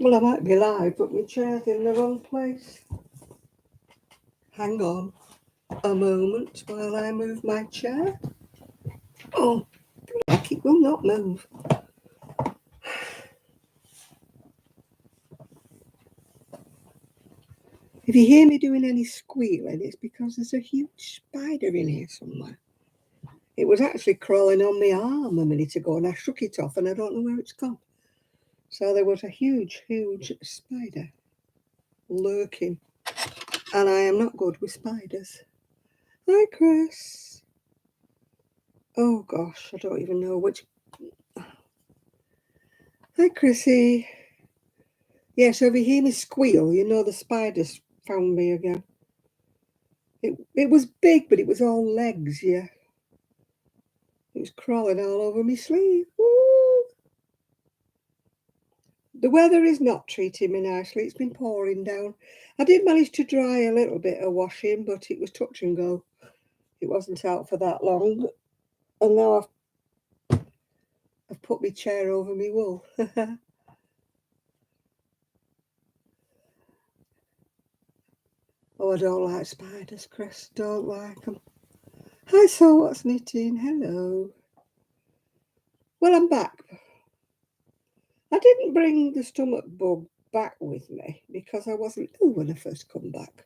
Well, I might be live, but my chair's in the wrong place. Hang on a moment while I move my chair. Oh, heck, it will not move. If you hear me doing any squealing, it's because there's a huge spider in here somewhere. It was actually crawling on my arm a minute ago and I shook it off and I don't know where it's gone. So there was a huge, huge spider lurking. And I am not good with spiders. Hi, Chris. Oh, gosh, I don't even know which. Hi, Chrissy. Yeah, so if you hear me squeal, you know the spiders found me again. It was big, but it was all legs, yeah. It was crawling all over my sleeve. Woo! The weather is not treating me nicely. It's been pouring down. I did manage to dry a little bit of washing, but it was touch and go. It wasn't out for that long. And now I've put my chair over my wool. Oh, I don't like spiders, Chris. Don't like them. Hi, so what's knitting? Hello. Well, I'm back. I didn't bring the stomach bug back with me because I wasn't ill when I first come back.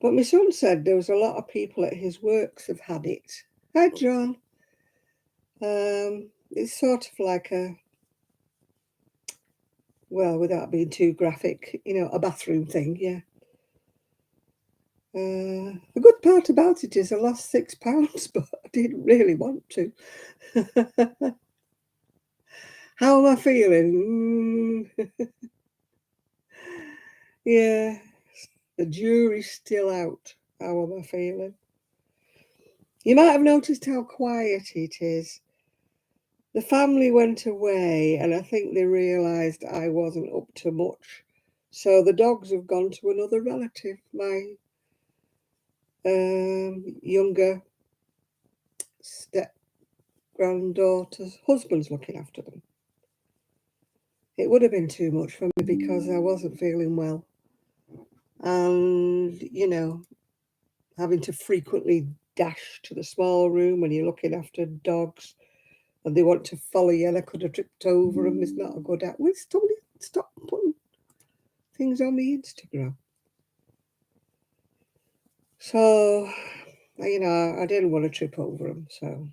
But my son said there was a lot of people at his works have had it. Hi, John. It's sort of like well, without being too graphic, a bathroom thing, yeah. The good part about it is I lost £6, but I didn't really want to. How am I feeling? Yeah, the jury's still out. How am I feeling? You might have noticed how quiet it is. The family went away, and I think they realised I wasn't up to much. So the dogs have gone to another relative. My younger step granddaughter's husband's looking after them. It would have been too much for me because I wasn't feeling well. And, having to frequently dash to the small room when you're looking after dogs and they want to follow you and I could have tripped over them. It's not a good act. Will somebody stop putting things on the Instagram? So, I didn't want to trip over them. So,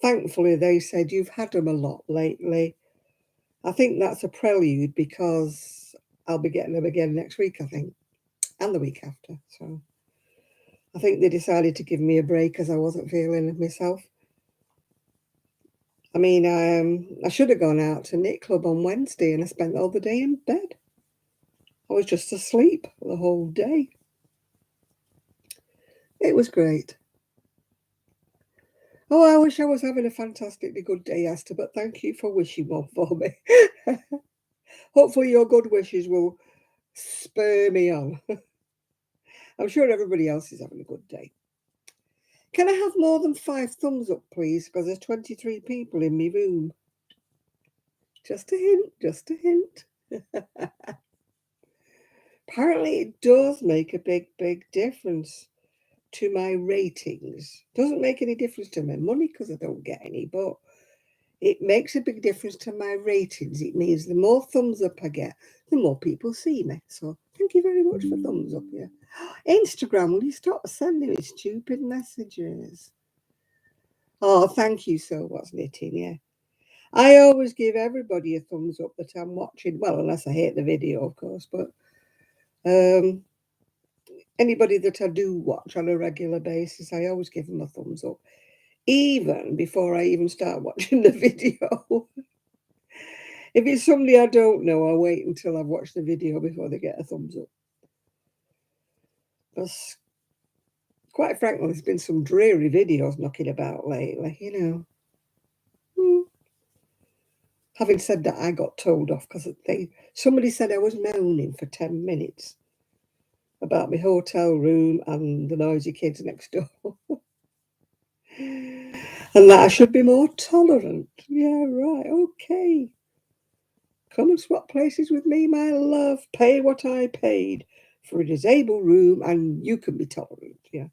thankfully, they said, you've had them a lot lately. I think that's a prelude because I'll be getting them again next week, I think, and the week after. So, I think they decided to give me a break as I wasn't feeling myself. I mean, I should have gone out to knit club on Wednesday and I spent all the day in bed. I was just asleep the whole day. It was great. Oh, I wish I was having a fantastically good day, Esther, but thank you for wishing one for me. Hopefully your good wishes will spur me on. I'm sure everybody else is having a good day. Can I have more than 5 thumbs up, please? Because there's 23 people in my room. Just a hint, just a hint. Apparently it does make a big, big difference to my ratings. Doesn't make any difference to my money because I don't get any, but it makes a big difference to my ratings. It means the more thumbs up I get, the more people see me. So thank you very much for thumbs up. Yeah. Instagram, will you stop sending me stupid messages? Oh, thank you so much, Knitting. Yeah. I always give everybody a thumbs up that I'm watching. Well, unless I hate the video, of course, but anybody that I do watch on a regular basis, I always give them a thumbs up, even before I even start watching the video. If it's somebody I don't know, I'll wait until I've watched the video before they get a thumbs up. Because, quite frankly, there's been some dreary videos knocking about lately. Having said that, I got told off because somebody said I was moaning for 10 minutes about my hotel room and the noisy kids next door. And that I should be more tolerant. Yeah, right, okay. Come and swap places with me, my love. Pay what I paid for a disabled room, and you can be tolerant. Yeah.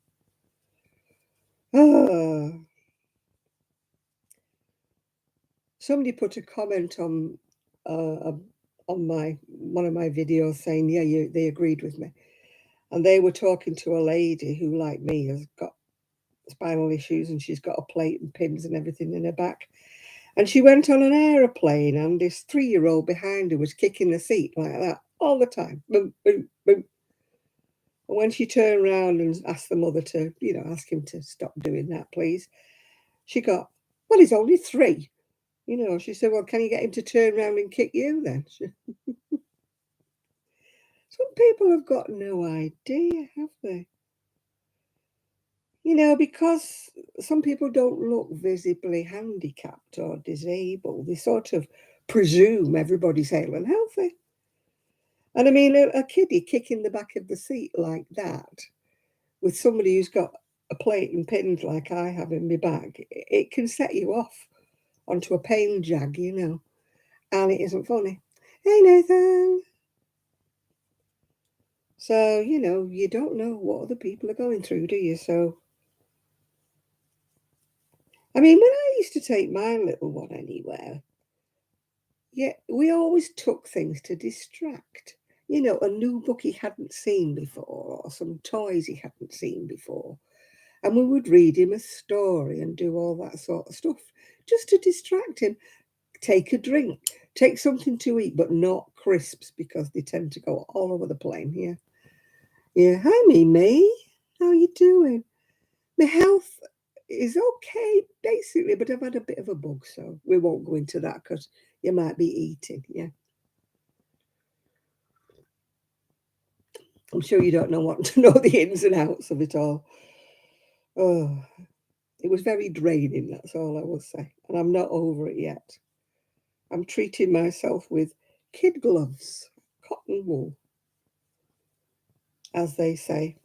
Ah. Somebody put a comment uh, on my one of my videos saying, yeah, they agreed with me. And they were talking to a lady who, like me, has got spinal issues and she's got a plate and pins and everything in her back. And she went on an aeroplane and this 3-year-old behind her was kicking the seat like that all the time. Boom, boom, boom. And when she turned around and asked the mother to, ask him to stop doing that, please, she got, well, he's only 3. She said, well, can you get him to turn around and kick you then? Some people have got no idea, have they? Because some people don't look visibly handicapped or disabled, they sort of presume everybody's hale and healthy. And I mean, a kiddie kicking the back of the seat like that with somebody who's got a plate and pins like I have in my bag, it can set you off onto a pain jag, and it isn't funny. Hey, Nathan. So, you don't know what other people are going through, do you? So, I mean, when I used to take my little one anywhere, yeah, we always took things to distract. A new book he hadn't seen before, or some toys he hadn't seen before. And we would read him a story and do all that sort of stuff just to distract him. Take a drink, take something to eat, but not crisps because they tend to go all over the plane. Yeah. Yeah. Hi, Mimi. How you doing? My health is okay, basically, but I've had a bit of a bug, so we won't go into that because you might be eating. Yeah. I'm sure you don't want to know the ins and outs of it all. Oh, it was very draining, that's all I will say. And I'm not over it yet. I'm treating myself with kid gloves, cotton wool, as they say.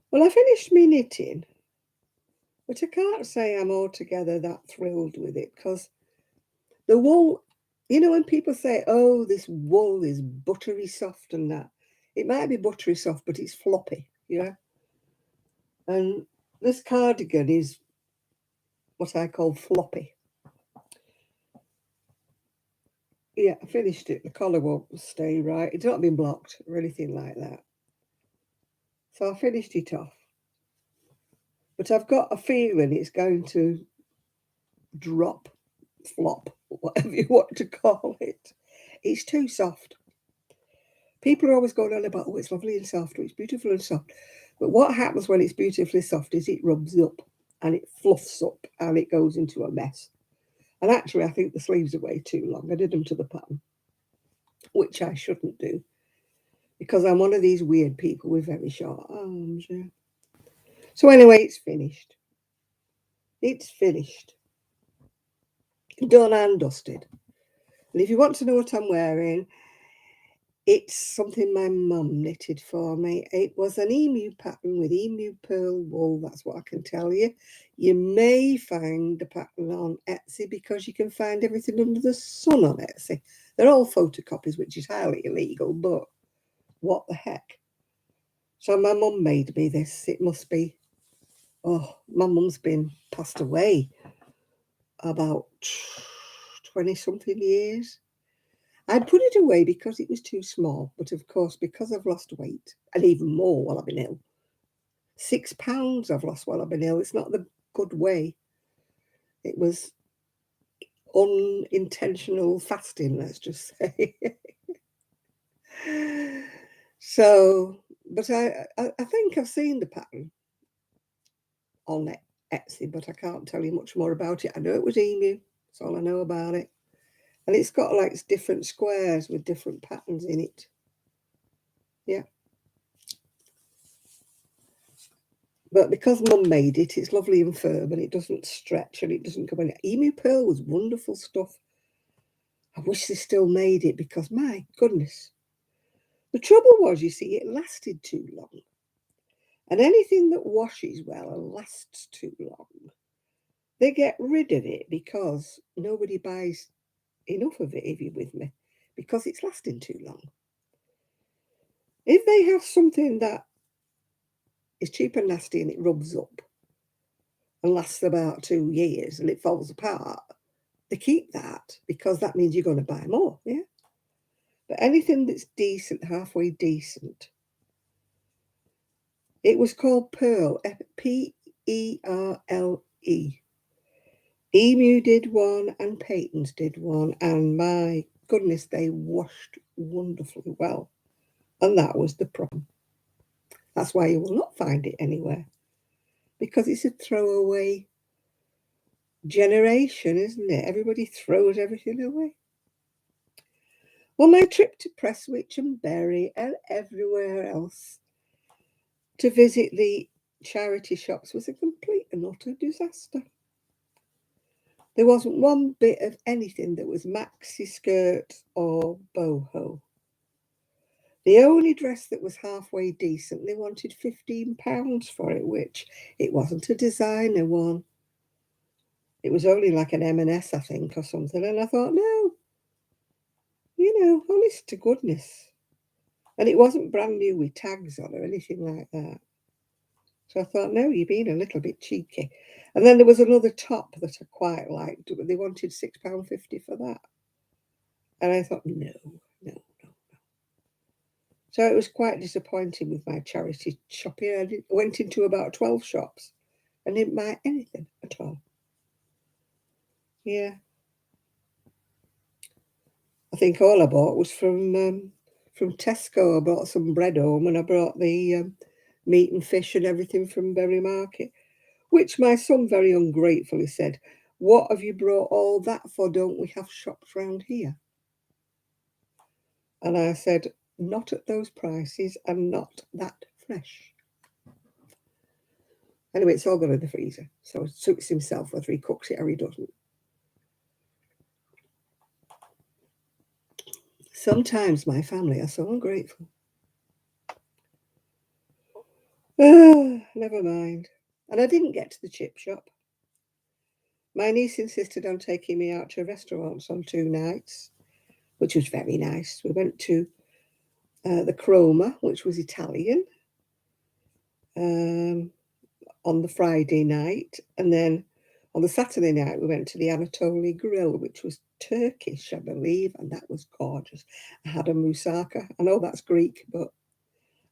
Well, I finished me knitting, but I can't say I'm altogether that thrilled with it because the wool, when people say, oh, this wool is buttery soft and that, it might be buttery soft, but it's floppy, And this cardigan is what I call floppy. Yeah, I finished it. The collar won't stay right. It's not been blocked or anything like that. So I finished it off. But I've got a feeling it's going to drop, flop, whatever you want to call it. It's too soft. People are always going on about, oh, it's lovely and soft, or it's beautiful and soft. But what happens when it's beautifully soft is it rubs up and it fluffs up and it goes into a mess. And actually, I think the sleeves are way too long. I did them to the pattern, which I shouldn't do because I'm one of these weird people with very short arms. Yeah. So anyway, it's finished. It's finished. Done and dusted. And if you want to know what I'm wearing, it's something my mum knitted for me. It was an emu pattern with emu pearl wool. That's what I can tell you. You may find the pattern on Etsy because you can find everything under the sun on Etsy. They're all photocopies, which is highly illegal, but what the heck? So my mum made me this. It must be, my mum's been passed away about 20 something years. I'd put it away because it was too small, but of course, because I've lost weight, and even more while I've been ill, 6 pounds I've lost while I've been ill. It's not the good way. It was unintentional fasting, let's just say. So, but I think I've seen the pattern on Etsy, but I can't tell you much more about it. I know it was emu. That's all I know about it. And it's got like different squares with different patterns in it. Yeah. But because Mum made it, it's lovely and firm and it doesn't stretch and it doesn't come in. Emu pearl was wonderful stuff. I wish they still made it because, my goodness. The trouble was, you see, it lasted too long. And anything that washes well and lasts too long, they get rid of it because nobody buys enough of it, if you're with me, because it's lasting too long. If they have something that is cheap and nasty and it rubs up and lasts about 2 years and it falls apart, they keep that because that means you're going to buy more, yeah? But anything that's decent, halfway decent. It was called Pearl, P-E-R-L-E. Emu did one and Peyton's did one, and my goodness, they washed wonderfully well. And that was the problem. That's why you will not find it anywhere, because it's a throwaway generation, isn't it? Everybody throws everything away. Well, my trip to Prestwich and Bury and everywhere else to visit the charity shops was a complete and utter disaster. There wasn't one bit of anything that was maxi skirt or boho. The only dress that was halfway decent, they wanted £15 for it, which it wasn't a designer one. It was only like an M&S, I think, or something. And I thought, no, honest to goodness. And it wasn't brand new with tags on or anything like that. So I thought, no, you're being a little bit cheeky. And then there was another top that I quite liked, but they wanted £6.50 for that. And I thought, no. So it was quite disappointing with my charity shopping. I went into about 12 shops and didn't buy anything at all. Yeah. I think all I bought was from Tesco. I brought some bread home and I brought the meat and fish and everything from Bury Market, which my son very ungratefully said, "What have you brought all that for? Don't we have shops round here?" And I said, "Not at those prices and not that fresh." Anyway, it's all gone in the freezer, so it suits himself whether he cooks it or he doesn't. Sometimes my family are so ungrateful. Never mind. And I didn't get to the chip shop. My niece insisted on taking me out to restaurants on 2 nights, which was very nice. We went to the Croma, which was Italian, on the Friday night. And then on the Saturday night, we went to the Anatoli Grill, which was Turkish, I believe, and that was gorgeous. I had a moussaka. I know that's Greek, but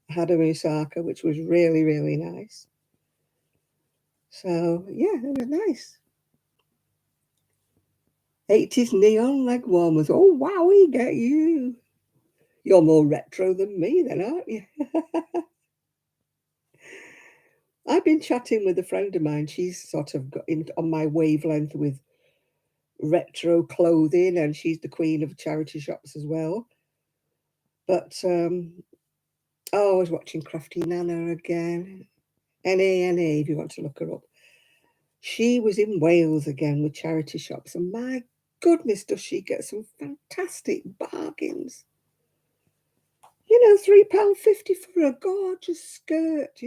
I had a moussaka, which was really, really nice. So, yeah, it was nice. 80s neon leg warmers. Oh, wow, we get you. You're more retro than me then, aren't you? I've been chatting with a friend of mine. She's sort of got on my wavelength with retro clothing, and she's the queen of charity shops as well. But I was watching Crafty Nana again. N-A-N-A, if you want to look her up. She was in Wales again with charity shops, and my goodness, does she get some fantastic bargains. £3.50 for a gorgeous skirt,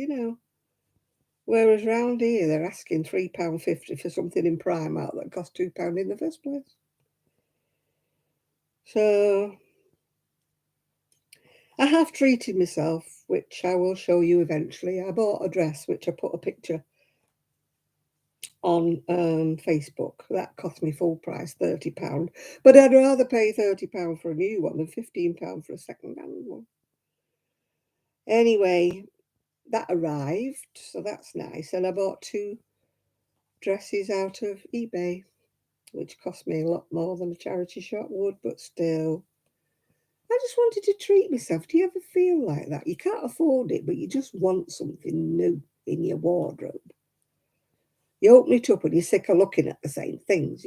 Whereas round here, they're asking £3.50 for something in Primark that cost £2 in the first place. So I have treated myself, which I will show you eventually. I bought a dress, which I put a picture on Facebook. That cost me full price, £30. But I'd rather pay £30 for a new one than £15 for a second-hand one. Anyway, that arrived, so that's nice. And I bought 2 dresses out of eBay, which cost me a lot more than a charity shop would, but still. I just wanted to treat myself. Do you ever feel like that? You can't afford it, but you just want something new in your wardrobe. You open it up and you're sick of looking at the same things,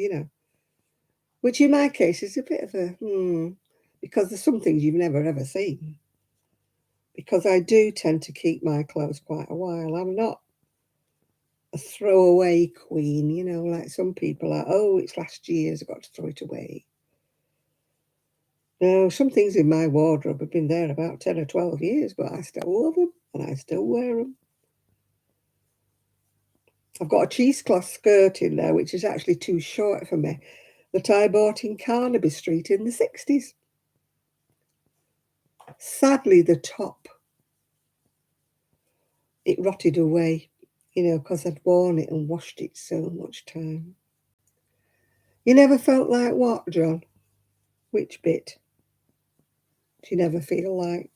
Which in my case is a bit of a because there's some things you've never ever seen. Because I do tend to keep my clothes quite a while. I'm not a throwaway queen, like some people are. Oh, it's last year's, I've got to throw it away. No, some things in my wardrobe have been there about 10 or 12 years, but I still love them and I still wear them. I've got a cheesecloth skirt in there, which is actually too short for me. that I bought in Carnaby Street in the 60s. Sadly, the top, it rotted away, because I'd worn it and washed it so much time. You never felt like what, John? Which bit? Do you never feel like?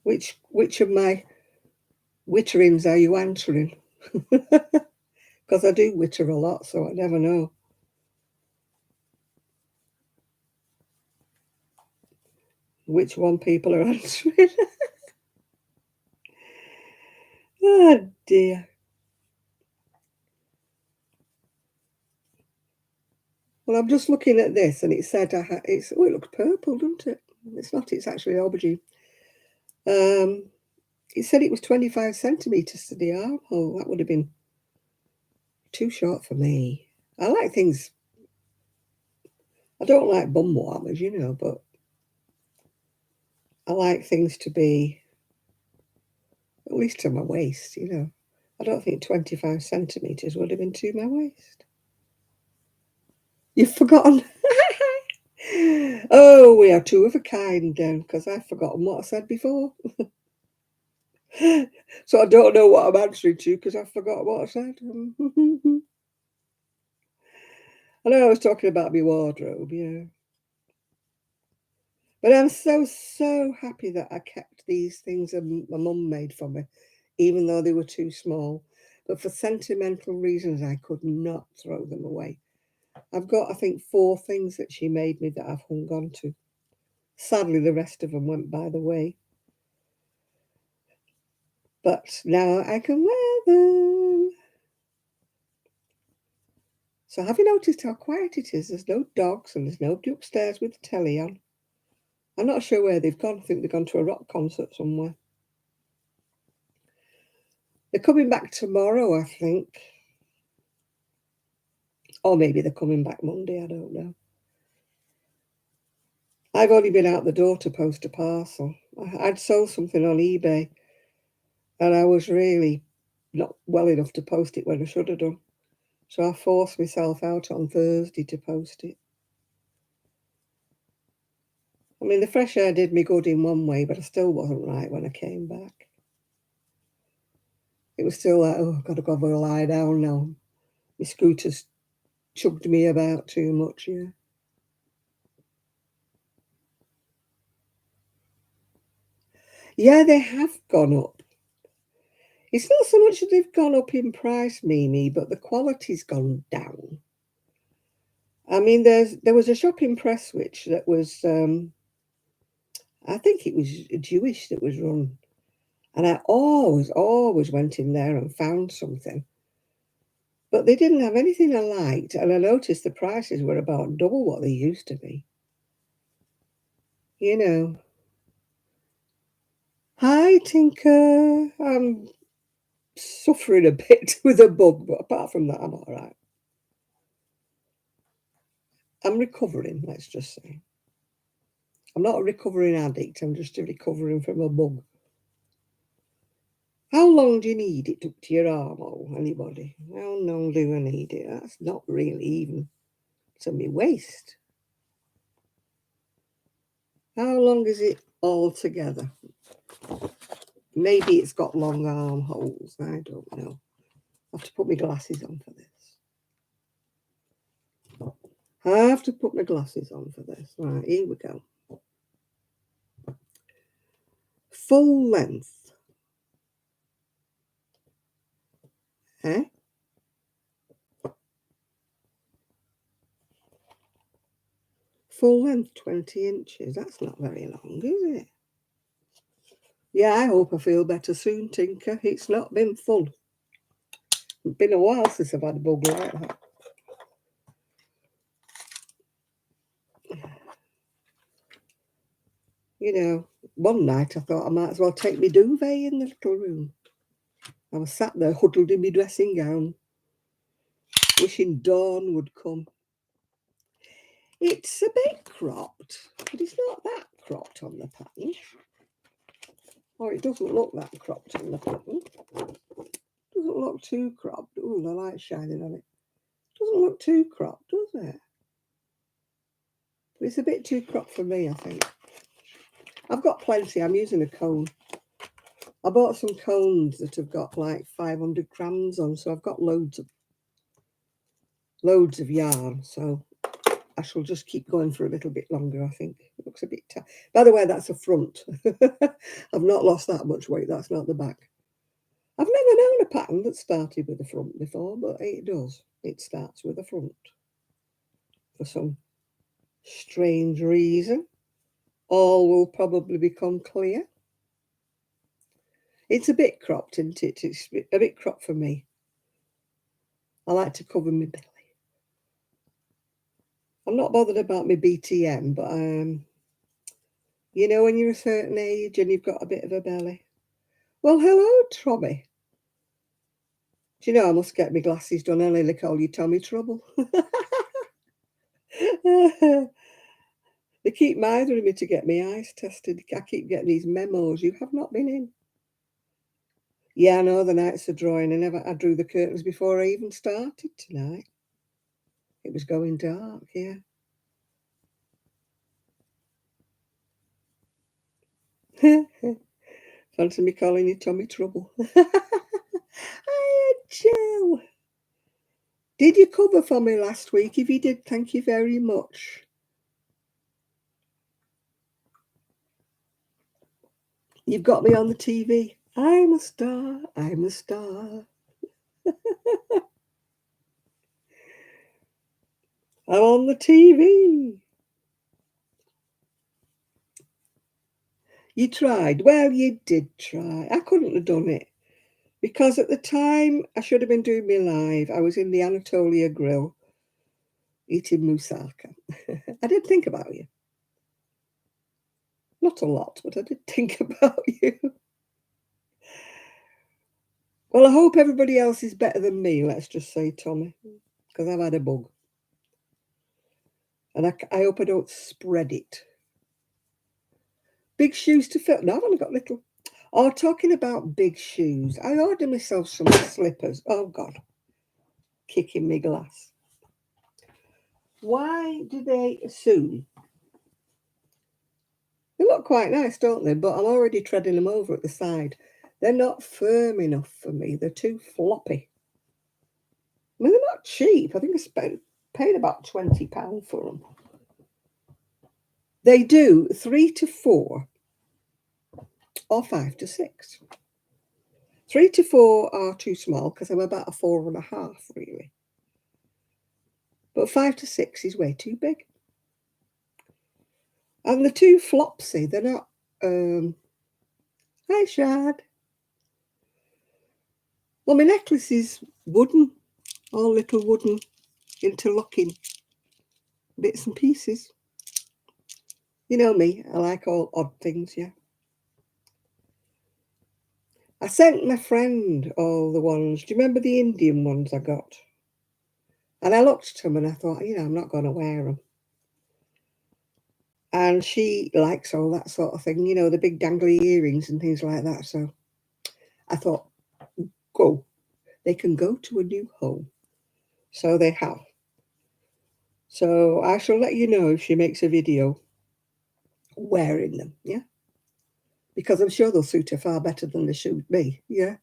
Which of my witterings are you answering? Because I do witter a lot, so I never know. Which one people are answering. Oh dear. Well, I'm just looking at this, and it said it looks purple, doesn't it? It's not. It's actually aubergine. It said it was 25 centimetres to the armhole. That would have been too short for me. I like things. I don't like bum warmers, but I like things to be at least to my waist, I don't think 25 centimetres would have been to my waist. You've forgotten. Oh, we are two of a kind then, because I've forgotten what I said before. So I don't know what I'm answering to because I forgot what I said. I know I was talking about my wardrobe, yeah. But I'm so happy that I kept these things that my mum made for me, even though they were too small. But for sentimental reasons, I could not throw them away. I've got, I think, 4 things that she made me that I've hung on to. Sadly, the rest of them went by the way. But now I can wear them. So have you noticed how quiet it is? There's no dogs and there's nobody upstairs with the telly on. I'm not sure where they've gone. I think they've gone to a rock concert somewhere. They're coming back tomorrow, I think. Or maybe they're coming back Monday, I don't know. I've only been out the door to post a parcel. I'd sold something on eBay and I was really not well enough to post it when I should have done. So I forced myself out on Thursday to post it. I mean, the fresh air did me good in one way, but I still wasn't right when I came back. It was still like, oh, I've got to go over and lie down now. My scooter's chugged me about too much, yeah. Yeah, they have gone up. It's not so much that they've gone up in price, Mimi, but the quality's gone down. I mean, there was a shop in Prestwich that was, I think it was Jewish that was run. And I always went in there and found something. But they didn't have anything I liked, and I noticed the prices were about double what they used to be. You know. Hi, Tinker. I'm suffering a bit with a bug, but apart from that, I'm all right. I'm recovering, let's just say. I'm not a recovering addict, I'm just recovering from a bug. How long do you need it up to your arm, anybody? How long do I need it? That's not really even to my waist. How long is it all together? Maybe it's got long armholes. I don't know. I have to put my glasses on for this. I have to put my glasses on for this. Right, here we go. Full length. Eh? Full length, 20 inches. That's not very long, is it? Yeah, I hope I feel better soon, Tinker. It's not been fun. It's been a while since I've had a bug like that. One night I thought I might as well take my duvet in the little room. I was sat there huddled in my dressing gown, wishing dawn would come. It's a bit cropped, but it's not that cropped on the pattern. Or it doesn't look that cropped on the pattern. Doesn't look too cropped. Oh, the light's shining on it. Doesn't look too cropped, does it? But it's a bit too cropped for me, I think. I've got plenty. I'm using a cone. I bought some cones that have got like 500 grams on, so I've got loads of yarn. So I shall just keep going for a little bit longer, I think. It looks a bit tight. By the way, that's a front. I've not lost that much weight. That's not the back. I've never known a pattern that started with the front before, but it does. It starts with the front. For some strange reason. All will probably become clear. It's a bit cropped, isn't it? It's a bit cropped for me. I like to cover my belly. I'm not bothered about my BTM, but you know, when you're a certain age and you've got a bit of a belly. Well, hello, Tommy. Do you know I must get my glasses done? I nearly call you Tommy Trouble. They keep mithering me to get my eyes tested. I keep getting these memos. You have not been in. Yeah, I know the nights are drawing. I drew the curtains before I even started tonight. It was going dark, yeah. Fancy me calling you Tommy Trouble. Hiya, Joe. Did you cover for me last week? If you did, thank you very much. You've got me on the TV. I'm a star. I'm a star. I'm on the TV. You tried. Well, you did try. I couldn't have done it. Because at the time, I should have been doing me live. I was in the Anatolia Grill eating moussaka. I did think about you. Not a lot, but I did think about you. Well, I hope everybody else is better than me, let's just say, Tommy, because I've had a bug. And I hope I don't spread it. Big shoes to fill. No, I've only got little. Oh, talking about big shoes. I ordered myself some slippers. Oh, God. Kicking me glass. Why do they assume? They look quite nice, don't they? But I'm already treading them over at the side. They're not firm enough for me. They're too floppy. I mean, they're not cheap. I think I paid about £20 for them. They do 3 to 4 or 5 to 6. 3 to 4 are too small because I'm about a 4.5, really. But 5 to 6 is way too big. And the too flopsy. They're not. Hi, Shad. Well, my necklace is wooden, all little wooden interlocking bits and pieces. You know me, I like all odd things, yeah. I sent my friend all the ones. Do you remember the Indian ones I got? And I looked at them and I thought, you know, I'm not going to wear them. And she likes all that sort of thing, you know, the big dangly earrings and things like that. So I thought, go. They can go to a new home. So they have. So I shall let you know if she makes a video wearing them, yeah? Because I'm sure they'll suit her far better than they suit me, yeah?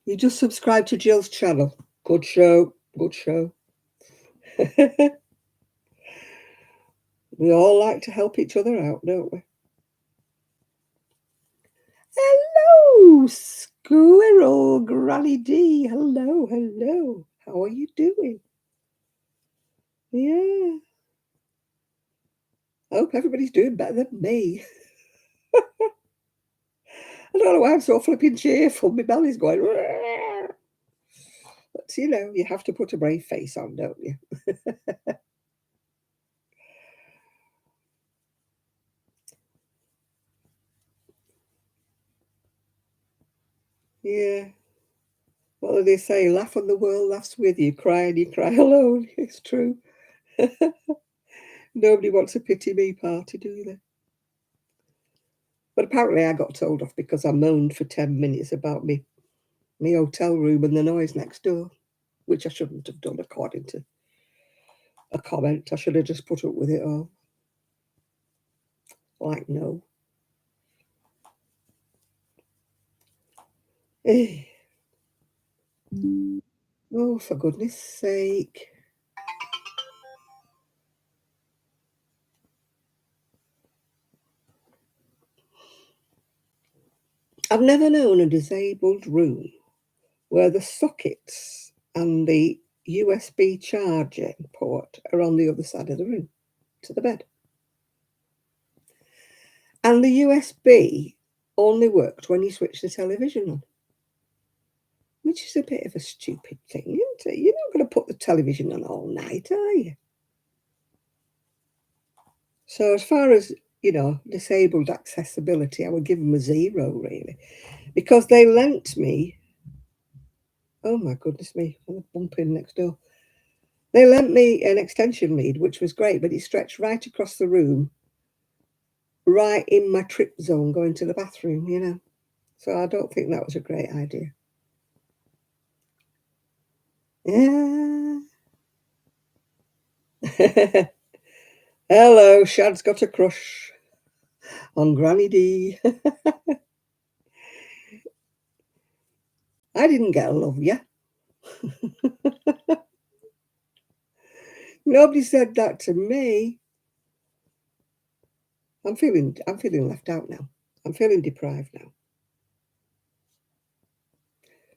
You just subscribe to Jill's channel. Good show, good show. We all like to help each other out, don't we? Hello, Squirrel Granny D. Hello, hello. How are you doing? Yeah. I hope everybody's doing better than me. I don't know why I'm so flipping cheerful. My belly's going. But, you know, you have to put a brave face on, don't you? Yeah. What do they say? Laugh and the world laughs with you. Cry and you cry alone. It's true. Nobody wants a pity me party, do they? But apparently I got told off because I moaned for 10 minutes about me hotel room and the noise next door, which I shouldn't have done according to a comment. I should have just put up with it all. Like, no. Eh. Oh, for goodness sake. I've never known a disabled room where the sockets and the USB charging port are on the other side of the room to the bed. And the USB only worked when you switched the television on, which is a bit of a stupid thing, isn't it? You're not going to put the television on all night, are you? So as far as, disabled accessibility, I would give them a 0, really, because they lent me, oh my goodness me, I'm bumping next door. They lent me an extension lead, which was great, but it stretched right across the room, right in my trip zone going to the bathroom. So I don't think that was a great idea. Yeah. Hello, Shad's got a crush on Granny D. I didn't get a love ya. Nobody said that to me. I'm feeling left out now. I'm feeling deprived now.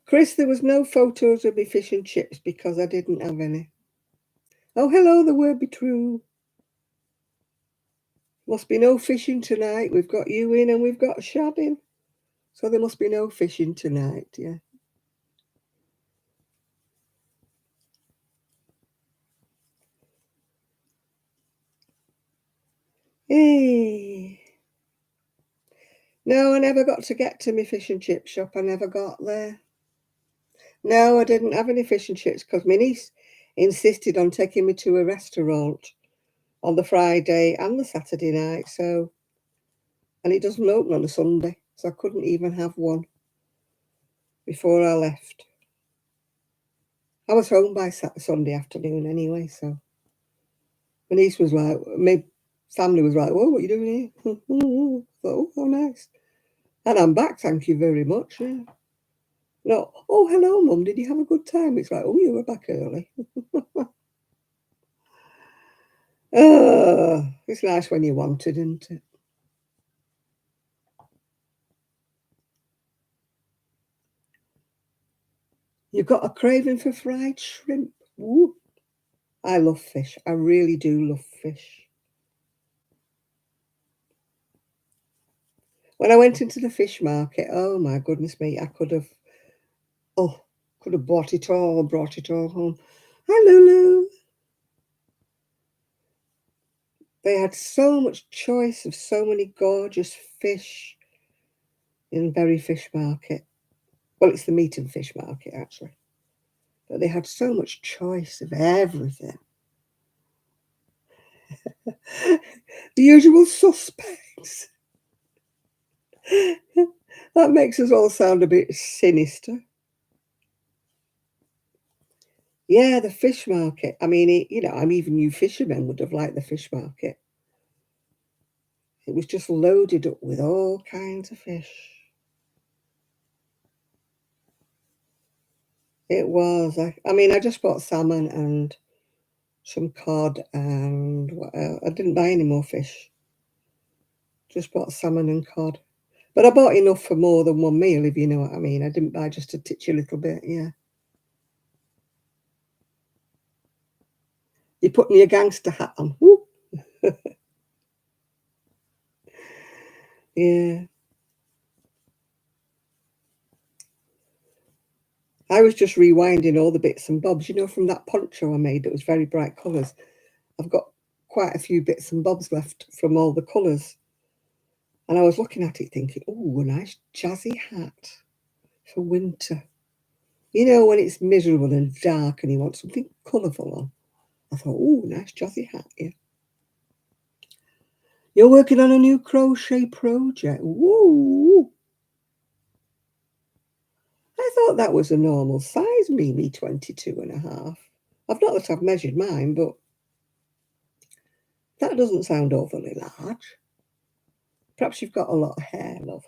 Chris, there was no photos of me fish and chips because I didn't have any. Oh, hello, the word be true. Must be no fishing tonight. We've got you in and we've got Shad in. So there must be no fishing tonight, yeah. Hey. No, I never got to get to my fish and chip shop. I never got there. No, I didn't have any fish and chips because my niece insisted on taking me to a restaurant on the Friday and the Saturday night. And it doesn't open on a Sunday, so I couldn't even have one before I left. I was home by Sunday afternoon anyway, so my niece was like, my family was like, "Whoa, what are you doing here?" I thought, "Oh, how nice." And I'm back, thank you very much. Yeah. No, oh, hello, Mum. Did you have a good time? It's like, oh, you were back early. It's nice when you wanted, isn't it? You've got a craving for fried shrimp. Ooh. I love fish. I really do love fish. When I went into the fish market, oh my goodness me, I could have bought it all, brought it all home. Hi, Lulu. They had so much choice of so many gorgeous fish in Berry Fish Market. Well, it's the meat and fish market, actually. But they had so much choice of everything. The usual suspects. That makes us all sound a bit sinister. Yeah, the fish market. I mean, even you fishermen would have liked the fish market. It was just loaded up with all kinds of fish. It was. I just bought salmon and some cod and what else? I didn't buy any more fish. Just bought salmon and cod. But I bought enough for more than one meal, if you know what I mean. I didn't buy just a titchy little bit, yeah. You're putting your gangster hat on. Woo. Yeah. I was just rewinding all the bits and bobs, from that poncho I made that was very bright colours. I've got quite a few bits and bobs left from all the colours. And I was looking at it thinking, oh, a nice jazzy hat for winter. When it's miserable and dark and you want something colourful on. I thought, oh, nice jazzy hat, yeah. You're working on a new crochet project. Woo! I thought that was a normal size, Mimi, 22 and a half. I've not that I've measured mine, but that doesn't sound overly large. Perhaps you've got a lot of hair, love.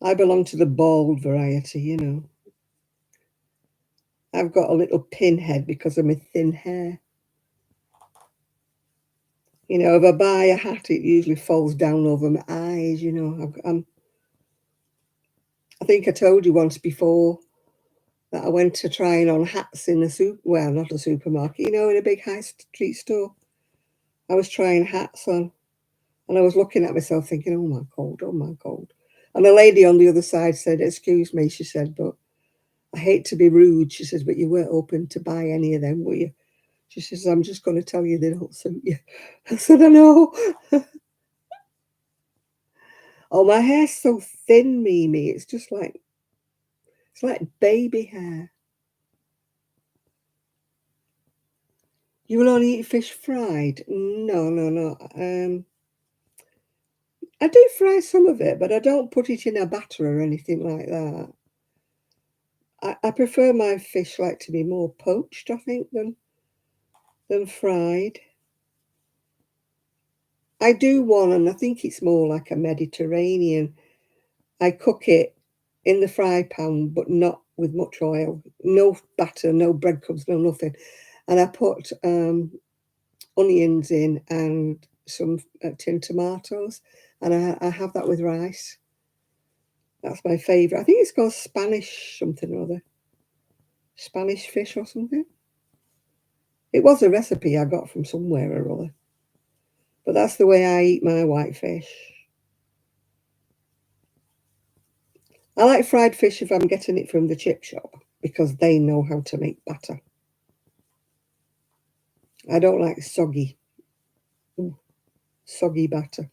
I belong to the bald variety, you know. I've got a little pinhead because of my thin hair. You know, if I buy a hat, it usually falls down over my eyes, you know. I think I told you once before that I went to trying on hats in well, not a supermarket, you know, in a big high street store. I was trying hats on and I was looking at myself thinking, oh my God, oh my God. And the lady on the other side said, excuse me, she said, but I hate to be rude. She says, but you weren't open to buy any of them, were you? She says, I'm just going to tell you they don't suit you. I said, I know. Oh, my hair's so thin, Mimi. It's like baby hair. You will only eat fish fried? No, no, no. I do fry some of it, but I don't put it in a batter or anything like that. I prefer my fish like to be more poached, I think, than fried. I do one, and I think it's more like a Mediterranean. I cook it in the fry pan, but not with much oil. No batter, no breadcrumbs, no nothing. And I put onions in and some tinned tomatoes, and I have that with rice. That's my favourite. I think it's called Spanish something or other. Spanish fish or something. It was a recipe I got from somewhere or other. But that's the way I eat my white fish. I like fried fish if I'm getting it from the chip shop because they know how to make batter. I don't like soggy batter.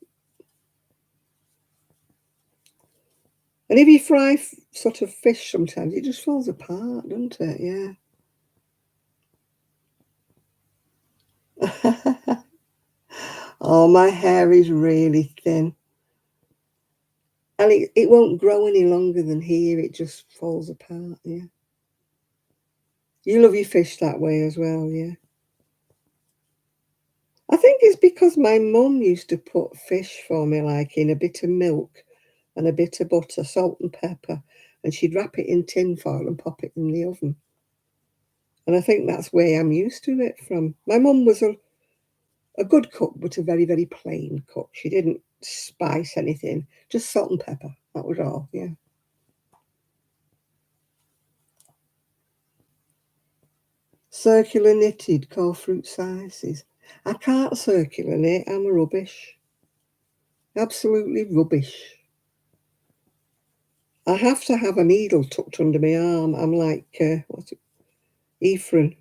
And if you fry sort of fish sometimes, it just falls apart, doesn't it? Yeah. Oh, my hair is really thin. And it won't grow any longer than here. It just falls apart, yeah. You love your fish that way as well, yeah. I think it's because my mum used to put fish for me, like in a bit of milk and a bit of butter, salt and pepper, and she'd wrap it in tin foil and pop it in the oven. And I think that's where I'm used to it from. My mum was a good cook, but a very, very plain cook. She didn't spice anything, just salt and pepper. That was all, yeah. Circular knitted, call fruit sizes. I can't circular knit, I'm a rubbish. Absolutely rubbish. I have to have a needle tucked under my arm. I'm like, what's it? Ephraim.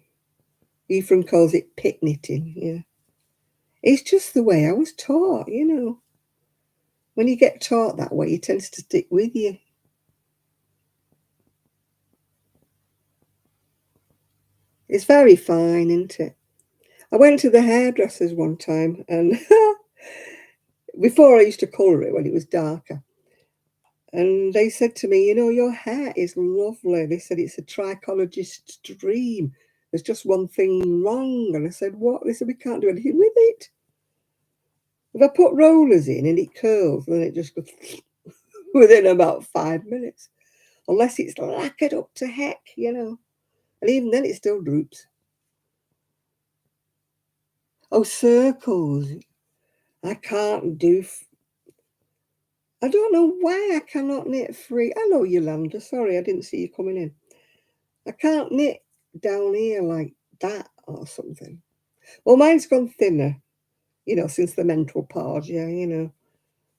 Ephraim calls it pit knitting, yeah. It's just the way I was taught, you know. When you get taught that way, it tends to stick with you. It's very fine, isn't it? I went to the hairdresser's one time and before I used to colour it when it was darker. And they said to me, you know, your hair is lovely. They said it's a trichologist's dream. There's just one thing wrong. And I said, what? They said, we can't do anything with it. If I put rollers in and it curls, then it just goes within about 5 minutes. Unless it's lacquered up to heck, you know. And even then it still droops. Oh, circles. I can't do. I don't know why I cannot knit free. Hello, Yolanda. Sorry, I didn't see you coming in. I can't knit down here like that or something. Well, mine's gone thinner, you know, since the mental pause. Yeah, you know,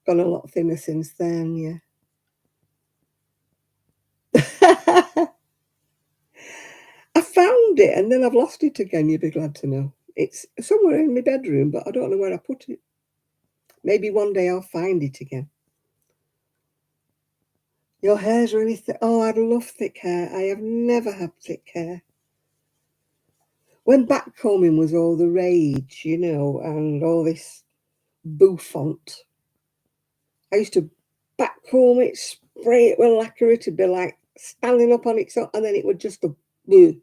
gone a lot thinner since then. Yeah. I found it and then I've lost it again. You'd be glad to know. It's somewhere in my bedroom, but I don't know where I put it. Maybe one day I'll find it again. Your hair's really thick. Oh, I love thick hair. I have never had thick hair. When backcombing was all the rage, you know, and all this bouffant. I used to backcomb it, spray it with lacquer, it'd be like standing up on its own, and then it would just go. Bleh.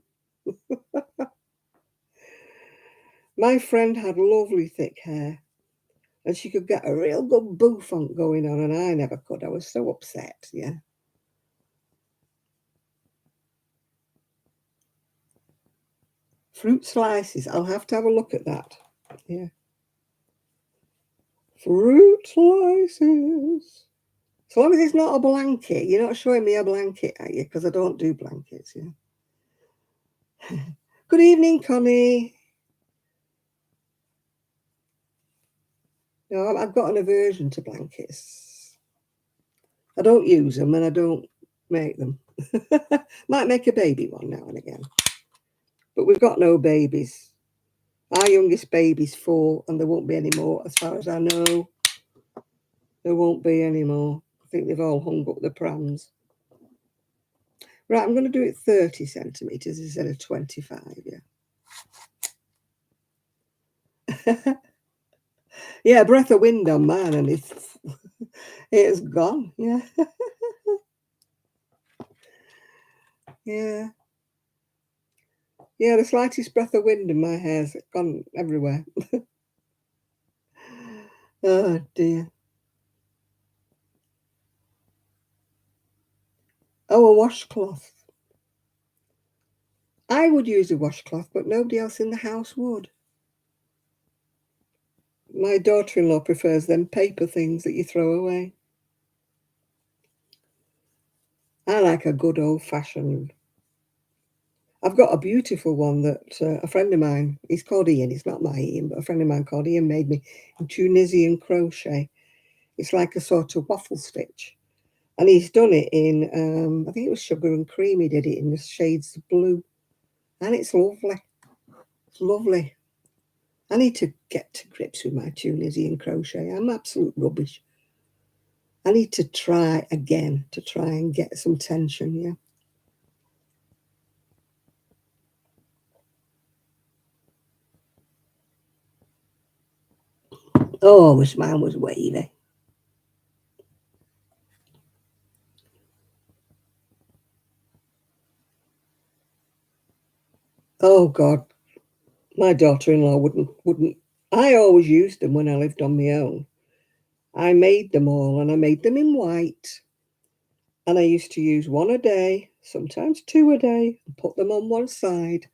My friend had lovely thick hair, and she could get a real good bouffant going on, and I never could. I was so upset, yeah. Fruit slices. I'll have to have a look at that. Yeah. Fruit slices. So long as it's not a blanket. You're not showing me a blanket, are you? Because I don't do blankets, yeah. Good evening, Connie. No, I've got an aversion to blankets. I don't use them and I don't make them. Might make a baby one now and again. But we've got no babies. Our youngest baby's 4 and there won't be any more as far as I know. There won't be any more. I think they've all hung up the prams. Right, I'm going to do it 30 centimetres instead of 25, yeah. Yeah, breath of wind on mine and it's gone, yeah. Yeah. Yeah, the slightest breath of wind in my hair's gone everywhere. Oh dear. Oh, a washcloth. I would use a washcloth, but nobody else in the house would. My daughter-in-law prefers them paper things that you throw away. I like a good old-fashioned. I've got a beautiful one that a friend of mine, he's called Ian, it's not my Ian, but a friend of mine called Ian made me in Tunisian crochet. It's like a sort of waffle stitch. And he's done it in, I think it was sugar and cream, he did it in the shades of blue. And it's lovely. It's lovely. I need to get to grips with my Tunisian crochet. I'm absolute rubbish. I need to try again to try and get some tension, yeah. Oh, I wish mine was wavy. Oh God, my daughter-in-law wouldn't. I always used them when I lived on my own. I made them all and I made them in white. And I used to use one a day, sometimes 2 a day, and put them on one side.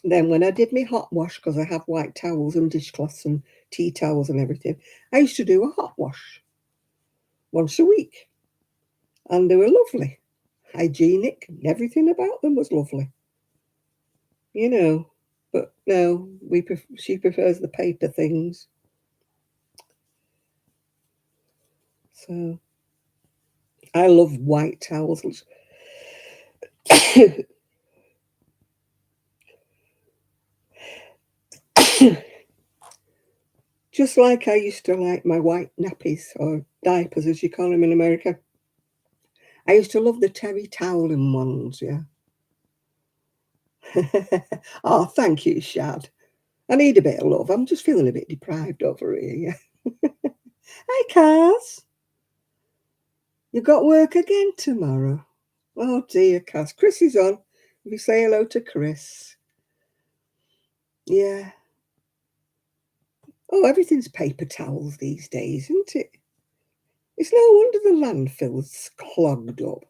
Then when I did my hot wash, because I have white towels and dishcloths and tea towels and everything, I used to do a hot wash once a week. And they were lovely. Hygienic, everything about them was lovely. You know, but no, she prefers the paper things. So I love white towels. Just like I used to like my white nappies or diapers, as you call them in America. I used to love the terry toweling ones, yeah. Oh, thank you, Shad. I need a bit of love. I'm just feeling a bit deprived over here, yeah. Hi, Cars. You got work again tomorrow? Oh dear, Cass. Chris is on. If you say hello to Chris. Yeah. Oh, everything's paper towels these days, isn't it? It's no wonder the landfill's clogged up.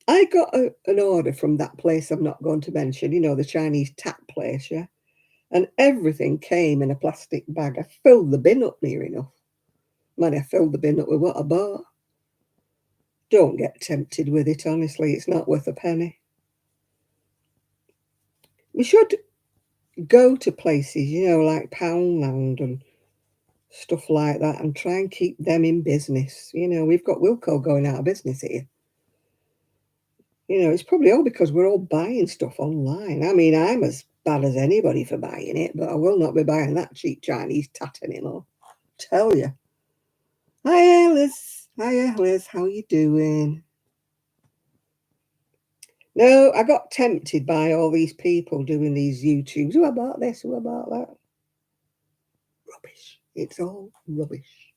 I got an order from that place I'm not going to mention, you know, the Chinese tap place, yeah? And everything came in a plastic bag. I filled the bin up near enough. Man, I filled the bin up with what I bought. Don't get tempted with it, honestly. It's not worth a penny. We should go to places, you know, like Poundland and stuff like that and try and keep them in business. You know, we've got Wilko going out of business here. You know, it's probably all because we're all buying stuff online. I mean, I'm as bad as anybody for buying it, but I will not be buying that cheap Chinese tat anymore. Tell you. Hi, Alice. Hi, Alice. How you doing? No, I got tempted by all these people doing these YouTubes. Who about this? Who about that? rubbish. It's all rubbish.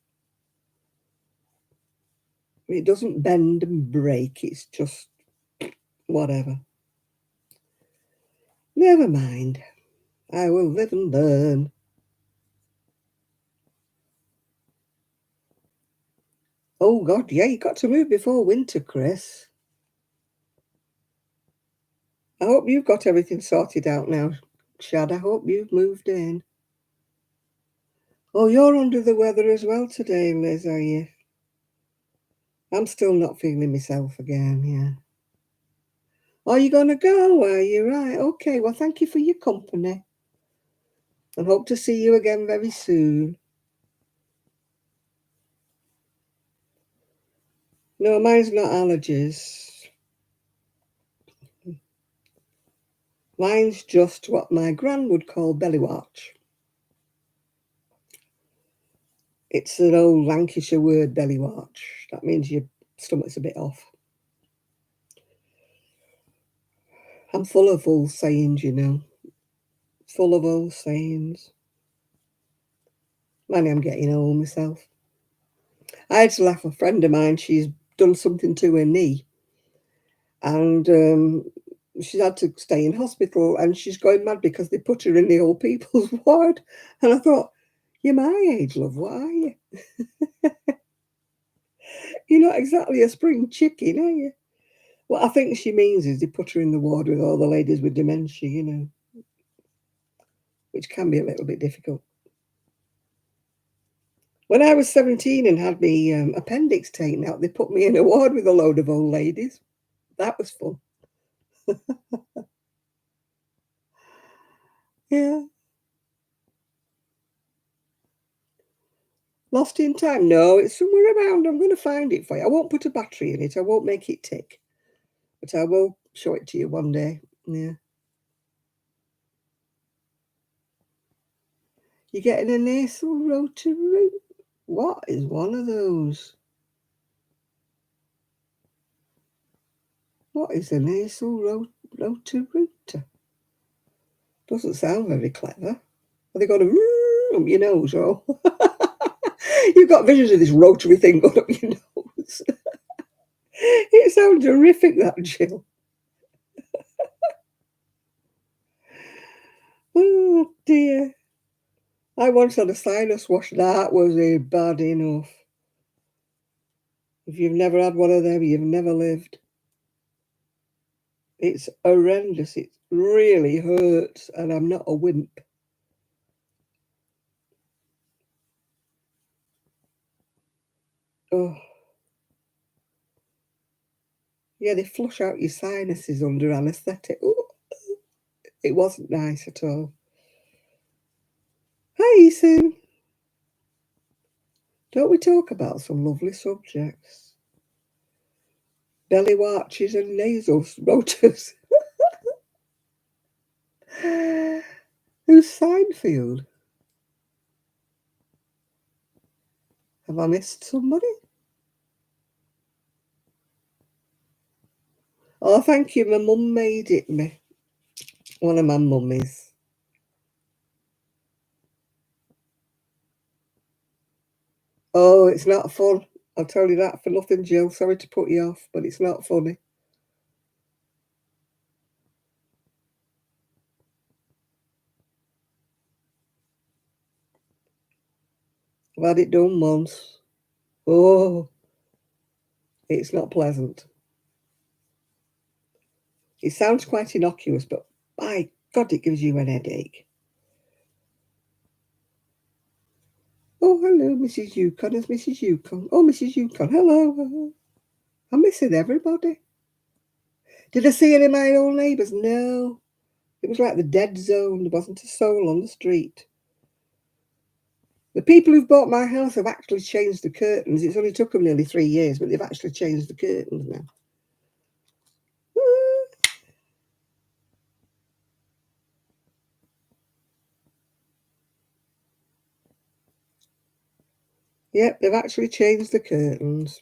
It doesn't bend and break. It's just whatever. Never mind. I will live and learn. Oh, God, yeah, you got to move before winter, Chris. I hope you've got everything sorted out now, Shad. I hope you've moved in. Oh, you're under the weather as well today, Liz, are you? I'm still not feeling myself again, yeah. Are you going to go? Are you? Right, okay. Well, thank you for your company. And hope to see you again very soon. No, mine's not allergies. Mine's just what my gran would call belly watch. It's an old Lancashire word, belly watch. That means your stomach's a bit off. I'm full of old sayings, you know. Full of old sayings. Man, I'm getting old myself. I had to laugh. A friend of mine, she's done something to her knee. And she's had to stay in hospital, and she's going mad because they put her in the old people's ward. And I thought, you're my age, love. What are you? You're not exactly a spring chicken, are you? What I think she means is they put her in the ward with all the ladies with dementia, you know, which can be a little bit difficult. When I was 17 and had my appendix taken out, they put me in a ward with a load of old ladies. That was fun. Yeah. Lost in time? No, it's somewhere around. I'm going to find it for you. I won't put a battery in it. I won't make it tick. But I will show it to you one day. Yeah. You're getting a nasal rotary? What is one of those? What is a nasal rotaruta? Doesn't sound very clever. Have they got a up your nose? Or you've got visions of this rotary thing going up your nose. It sounds horrific, that, Jill. Oh dear. I once had a sinus wash. That was bad enough. If you've never had one of them, you've never lived. It's horrendous. It really hurts, and I'm not a wimp. Oh. Yeah, they flush out your sinuses under anaesthetic. Ooh, it wasn't nice at all. Hi, Ethan. Don't we talk about some lovely subjects? Belly watches and nasal rotors. Who's Seinfeld? Have I missed somebody? Oh, thank you. My mum made it me. One of my mummies. Oh, it's not fun. I'll tell you that for nothing, Jill. Sorry to put you off, but it's not funny. I've had it done once. Oh, it's not pleasant. It sounds quite innocuous, but by God, it gives you an headache. Oh, hello, Mrs. Yukon. It's Mrs. Yukon. Oh, Mrs. Yukon. Hello. I'm missing everybody. Did I see any of my old neighbours? No. It was like the dead zone. There wasn't a soul on the street. The people who've bought my house have actually changed the curtains. It's only took them nearly 3 years, but they've actually changed the curtains now. Yep, they've actually changed the curtains.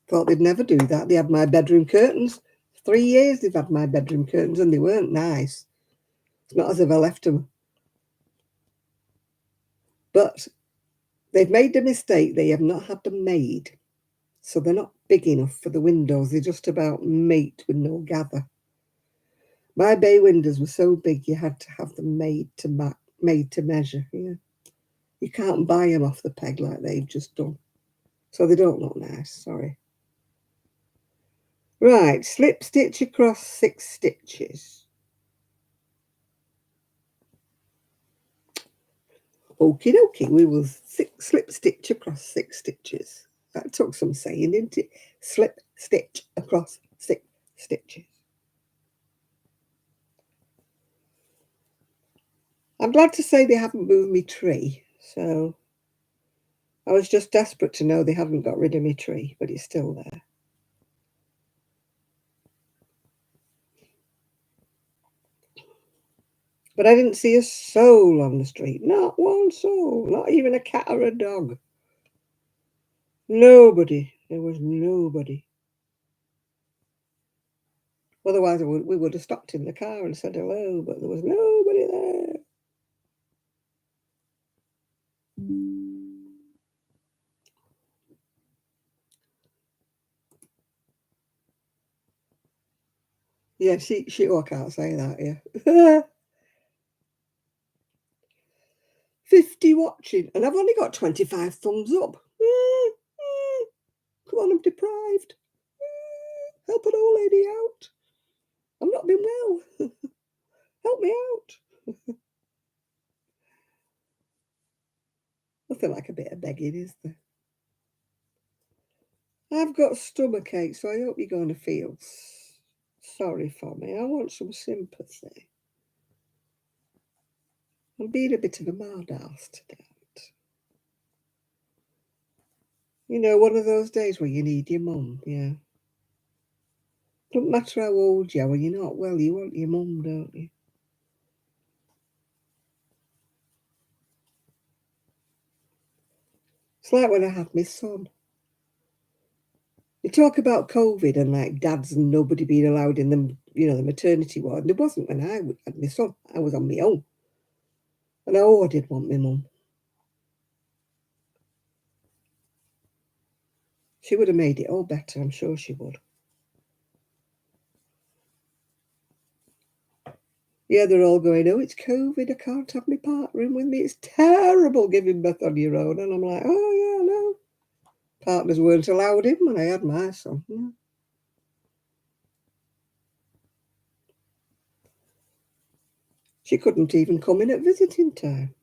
Thought they'd never do that. They had my bedroom curtains. 3 years they've had my bedroom curtains, and they weren't nice. It's not as if I left them. But they've made the mistake, they have not had them made. So they're not big enough for the windows. They're just about mate with no gather. My bay windows were so big you had to have them made to measure. Yeah, you can't buy them off the peg like they've just done. So they don't look nice. Sorry. Right, slip stitch across 6 stitches. Okie dokie, we will slip stitch across 6 stitches. That took some saying, didn't it? Slip stitch across 6 stitches. I'm glad to say they haven't moved me tree, so I was just desperate to know they haven't got rid of me tree, but it's still there. But I didn't see a soul on the street, not one soul, not even a cat or a dog. Nobody, there was nobody. Otherwise, we would have stopped in the car and said hello, but there was nobody there. Yeah, I can't say that, yeah. 50 watching, and I've only got 25 thumbs up. Come on, I'm deprived. Help an old lady out. I'm not been well. Help me out. Nothing like a bit of begging, is there? I've got stomachache, so I hope you're going to feel sorry for me. I want some sympathy. I'm being a bit of a mad ass today. You know, one of those days where you need your mum, yeah. Doesn't matter how old you are, when you're not well, you want your mum, don't you? It's like when I had my son. You talk about COVID and like dads and nobody being allowed in the maternity ward. There wasn't when I had my son. I was on my own. And I did want my mum. She would have made it all better, I'm sure she would. Yeah, they're all going, oh, it's COVID, I can't have my partner in with me. It's terrible giving birth on your own. And I'm like, oh, yeah, no. Partners weren't allowed in when I had my son. Yeah. She couldn't even come in at visiting time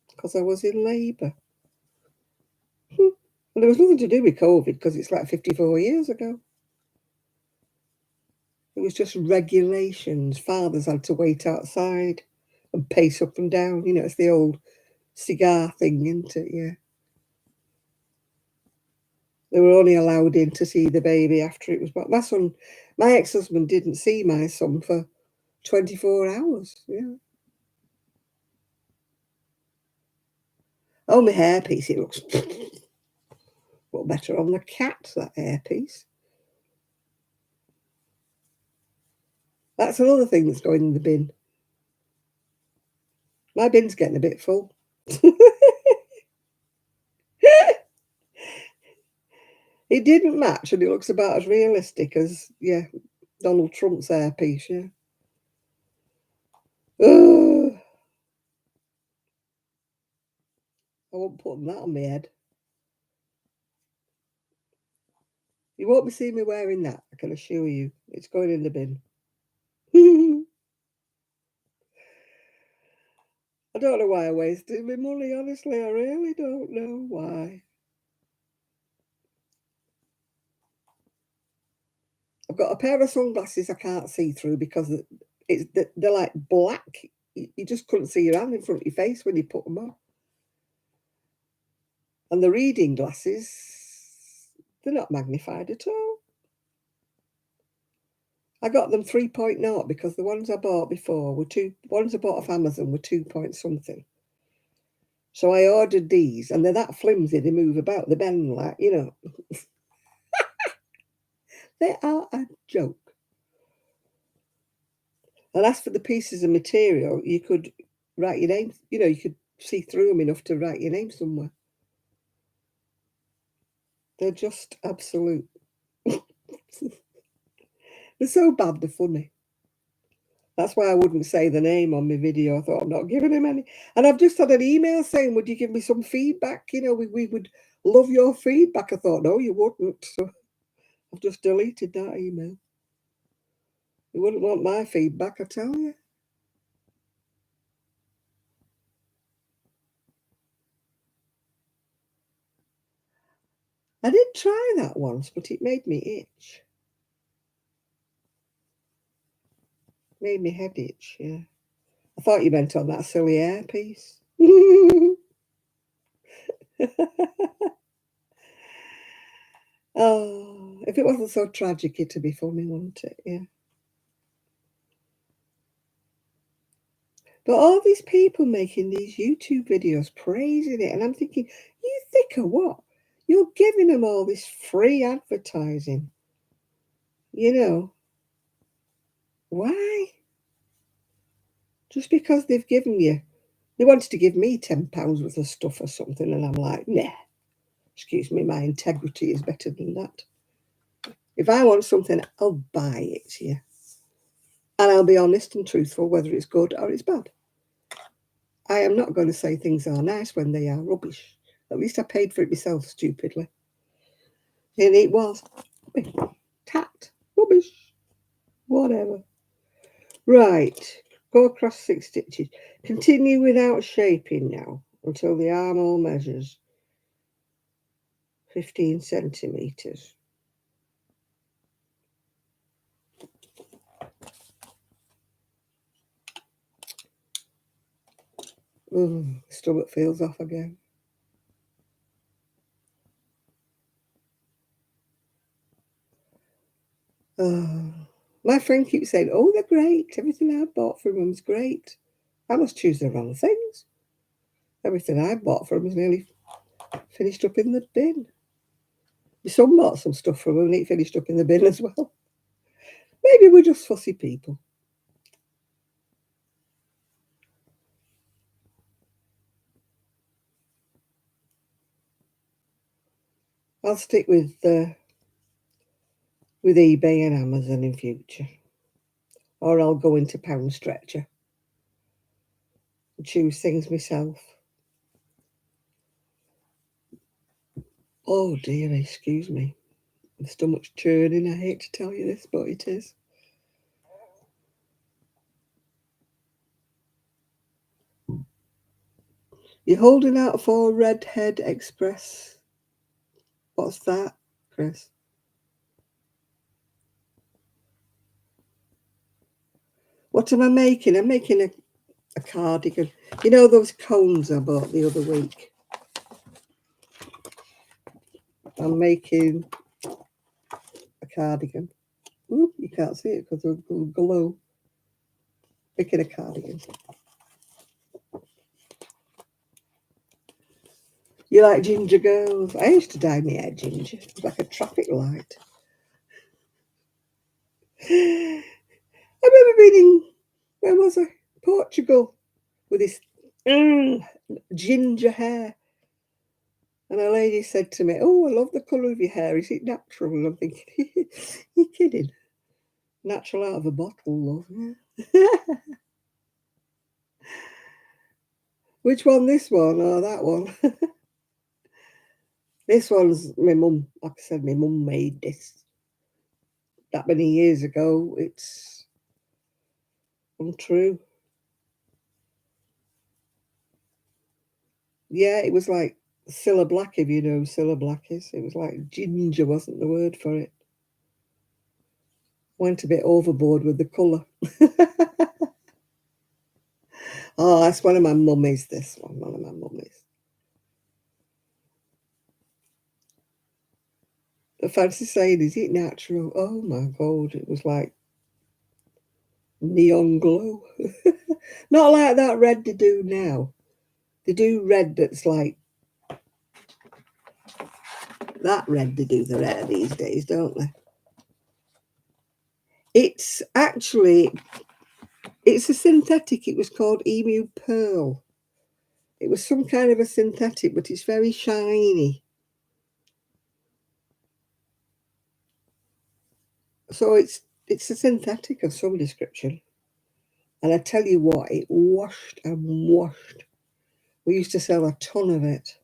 because I was in labour. Well, there was nothing to do with COVID because it's like 54 years ago. It was just regulations. Fathers had to wait outside and pace up and down. You know, it's the old cigar thing, isn't it? Yeah. They were only allowed in to see the baby after it was born. My ex-husband didn't see my son for 24 hours. Yeah. Oh, my hairpiece, it looks well better on the cat, that hairpiece. That's another thing that's going in the bin. My bin's getting a bit full. It didn't match, and it looks about as realistic as, yeah, Donald Trump's hairpiece, yeah. Ugh. I won't put that on my head. You won't be seeing me wearing that, I can assure you. It's going in the bin. I don't know why I wasted my money, honestly. I really don't know why. I've got a pair of sunglasses I can't see through because they're like black. You just couldn't see your hand in front of your face when you put them on. And the reading glasses, they're not magnified at all. I got them 3.0 because the ones I bought before were ones I bought off Amazon were 2 point something. So I ordered these, and they're that flimsy, they move about, they bend like, you know. They are a joke. And as for the pieces of material, you could write your name, you know, you could see through them enough to write your name somewhere. They're just absolute. They're so bad, they're funny. That's why I wouldn't say the name on my video. I thought, I'm not giving him any. And I've just had an email saying, would you give me some feedback? You know, we would love your feedback. I thought, no, you wouldn't. So I've just deleted that email. You wouldn't want my feedback, I tell you. I did try that once, but it made me itch. Made me head itch, yeah. I thought you meant on that silly hair piece. Oh, if it wasn't so tragic, it'd be funny, wouldn't it? Yeah. But all these people making these YouTube videos praising it, and I'm thinking, you think of what? You're giving them all this free advertising. You know, why? Just because they've given you, they wanted to give me £10 worth of stuff or something, and I'm like, nah, excuse me, my integrity is better than that. If I want something, I'll buy it, yeah. And I'll be honest and truthful whether it's good or it's bad. I am not going to say things are nice when they are rubbish. At least I paid for it myself, stupidly. And it was tat, rubbish, whatever. Right, go across 6 stitches. Continue without shaping now until the armhole measures 15 centimetres. Stomach feels off again. My friend keeps saying, oh, they're great. Everything I bought from them's great. I must choose the wrong things. Everything I bought from them is nearly finished up in the bin. My son bought some stuff from them and it finished up in the bin as well. Maybe we're just fussy people. I'll stick with eBay and Amazon in future. Or I'll go into Pound Stretcher and choose things myself. Oh dear, excuse me. My stomach's churning. I hate to tell you this, but it is. You're holding out for Redhead Express. What's that, Chris? What am I making? I'm making a cardigan. You know those cones I bought the other week? I'm making a cardigan. Ooh, you can't see it because of the glow. Making a cardigan. You like ginger girls? I used to dye my hair ginger. It was like a traffic light. I remember being in, where was I? Portugal, with this ginger hair. And a lady said to me, oh, I love the colour of your hair. Is it natural? And I'm thinking, you're kidding. Natural out of a bottle, love. Yeah. Which one, this one or that one? This one's my mum. Like I said, my mum made this that many years ago. It's untrue. Yeah, it was like Cilla Black, if you know who Cilla Black is. It was like ginger wasn't the word for it. Went a bit overboard with the colour. Oh, that's one of my mummies, this one of my mummies. The fancy saying, is it natural? Oh my God, it was like neon glow. Not like that red they do now. They do red that's like that red they do the red these days, don't they? It's actually, it's a synthetic. It was called Emu Pearl. It was some kind of a synthetic, but it's very shiny. So it's a synthetic of some description. And I tell you what, it washed and washed. We used to sell a ton of it.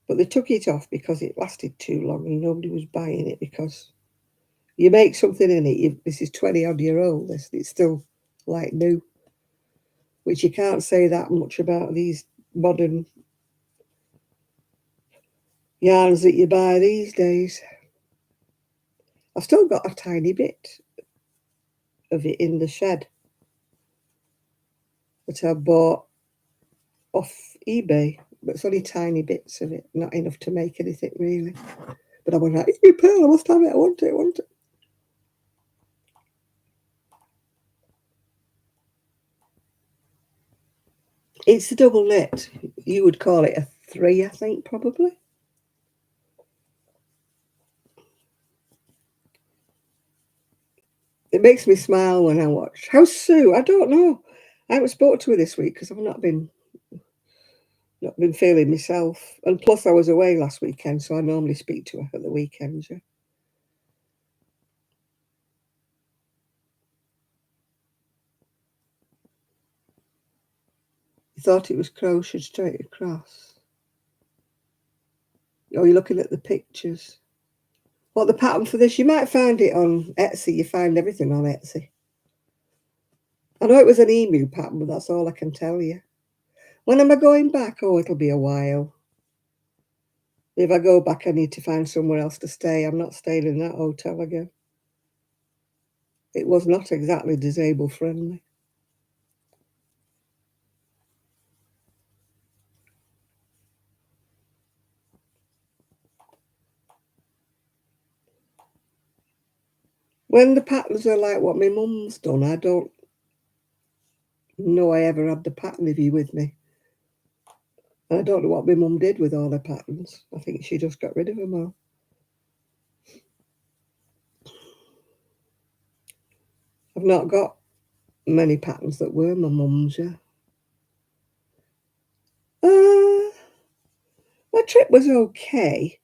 But they took it off because it lasted too long and nobody was buying it, because you make something in it, this is 20 odd year old, it's still like new, which you can't say that much about these modern yarns that you buy these days. I've still got a tiny bit of it in the shed that I bought off eBay, but it's only tiny bits of it, not enough to make anything really. But I was like, you pearl, I must have it, I want it, I want it. It's a double knit. You would call it a 3, I think, probably. It makes me smile when I watch. How's Sue? I don't know. I haven't spoken to her this week because I've not been feeling myself. And plus I was away last weekend, so I normally speak to her at the weekends, yeah. You thought it was crocheted straight across. Oh, you're looking at the pictures. What, the pattern for this? You might find it on Etsy. You find everything on Etsy. I know it was an emu pattern, but that's all I can tell you. When am I going back? Oh, it'll be a while. If I go back, I need to find somewhere else to stay. I'm not staying in that hotel again. It was not exactly disabled friendly. When the patterns are like what my mum's done, I don't know I ever had the pattern, if you with me. And I don't know what my mum did with all her patterns. I think she just got rid of them all. I've not got many patterns that were my mum's, yeah. Uh, my trip was okay.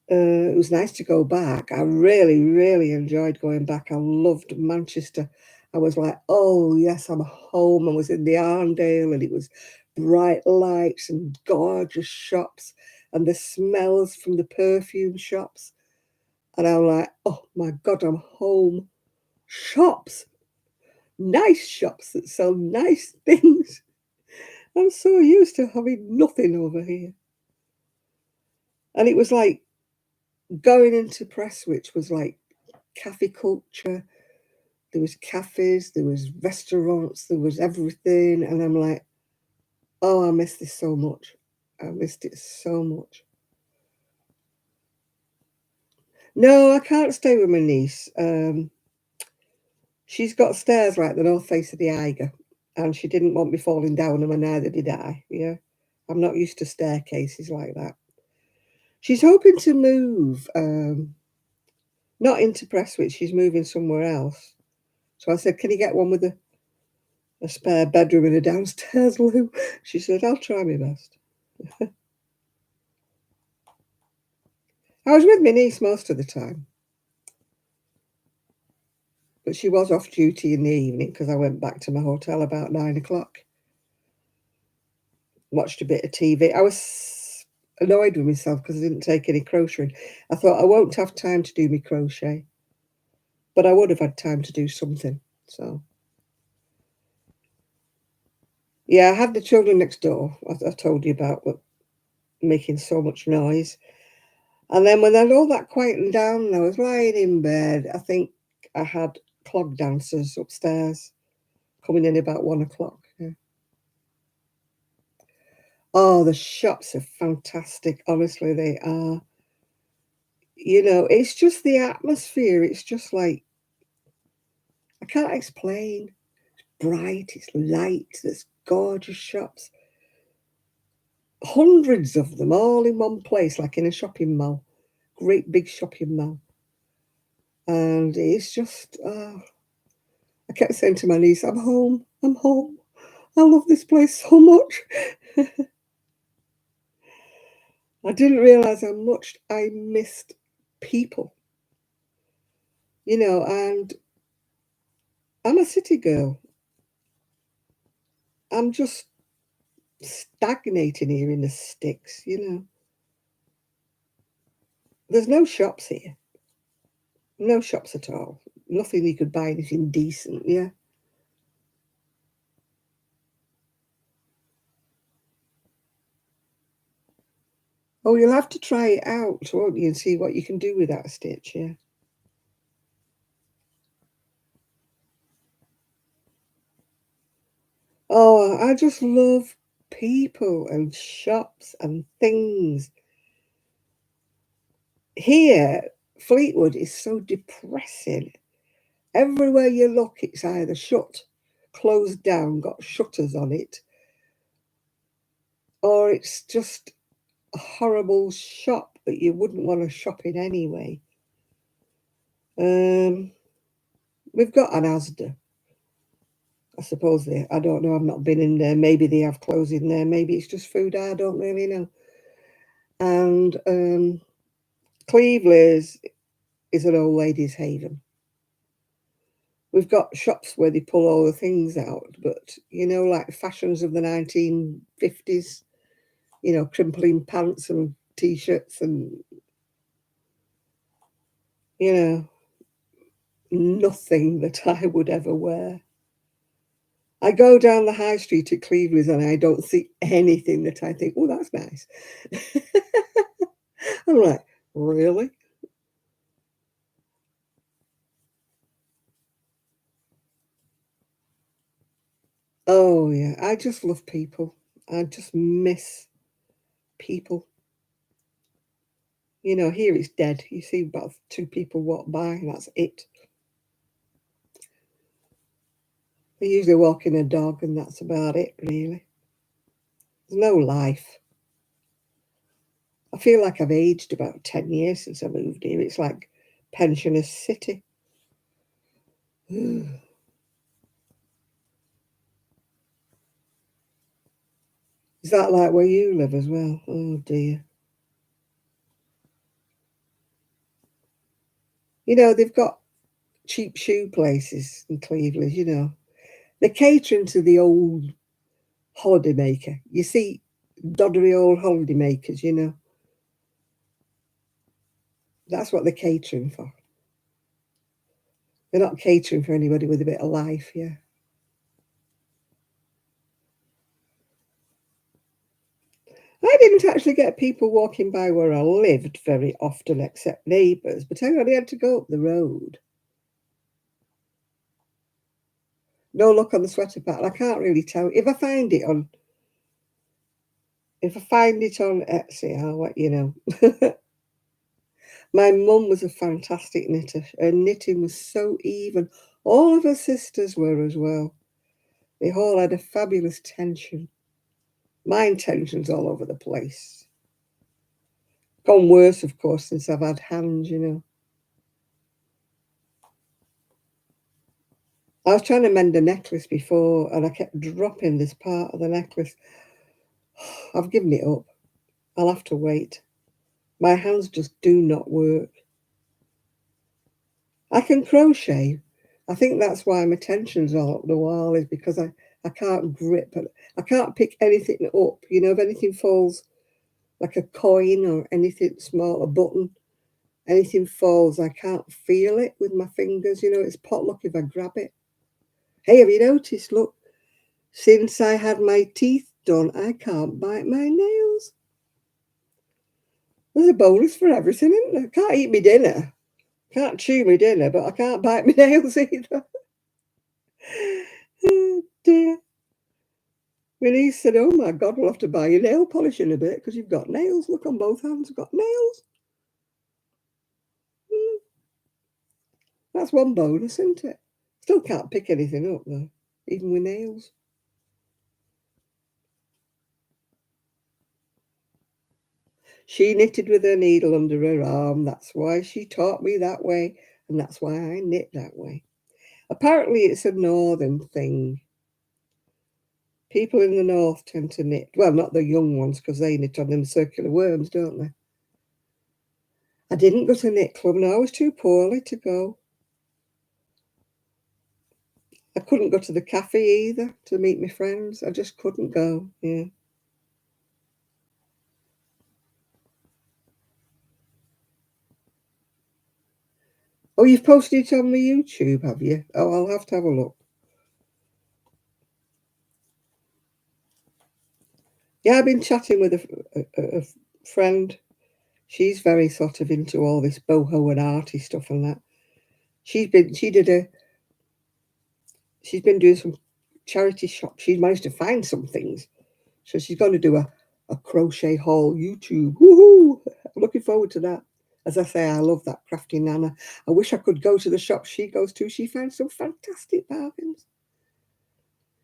It was nice to go back. I really, really enjoyed going back. I loved Manchester. I was like, oh, yes, I'm home. I was in the Arndale and it was bright lights and gorgeous shops and the smells from the perfume shops. And I'm like, oh my God, I'm home. Shops, nice shops that sell nice things. I'm so used to having nothing over here. And it was like going into Prestwich was like cafe culture. There was cafes, there was restaurants, there was everything. And I'm like, oh, I miss this so much. I missed it so much. No, I can't stay with my niece. She's got stairs like the north face of the Eiger, and she didn't want me falling down them, and neither did I. Yeah, I'm not used to staircases like that. She's hoping to move, not into Prestwich. She's moving somewhere else. So I said, "Can you get one with a spare bedroom and a downstairs loo?" She said, "I'll try my best." I was with my niece most of the time, but she was off duty in the evening because I went back to my hotel about 9 o'clock. Watched a bit of TV. I was annoyed with myself because I didn't take any crocheting. I thought I won't have time to do my crochet, but I would have had time to do something. So, yeah, I had the children next door. I told you about making so much noise. And then when I had all that quieting down, I was lying in bed. I think I had clog dancers upstairs coming in about 1 o'clock. Yeah. Oh, the shops are fantastic. Honestly, they are. It's just the atmosphere. It's just like, I can't explain. It's bright, it's light, there's gorgeous shops. Hundreds of them all in one place, like in a shopping mall. Great big shopping mall. And it's just, I kept saying to my niece, I'm home, I'm home, I love this place so much. I didn't realise how much I missed people, and I'm a city girl. I'm just stagnating here in the sticks. There's no shops here. No shops at all. Nothing you could buy anything decent, yeah. Oh, you'll have to try it out, won't you, and see what you can do with that stitch, yeah. Oh, I just love people and shops and things. Here, Fleetwood is so depressing. Everywhere you look, it's either shut, closed down, got shutters on it, or it's just a horrible shop that you wouldn't want to shop in anyway. Um, we've got an Asda. I suppose I don't know, I've not been in there. Maybe they have clothes in there. Maybe it's just food. I don't really know. And Cleveland's is an old ladies' haven. We've got shops where they pull all the things out, but like fashions of the 1950s, crimpling pants and t-shirts and, you know, nothing that I would ever wear. I go down the high street at Cleveland's and I don't see anything that I think, oh, that's nice. I'm like, really? Oh, yeah. I just love people. I just miss people. Here it's dead. You see about two people walk by, and that's it. They usually walking a dog, and that's about it, really. There's no life. I feel like I've aged about 10 years since I moved here. It's like pensioners city. Is that like where you live as well? Oh, dear. They've got cheap shoe places in Cleveland. They're catering to the old holidaymaker. You see, doddery old holidaymakers. That's what they're catering for. They're not catering for anybody with a bit of life, yeah. I didn't actually get people walking by where I lived very often, except neighbours, but I only had to go up the road. No luck on the sweater pattern. I can't really tell. If I find it on Etsy, I'll let you know. My mum was a fantastic knitter. Her knitting was so even. All of her sisters were as well. They all had a fabulous tension. My tension's all over the place. Gone worse, of course, since I've had hands. I was trying to mend a necklace before and I kept dropping this part of the necklace. I've given it up. I'll have to wait. My hands just do not work. I can crochet. I think that's why my tension's all up the wall, is because I can't grip. I can't pick anything up. If anything falls, like a coin or anything small, a button, anything falls, I can't feel it with my fingers. It's potluck if I grab it. Hey, have you noticed? Look, since I had my teeth done, I can't bite my nails. There's a bonus for everything, isn't there? Can't eat my dinner. Can't chew my dinner, but I can't bite my nails either. Oh, dear. My niece said, oh my God, we'll have to buy you nail polish in a bit because you've got nails. Look, on both hands, I've got nails. Mm, that's one bonus, isn't it? Still can't pick anything up, though, even with nails. She knitted with her needle under her arm. That's why she taught me that way, and that's why I knit that way. Apparently, it's a northern thing. People in the north tend to knit. Well, not the young ones, because they knit on them circular worms, don't they? I didn't go to knit club. No, I was too poorly to go. I couldn't go to the cafe either to meet my friends. I just couldn't go. Yeah. Oh, you've posted it on my YouTube, have you? Oh, I'll have to have a look. Yeah, I've been chatting with a friend. She's very sort of into all this boho and arty stuff and that. She's been doing some charity shops. She's managed to find some things. So she's going to do a crochet haul YouTube. Woohoo! I'm looking forward to that. As I say, I love that crafty Nana. I wish I could go to the shop she goes to. She finds some fantastic bargains.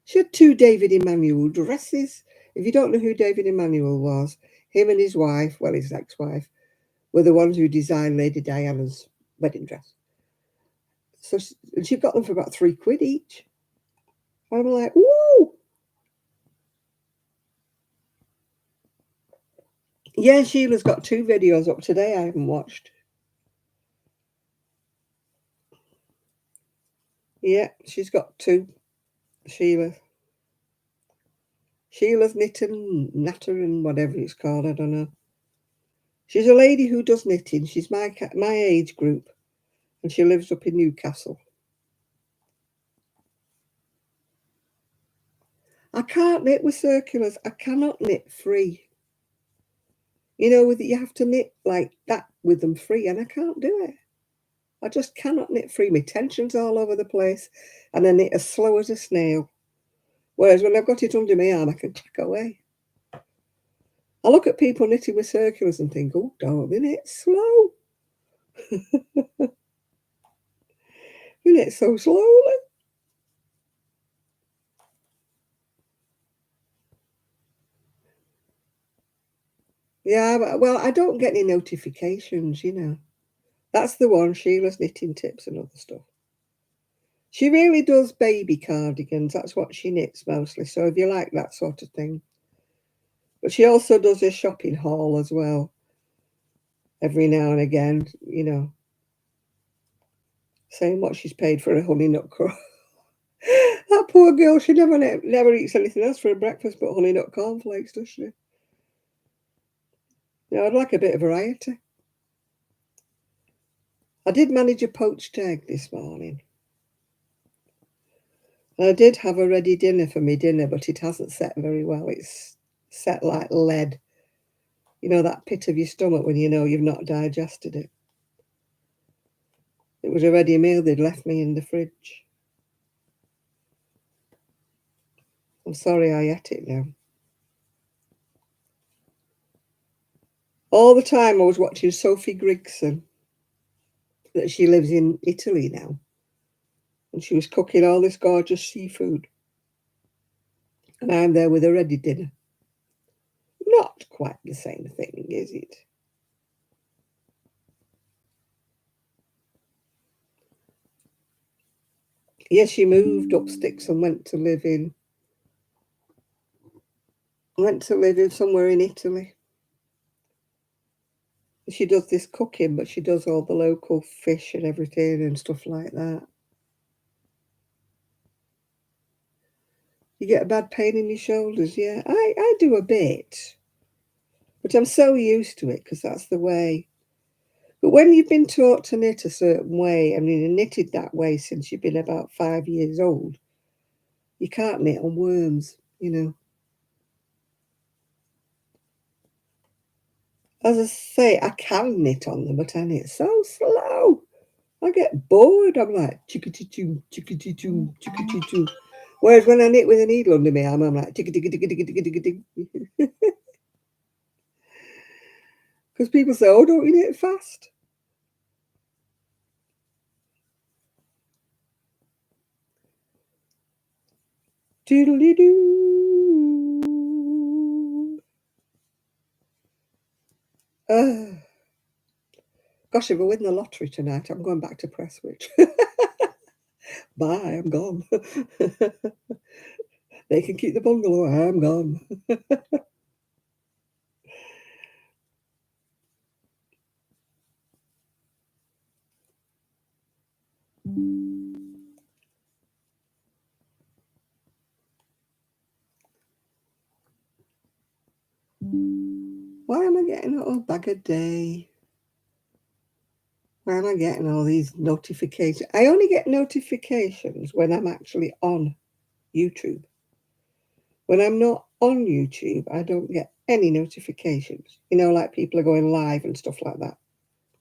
She had 2 David Emmanuel dresses. If you don't know who David Emmanuel was, him and his wife, well, his ex-wife, were the ones who designed Lady Diana's wedding dress. So she got them for about £3 each. I'm like, woo! Yeah, Sheila's got 2 videos up today I haven't watched. Yeah, she's got 2. Sheila. Sheila's knitting, natter and whatever it's called, I don't know. She's a lady who does knitting. She's my age group, and she lives up in Newcastle. I can't knit with circulars. I cannot knit free. You know, you have to knit like that with them free, and I can't do it. I just cannot knit free. My tension's all over the place, and I knit as slow as a snail. Whereas when I've got it under my arm, I can click away. I look at people knitting with circulars and think, oh, don't they knit slow? You knit so slowly. Yeah, well, I don't get any notifications, you know. That's the one, Sheila's knitting tips and other stuff. She really does baby cardigans. That's what she knits mostly. So if you like that sort of thing. But she also does a shopping haul as well. Every now and again, you know, saying what she's paid for a honey nut crust. That poor girl, she never eats anything else for her breakfast but honey nut cornflakes, does she? You know, I'd like a bit of variety. I did manage a poached egg this morning. And I did have a ready dinner for me dinner, but it hasn't set very well. It's set like lead. You know, that pit of your stomach when you know you've not digested it. It was a ready meal they'd left me in the fridge. I'm sorry I ate it now. All the time I was watching Sophie Grigson, that she lives in Italy now. And she was cooking all this gorgeous seafood. And I'm there with a ready dinner. Not quite the same thing, is it? Yes, she moved up sticks and went to live in somewhere in Italy. She does this cooking, but she does all the local fish and everything and stuff like that. You get a bad pain in your shoulders, yeah. I do a bit, but I'm so used to it because that's the way. But when you've been taught to knit a certain way, and you've knitted that way since you've been about 5 years old, you can't knit on worms, you know. As I say, I can knit on them, but I knit so slow. I get bored. I'm like chickity-choo, chickity-choo, chickity-choo. Whereas when I knit with a needle under my arm, I'm like tick-a-tick-a-tick-a-tick-a-tick. Because people say, oh, don't you knit fast? Doodly-doo. Gosh, if I win the lottery tonight, I'm going back to Prestwich. Bye, I'm gone. They can keep the bungalow. I'm gone. Why am I getting a bag a day? Why am I getting all these notifications? I only get notifications when I'm actually on YouTube. When I'm not on YouTube, I don't get any notifications. You know, like people are going live and stuff like that.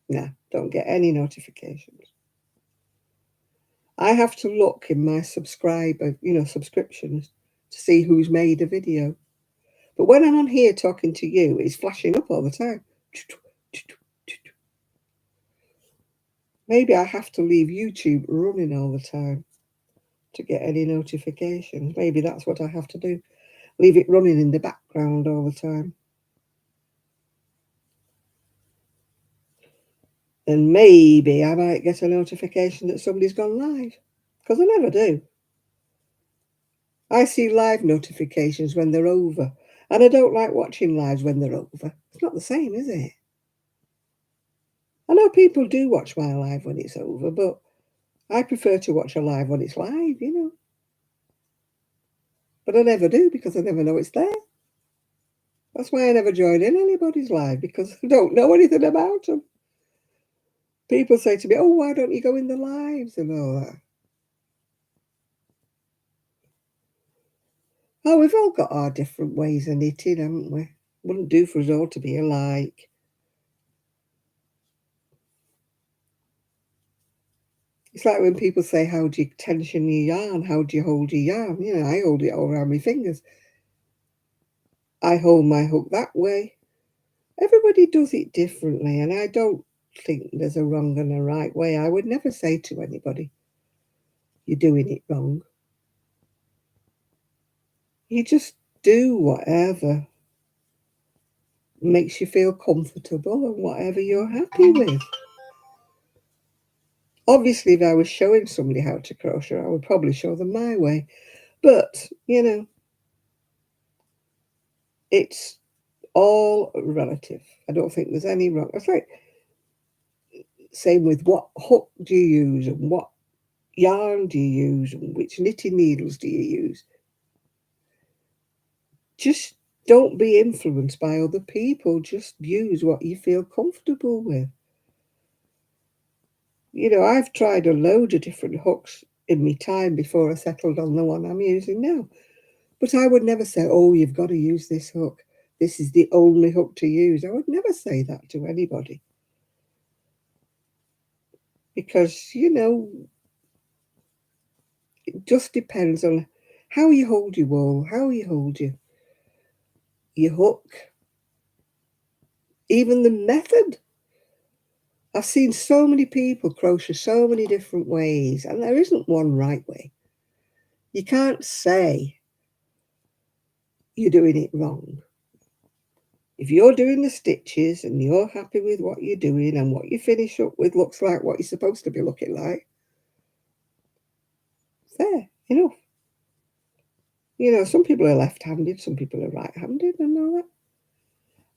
Nah, don't get any notifications. I have to look in my subscriptions to see who's made a video. But when I'm on here talking to you, it's flashing up all the time. Maybe I have to leave YouTube running all the time to get any notifications. Maybe that's what I have to do. Leave it running in the background all the time. And maybe I might get a notification that somebody's gone live, because I never do. I see live notifications when they're over, and I don't like watching lives when they're over. It's not the same, is it? I know people do watch my live when it's over, but I prefer to watch a live when it's live, you know. But I never do, because I never know it's there. That's why I never join in anybody's live, because I don't know anything about them. People say to me, oh, why don't you go in the lives and all that? Oh, we've all got our different ways of knitting, haven't we? Wouldn't do for us all to be alike. It's like when people say, how do you tension your yarn? How do you hold your yarn? You know, I hold it all around my fingers. I hold my hook that way. Everybody does it differently, and I don't think there's a wrong and a right way. I would never say to anybody, you're doing it wrong. You just do whatever makes you feel comfortable and whatever you're happy with. Obviously, if I was showing somebody how to crochet, I would probably show them my way. But, you know, it's all relative. I don't think there's any wrong. It's like, same with what hook do you use and what yarn do you use and which knitting needles do you use. Just don't be influenced by other people. Just use what you feel comfortable with. You know, I've tried a load of different hooks in my time before I settled on the one I'm using now. But I would never say, oh, you've got to use this hook. This is the only hook to use. I would never say that to anybody. Because, you know, it just depends on how you hold your wool, how you hold your hook, even the method. I've seen so many people crochet so many different ways, and there isn't one right way. You can't say you're doing it wrong. If you're doing the stitches and you're happy with what you're doing and what you finish up with looks like what you're supposed to be looking like, fair enough. You know, some people are left-handed, some people are right-handed and all that.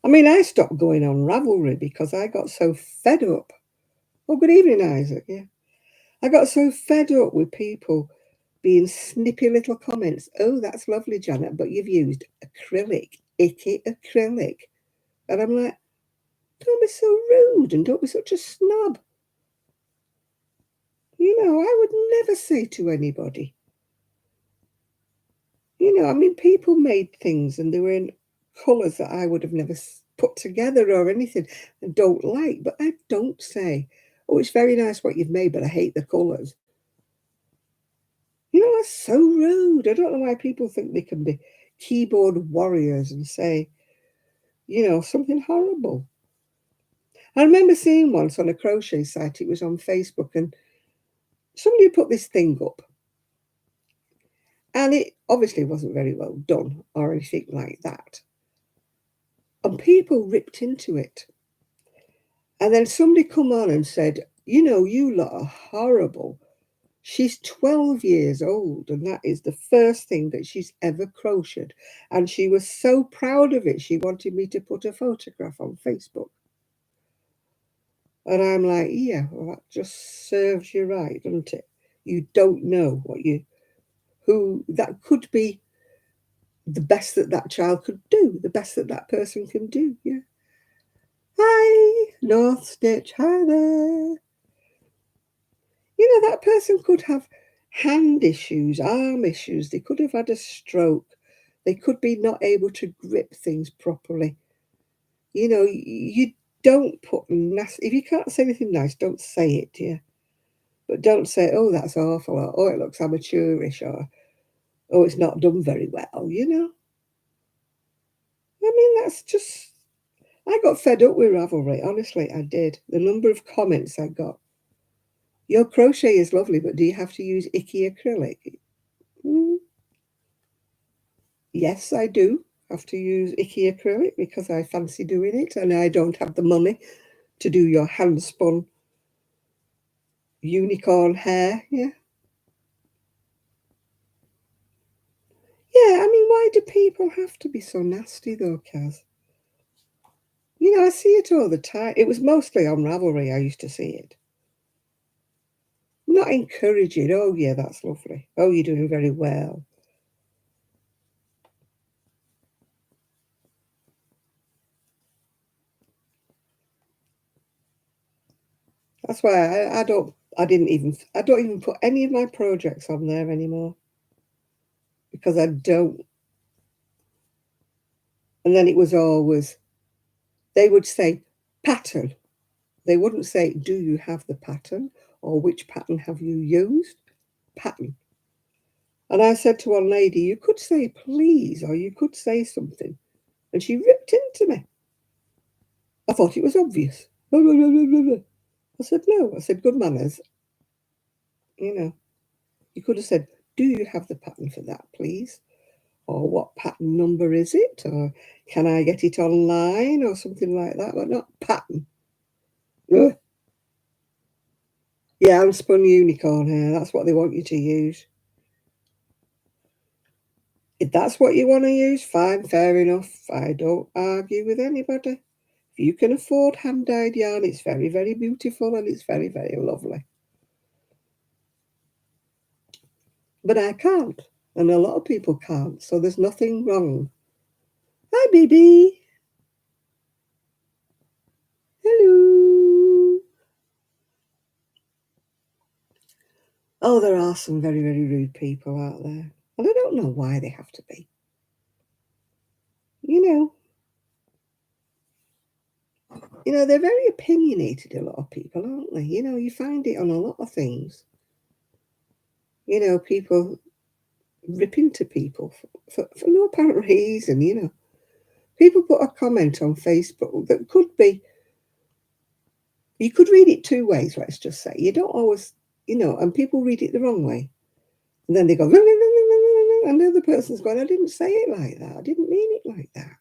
I mean, I stopped going on Ravelry because I got so fed up. Oh, good evening, Isaac. Yeah. I got so fed up with people being snippy little comments. Oh, that's lovely, Janet, but you've used acrylic, icky acrylic. And I'm like, don't be so rude and don't be such a snob. You know, I would never say to anybody. You know, I mean, people made things and they were in colours that I would have never put together or anything and don't like. But I don't say, oh, it's very nice what you've made, but I hate the colours. You know, that's so rude. I don't know why people think they can be keyboard warriors and say, you know, something horrible. I remember seeing once on a crochet site, it was on Facebook, and somebody put this thing up. And it obviously wasn't very well done or anything like that. And people ripped into it. And then somebody come on and said, you know, you lot are horrible. She's 12 years old, and that is the first thing that she's ever crocheted. And she was so proud of it, she wanted me to put a photograph on Facebook. And I'm like, yeah, well, that just serves you right, doesn't it? You don't know who that could be the best that that child could do, the best that that person can do. Yeah. Hi, North Stitch. Hi there. You know, that person could have hand issues, arm issues. They could have had a stroke. They could be not able to grip things properly. You know, you don't put nasty. If you can't say anything nice, don't say it, yeah. But don't say, oh, that's awful, or oh, it looks amateurish, or oh, it's not done very well, you know. I mean, that's just. I got fed up with Ravelry, honestly, I did. The number of comments I got. Your crochet is lovely, but do you have to use icky acrylic? Mm, yes, I do have to use icky acrylic because I fancy doing it and I don't have the money to do your hand spun unicorn hair. Yeah. Yeah, I mean, why do people have to be so nasty though, Kaz? You know, I see it all the time. It was mostly on Ravelry I used to see it. Not encouraging. Oh, yeah, that's lovely. Oh, you're doing very well. That's why I don't even put any of my projects on there anymore because I don't. And then it was always, they would say pattern. They wouldn't say, do you have the pattern or which pattern have you used? Pattern. And I said to one lady, you could say please, or you could say something. And she ripped into me. I thought it was obvious. I said, no. I said, good manners. You know, you could have said, do you have the pattern for that, please? Or what pattern number is it? Or can I get it online or something like that? But not pattern. Ugh. Yeah, unspun unicorn hair. That's what they want you to use. If that's what you want to use, fine, fair enough. I don't argue with anybody. If you can afford hand-dyed yarn, it's very, very beautiful and it's very, very lovely. But I can't, and a lot of people can't, so there's nothing wrong. Hi, baby. Hello. Oh, there are some very, very rude people out there. And I don't know why they have to be. You they're very opinionated, a lot of people, aren't they? You know, you find it on a lot of things. You know, people rip into people for no apparent reason, you know. People put a comment on Facebook that could be, you could read it two ways, let's just say. You don't always, and people read it the wrong way. And then they go, and the other person's going, I didn't say it like that. I didn't mean it like that.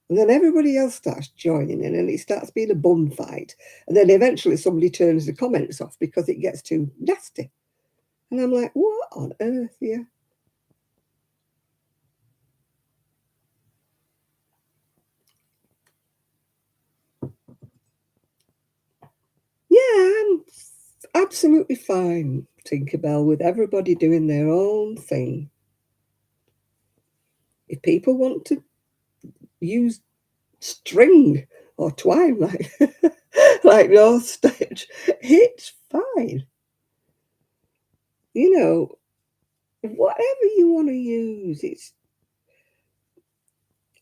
And then everybody else starts joining in and it starts being a bun fight. And then eventually somebody turns the comments off because it gets too nasty. And I'm like, what on earth, yeah? Yeah, I'm absolutely fine, Tinkerbell, with everybody doing their own thing. If people want to use string or twine like North Stitch, it's fine. You know, whatever you want to use, it's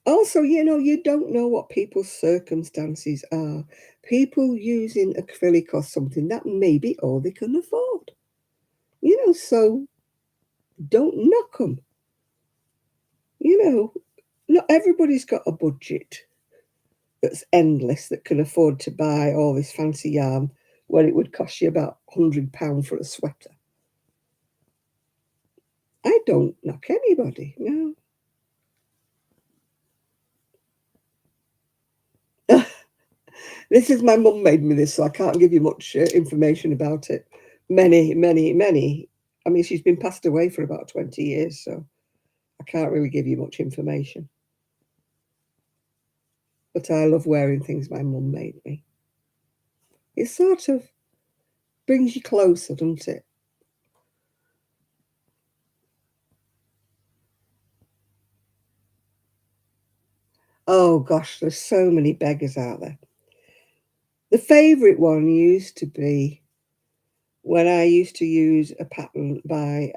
also, you don't know what people's circumstances are. People using acrylic or something, that may be all they can afford. So don't knock them. Not everybody's got a budget that's endless that can afford to buy all this fancy yarn when it would cost you about £100 for a sweater. I don't knock anybody, no. This is my mum made me this, so I can't give you much information about it. Many, many, many. I mean, she's been passed away for about 20 years, so I can't really give you much information. But I love wearing things my mum made me. It sort of brings you closer, doesn't it? Oh gosh, there's so many beggars out there. The favourite one used to be when I used to use a pattern by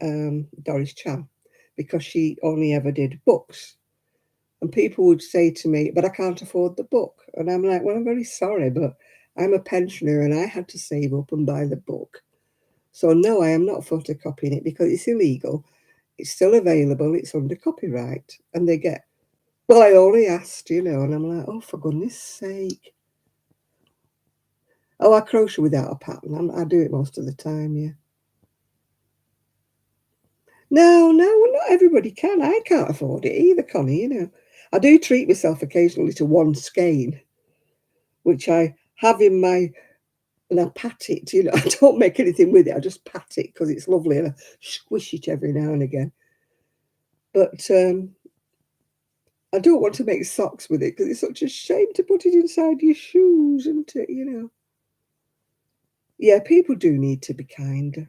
Doris Chan, because she only ever did books. And people would say to me, but I can't afford the book. And I'm like, well, I'm very sorry, but I'm a pensioner and I had to save up and buy the book. So no, I am not photocopying it because it's illegal. It's still available. It's under copyright. And they get, well, I only asked, and I'm like, oh, for goodness sake. Oh, I crochet without a pattern. I do it most of the time, yeah. No, no, well, not everybody can. I can't afford it either, Connie. I do treat myself occasionally to one skein, which I have in my, and I pat it. I don't make anything with it. I just pat it because it's lovely and I squish it every now and again. But I don't want to make socks with it because it's such a shame to put it inside your shoes, isn't it? Yeah, people do need to be kinder.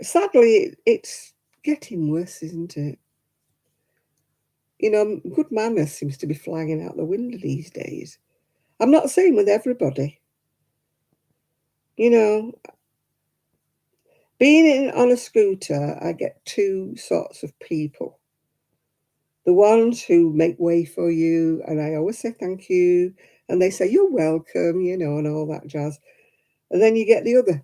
Sadly, it's getting worse, isn't it? Good manners seems to be flying out the window these days. I'm not saying with everybody. You know, being on a scooter, I get two sorts of people. The ones who make way for you, and I always say thank you, and they say you're welcome, and all that jazz. And then you get the other,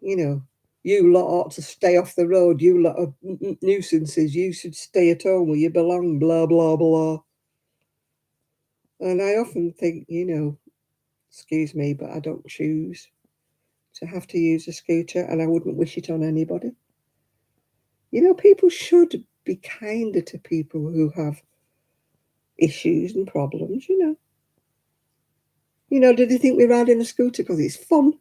you know, you lot ought to stay off the road, you lot of nuisances, you should stay at home where you belong, blah, blah, blah. And I often think, excuse me, but I don't choose to have to use a scooter, and I wouldn't wish it on anybody. People should be kinder to people who have issues and problems. Do they think we ride in a scooter because it's fun?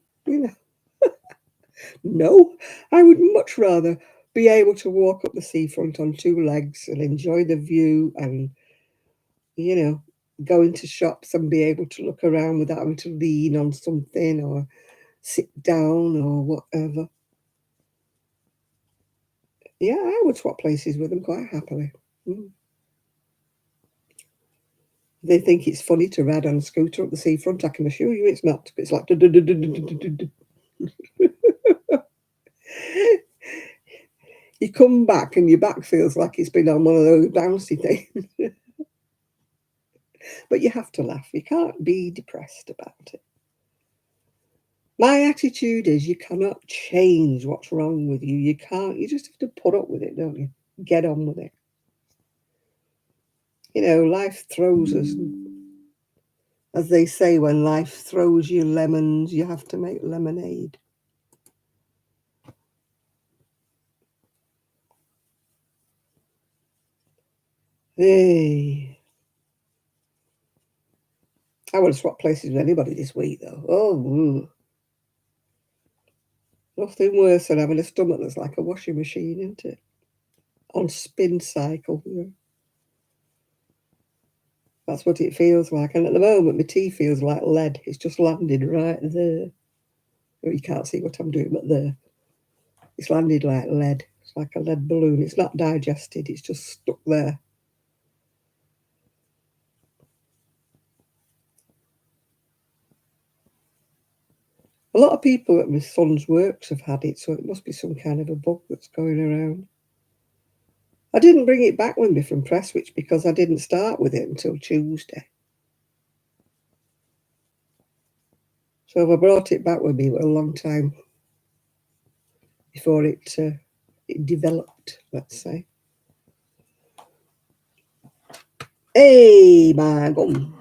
No, I would much rather be able to walk up the seafront on two legs and enjoy the view and, you know, go into shops and be able to look around without having to lean on something or sit down or whatever. Yeah, I would swap places with them quite happily. Mm. They think it's funny to ride on a scooter up the seafront. I can assure you it's not. It's like you come back and your back feels like it's been on one of those bouncy things. But you have to laugh. You can't be depressed about it. My attitude is you cannot change what's wrong with you. You can't. You just have to put up with it, don't you? Get on with it. Life throws us. As they say, when life throws you lemons, you have to make lemonade. Hey. I would have swapped places with anybody this week, though. Oh, nothing worse than having a stomach that's like a washing machine, isn't it? On spin cycle. That's what it feels like. And at the moment, my tea feels like lead. It's just landed right there. Oh, you can't see what I'm doing, but there. It's landed like lead. It's like a lead balloon. It's not digested. It's just stuck there. A lot of people at my son's works have had it, so it must be some kind of a bug that's going around. I didn't bring it back with me from Prestwich because I didn't start with it until Tuesday. So if I brought it back with me a long time before it developed, let's say. Hey, my gum.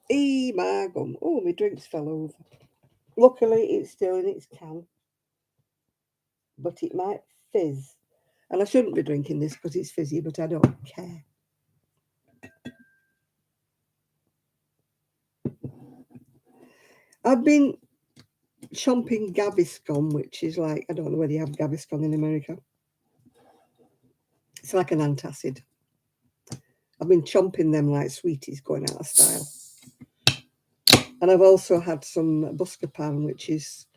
Hey, my gum. Oh, my drinks fell over. Luckily, it's still in its can, but it might fizz. And I shouldn't be drinking this because it's fizzy, but I don't care. I've been chomping Gaviscon, which is like, I don't know whether you have Gaviscon in America. It's like an antacid. I've been chomping them like sweeties going out of style. And I've also had some Buscopan, which is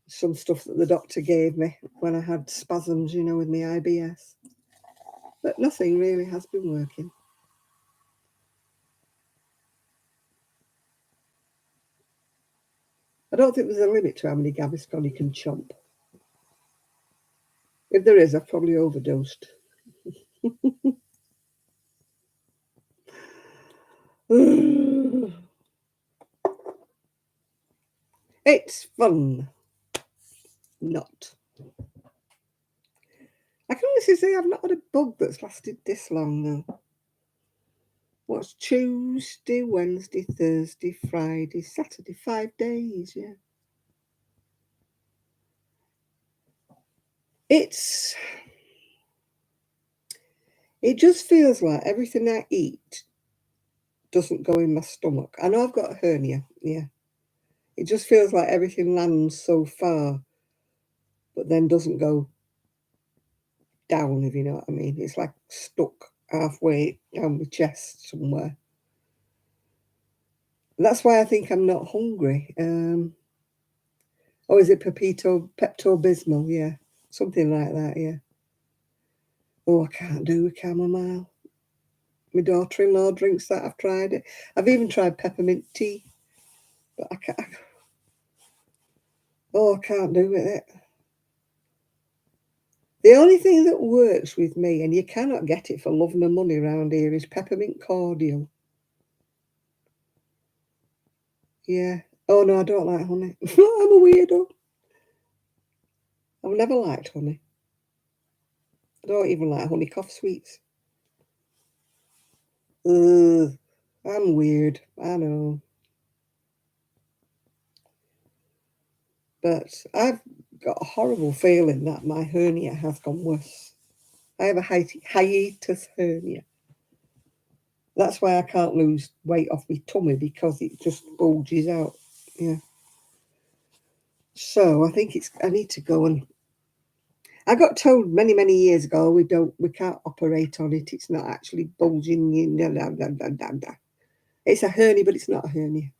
some stuff that the doctor gave me when I had spasms, you know, with my IBS. But nothing really has been working. I don't think there's a limit to how many Gaviscon you can chomp. If there is, I've probably overdosed. It's fun. Not. I can honestly say I've not had a bug that's lasted this long though. What's Tuesday, Wednesday, Thursday, Friday, Saturday? 5 days, yeah. It just feels like everything I eat doesn't go in my stomach. I know I've got a hernia, yeah. It just feels like everything lands so far, but then doesn't go down, if you know what I mean. It's like stuck halfway down my chest somewhere. That's why I think I'm not hungry. Is it Pepto Bismol? Yeah, something like that. Yeah. Oh, I can't do a chamomile. My daughter-in-law drinks that. I've tried it. I've even tried peppermint tea, but I can't. Oh, I can't do it. The only thing that works with me, and you cannot get it for love nor money around here, is peppermint cordial. Yeah. Oh no, I don't like honey. I'm a weirdo. I've never liked honey. I don't even like honey cough sweets. Ugh, I'm weird. I know. But I've got a horrible feeling that my hernia has gone worse. I have a hiatus hernia. That's why I can't lose weight off my tummy because it just bulges out. Yeah. So I think I need to go and. I got told many, many years ago we can't operate on it. It's not actually bulging. It's a hernia, but it's not a hernia.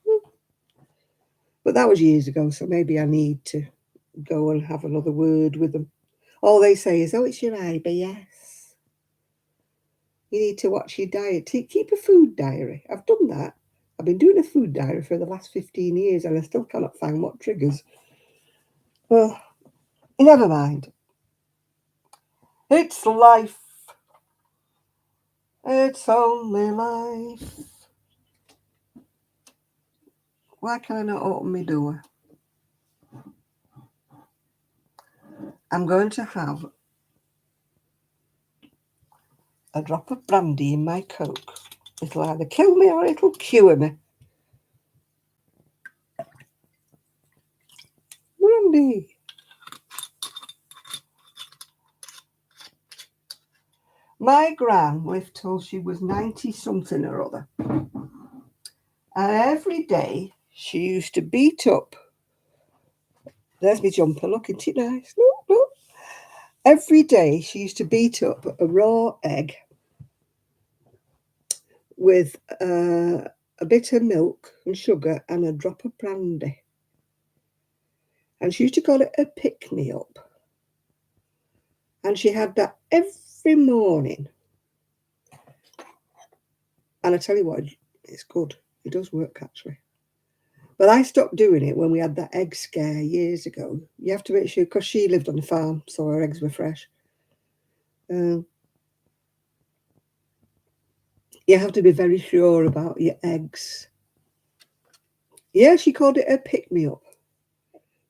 But that was years ago, so maybe I need to go and have another word with them. All they say is, "Oh, it's your IBS. You need to watch your diet. Keep a food diary." I've done that. I've been doing a food diary for the last 15 years, and I still cannot find what triggers. Well, never mind. It's life. It's only life. Why can I not open my door? I'm going to have a drop of brandy in my Coke. It'll either kill me or it'll cure me. Brandy. My gran lived till she was 90 something or other. And every day she used to beat up. There's my jumper. Look, isn't it nice? Look. Every day she used to beat up a raw egg with a bit of milk and sugar and a drop of brandy. And she used to call it a pick-me-up. And she had that every morning. And I tell you what, it's good. It does work, actually. But I stopped doing it when we had that egg scare years ago. You have to make sure, because she lived on the farm, so her eggs were fresh. You have to be very sure about your eggs. Yeah, she called it a pick-me-up.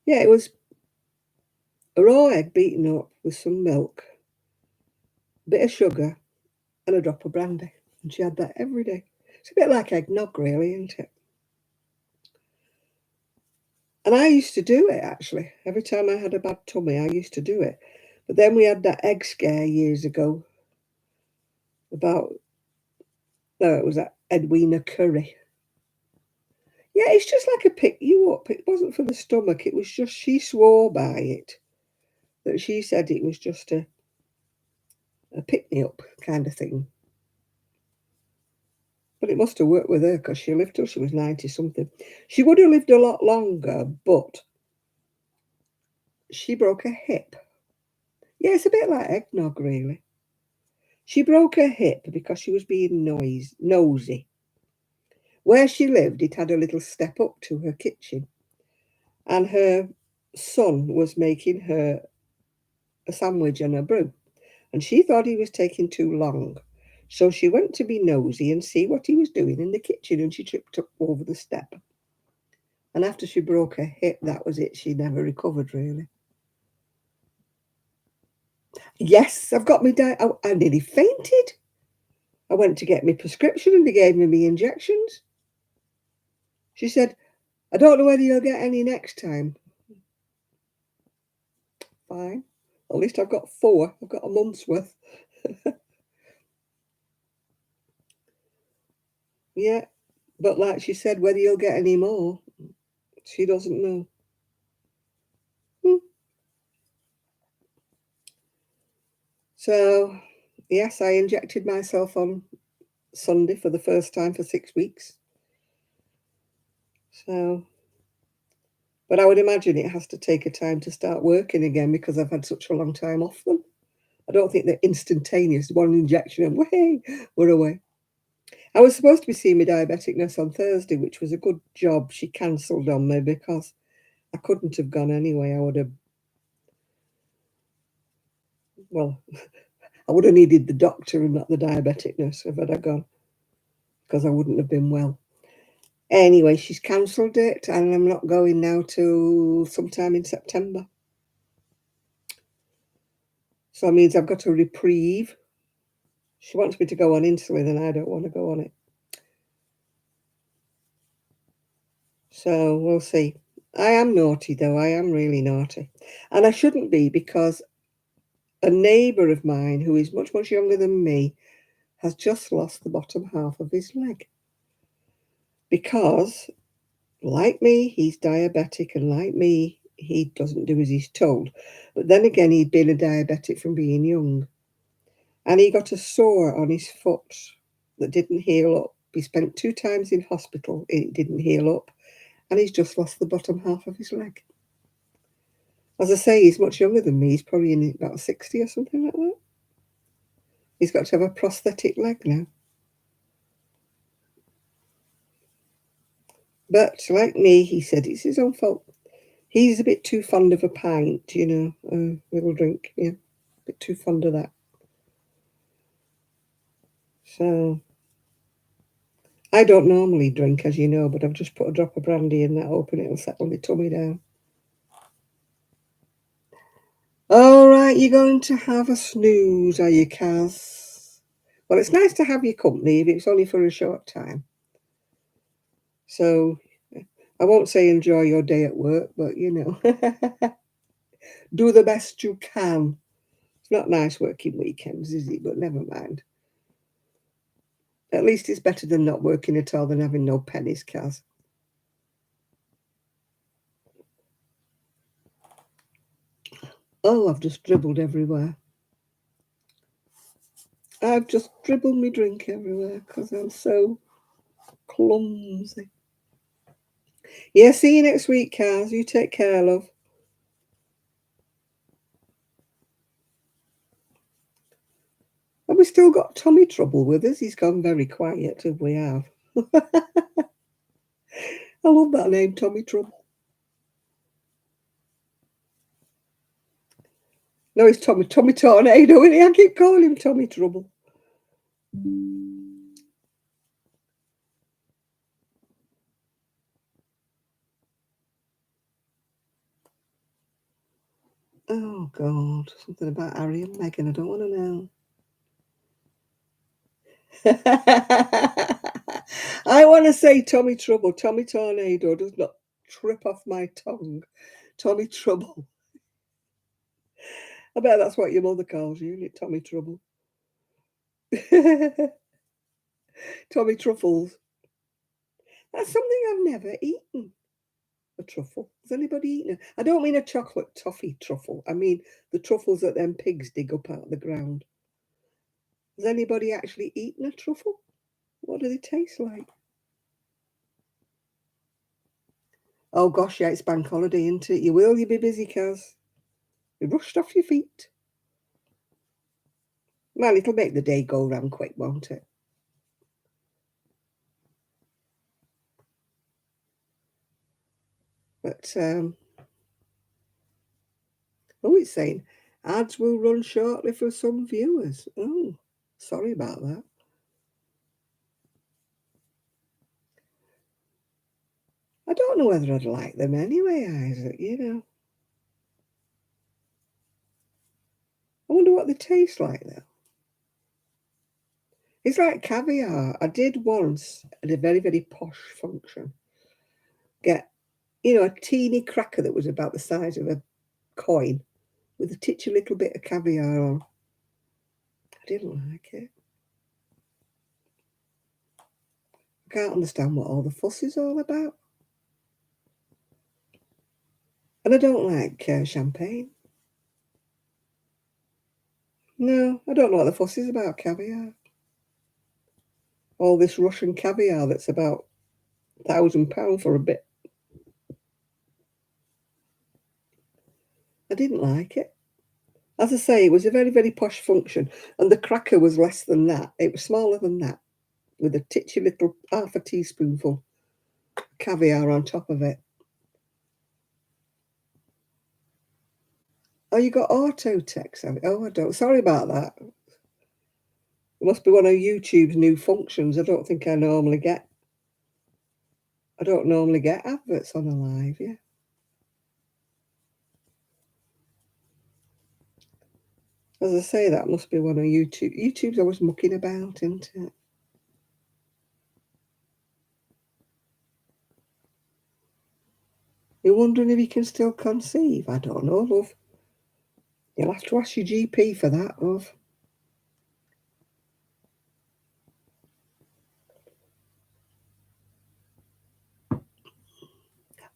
Yeah, it was a raw egg beaten up with some milk, a bit of sugar, and a drop of brandy. And she had that every day. It's a bit like eggnog, really, isn't it? And I used to do it, actually. Every time I had a bad tummy, I used to do it. But then we had that egg scare years ago about, no, it was that Edwina Curry. Yeah, it's just like a pick you up. It wasn't for the stomach. It was just she swore by it. That she said it was just a pick me up kind of thing. But it must have worked with her because she lived till she was 90 something. She would have lived a lot longer, but she broke her hip. Yeah, it's a bit like eggnog, really. She broke her hip because she was being nosy. Where she lived, it had a little step up to her kitchen, and her son was making her a sandwich and a brew, and she thought he was taking too long. So she went to be nosy and see what he was doing in the kitchen, and she tripped up over the step. And after she broke her hip, that was it. She never recovered, really. Yes, I've got I nearly fainted. I went to get my prescription and they gave me my injections. She said, I don't know whether you'll get any next time. Fine. At least I've got 4. I've got a month's worth. Yeah. But like she said, whether you'll get any more, she doesn't know. Hmm. So, yes, I injected myself on Sunday for the first time for 6 weeks. So, but I would imagine it has to take a time to start working again because I've had such a long time off them. I don't think they're instantaneous. One injection and way, we're away. I was supposed to be seeing my diabetic nurse on Thursday, which was a good job. She cancelled on me because I couldn't have gone anyway. Well, I would have needed the doctor and not the diabetic nurse if I'd have gone because I wouldn't have been well. Anyway, she's cancelled it and I'm not going now till sometime in September. So it means I've got a reprieve. She wants me to go on insulin and I don't want to go on it. So we'll see. I am naughty though. I am really naughty. And I shouldn't be because a neighbour of mine who is much, much younger than me has just lost the bottom half of his leg. Because, like me, he's diabetic and like me, he doesn't do as he's told. But then again, he'd been a diabetic from being young. And he got a sore on his foot that didn't heal up. He spent 2 times in hospital. It didn't heal up. And he's just lost the bottom half of his leg. As I say, he's much younger than me. He's probably in about 60 or something like that. He's got to have a prosthetic leg now. But like me, he said it's his own fault. He's a bit too fond of a pint, a little drink. Yeah, a bit too fond of that. So I don't normally drink, as you know, but I've just put a drop of brandy in that, hoping it'll settle my tummy down. All right, you're going to have a snooze, are you, Kaz? Well, it's nice to have your company if it's only for a short time. So I won't say enjoy your day at work, but do the best you can. It's not nice working weekends, is it? But never mind. At least it's better than not working at all than having no pennies, Kaz. Oh, I've just dribbled everywhere. I've just dribbled my drink everywhere because I'm so clumsy. Yeah, see you next week, Kaz. You take care, love. Have we still got Tommy Trouble with us? He's gone very quiet, if we have. I love that name, Tommy Trouble. No, it's Tommy Tornado, isn't he? I keep calling him Tommy Trouble. Oh, God. Something about Harry and Meghan. I don't want to know. I want to say Tommy Trouble. Tommy Tornado does not trip off my tongue. Tommy Trouble. I bet that's what your mother calls you, isn't it? Tommy Trouble. Tommy Truffles. That's something I've never eaten. A truffle. Has anybody eaten it? I don't mean a chocolate toffee truffle. I mean the truffles that them pigs dig up out of the ground. Has anybody actually eaten a truffle? What do they taste like? Oh gosh, yeah, it's bank holiday, isn't it? You be busy, Kaz. You rushed off your feet. Well, it'll make the day go round quick, won't it? But oh, it's saying ads will run shortly for some viewers. Oh, sorry about that. I don't know whether I'd like them anyway, Isaac, you know. I wonder what they taste like, though. It's like caviar. I did once at a very, very posh function get, a teeny cracker that was about the size of a coin with a titchy little bit of caviar on. I didn't like it. I can't understand what all the fuss is all about. And I don't like champagne. No, I don't know what the fuss is about caviar. All this Russian caviar that's about £1,000 for a bit. I didn't like it. As I say, it was a very, very posh function, and the cracker was less than that. It was smaller than that, with a titchy little half a teaspoonful caviar on top of it. Oh, you got auto text, have you? Oh, I don't. Sorry about that. It must be one of YouTube's new functions. I don't think I normally get. I don't normally get adverts on a live, yeah. As I say, that must be one of YouTube. YouTube's always mucking about, isn't it? You're wondering if you can still conceive? I don't know, love. You'll have to ask your GP for that, love.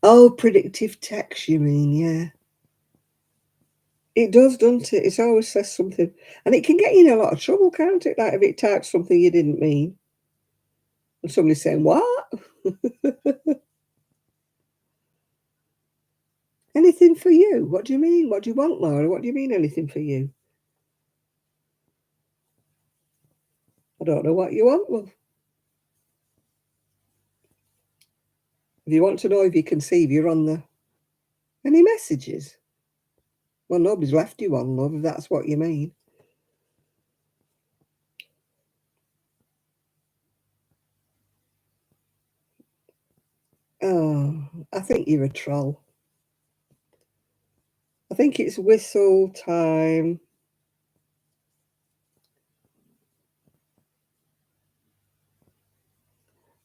Oh, predictive text, you mean, yeah. It does, doesn't it? It always says something. And it can get you in a lot of trouble, can't it? Like if it types something you didn't mean. And somebody's saying, what? Anything for you? What do you mean? What do you want, Laura? What do you mean anything for you? I don't know what you want, love. If you want to know if you conceive, you're on the... Any messages? Well, nobody's left you one, love, if that's what you mean. Oh, I think you're a troll. I think it's whistle time.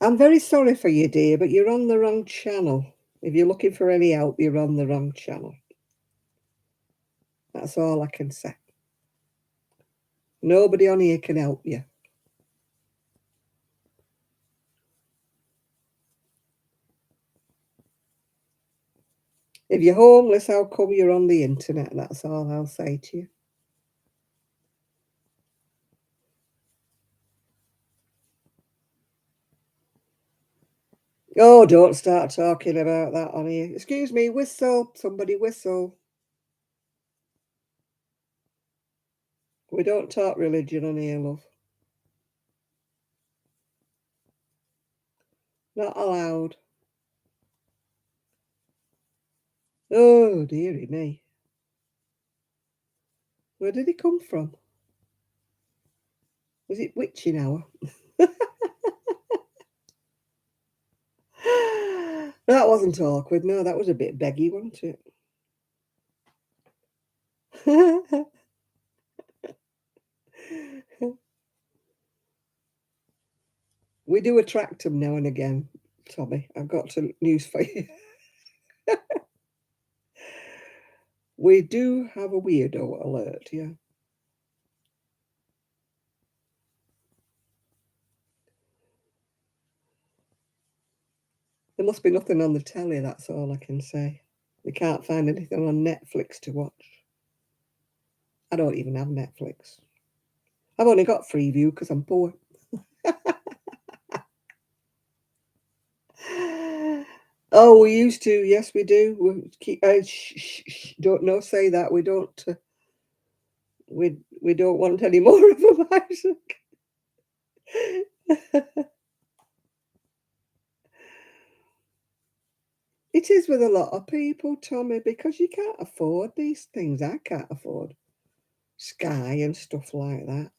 I'm very sorry for you, dear, but you're on the wrong channel. If you're looking for any help, you're on the wrong channel. That's all I can say. Nobody on here can help you. If you're homeless, how come you're on the internet? That's all I'll say to you. Oh, don't start talking about that on here. Excuse me, whistle. Somebody whistle. We don't talk religion on here, love. Not allowed. Oh, dearie me. Where did he come from? Was it witching hour? That wasn't awkward. No, that was a bit beggy, wasn't it? We do attract them now and again, Tommy. I've got some news for you. We do have a weirdo alert, yeah. There must be nothing on the telly, that's all I can say. We can't find anything on Netflix to watch. I don't even have Netflix. I've only got Freeview because I'm poor. Oh, we used to. Yes, we do. We keep. Don't no say that. We don't. We don't want any more of them, Isaac. It is with a lot of people, Tommy, because you can't afford these things. I can't afford Sky and stuff like that.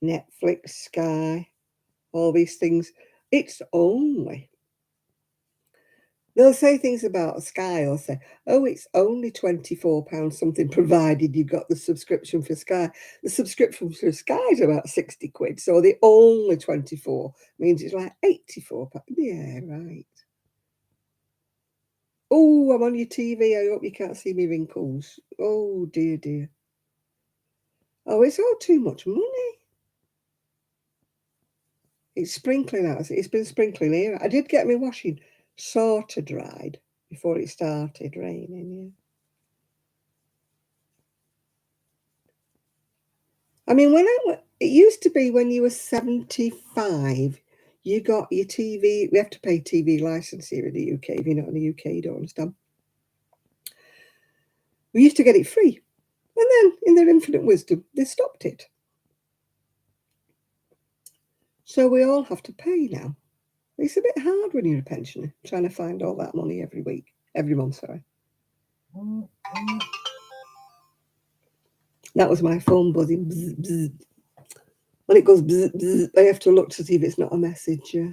Netflix, Sky, all these things. It's only they'll say things about Sky or say, oh, it's only £24 something, provided you've got the subscription for Sky. The subscription for Sky is about 60 quid. So the only 24 means it's like £84. Yeah, right. Oh, I'm on your TV. I hope you can't see me wrinkles. Oh, dear, dear. Oh, it's all too much money. It's sprinkling out. It's been sprinkling here. I did get my washing sort of dried before it started raining, yeah. I mean, it used to be when you were 75, you got your TV. We have to pay TV license here in the UK. If you're not in the UK, you don't understand. We used to get it free. And then, in their infinite wisdom, they stopped it. So we all have to pay now. It's a bit hard when you're a pensioner, trying to find all that money every month, sorry. That was my phone buzzing. Bzz, bzz. When it goes bzz, bzz, I have to look to see if it's not a message. Yeah.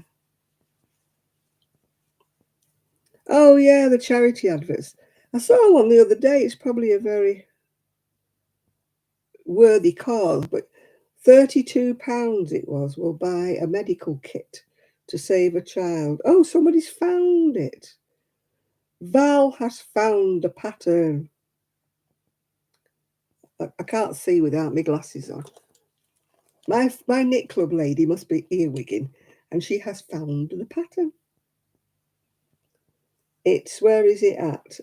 Oh, yeah, the charity adverts. I saw one the other day. It's probably a very worthy cause, but £32 it will buy a medical kit to save a child. Oh, somebody's found it. Val has found a pattern. I can't see without my glasses on. My knit club lady must be earwigging, and she has found the pattern. It's, where is it at?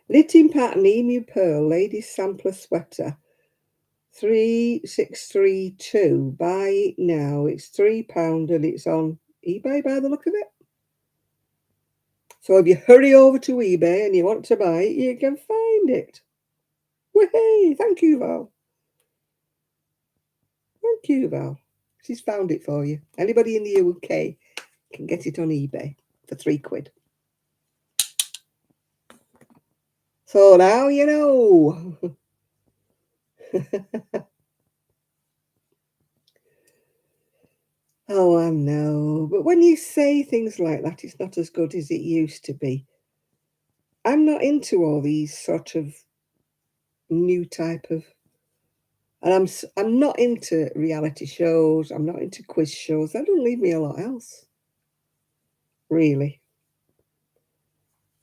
Knitting pattern, emu pearl, ladies sampler sweater, 3632. Buy it now. It's £3 and it's on eBay by the look of it. So if you hurry over to eBay and you want to buy it, you can find it. Whee! Thank you, Val. Thank you, Val. She's found it for you. Anybody in the UK can get it on eBay for £3. So now you know. Oh, I know. But when you say things like that, it's not as good as it used to be. I'm not into all these sort of new type of, and I'm not into reality shows. I'm not into quiz shows. That don't leave me a lot else, really.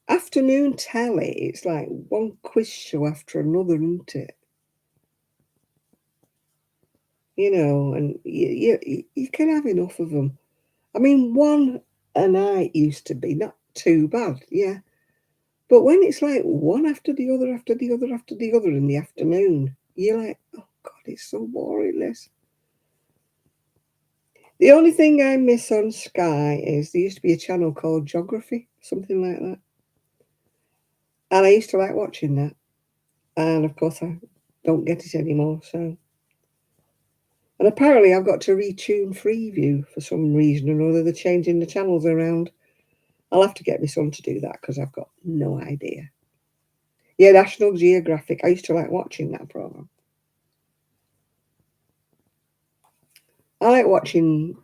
Afternoon telly, it's like one quiz show after another, isn't it? You know, and you can have enough of them. I mean, one a night used to be not too bad, yeah. But when it's like one after the other, after the other, after the other in the afternoon, you're like, oh God, it's so boring, this. The only thing I miss on Sky is there used to be a channel called Geography, something like that. And I used to like watching that. And of course, I don't get it anymore. So, and apparently, I've got to retune Freeview for some reason or other. They're changing the channels around. I'll have to get my son to do that because I've got no idea. Yeah, National Geographic. I used to like watching that program. I like watching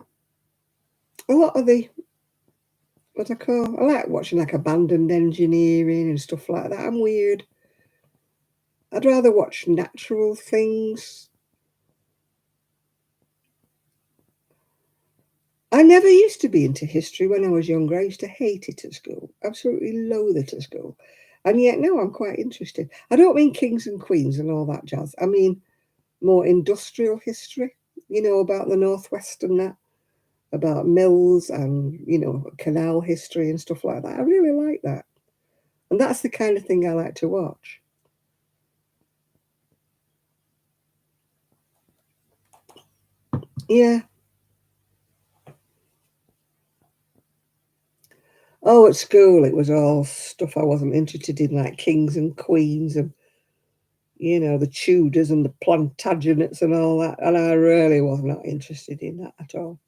a lot of I like watching like abandoned engineering and stuff like that. I'm weird. I'd rather watch natural things. I never used to be into history when I was younger. I used to hate it at school, absolutely loathe it at school. And yet now I'm quite interested. I don't mean kings and queens and all that jazz. I mean more industrial history, about the Northwest and that. about mills and, canal history and stuff like that. I really like that. And that's the kind of thing I like to watch. Yeah. Oh, at school it was all stuff I wasn't interested in, like kings and queens and, the Tudors and the Plantagenets and all that. And I really was not interested in that at all.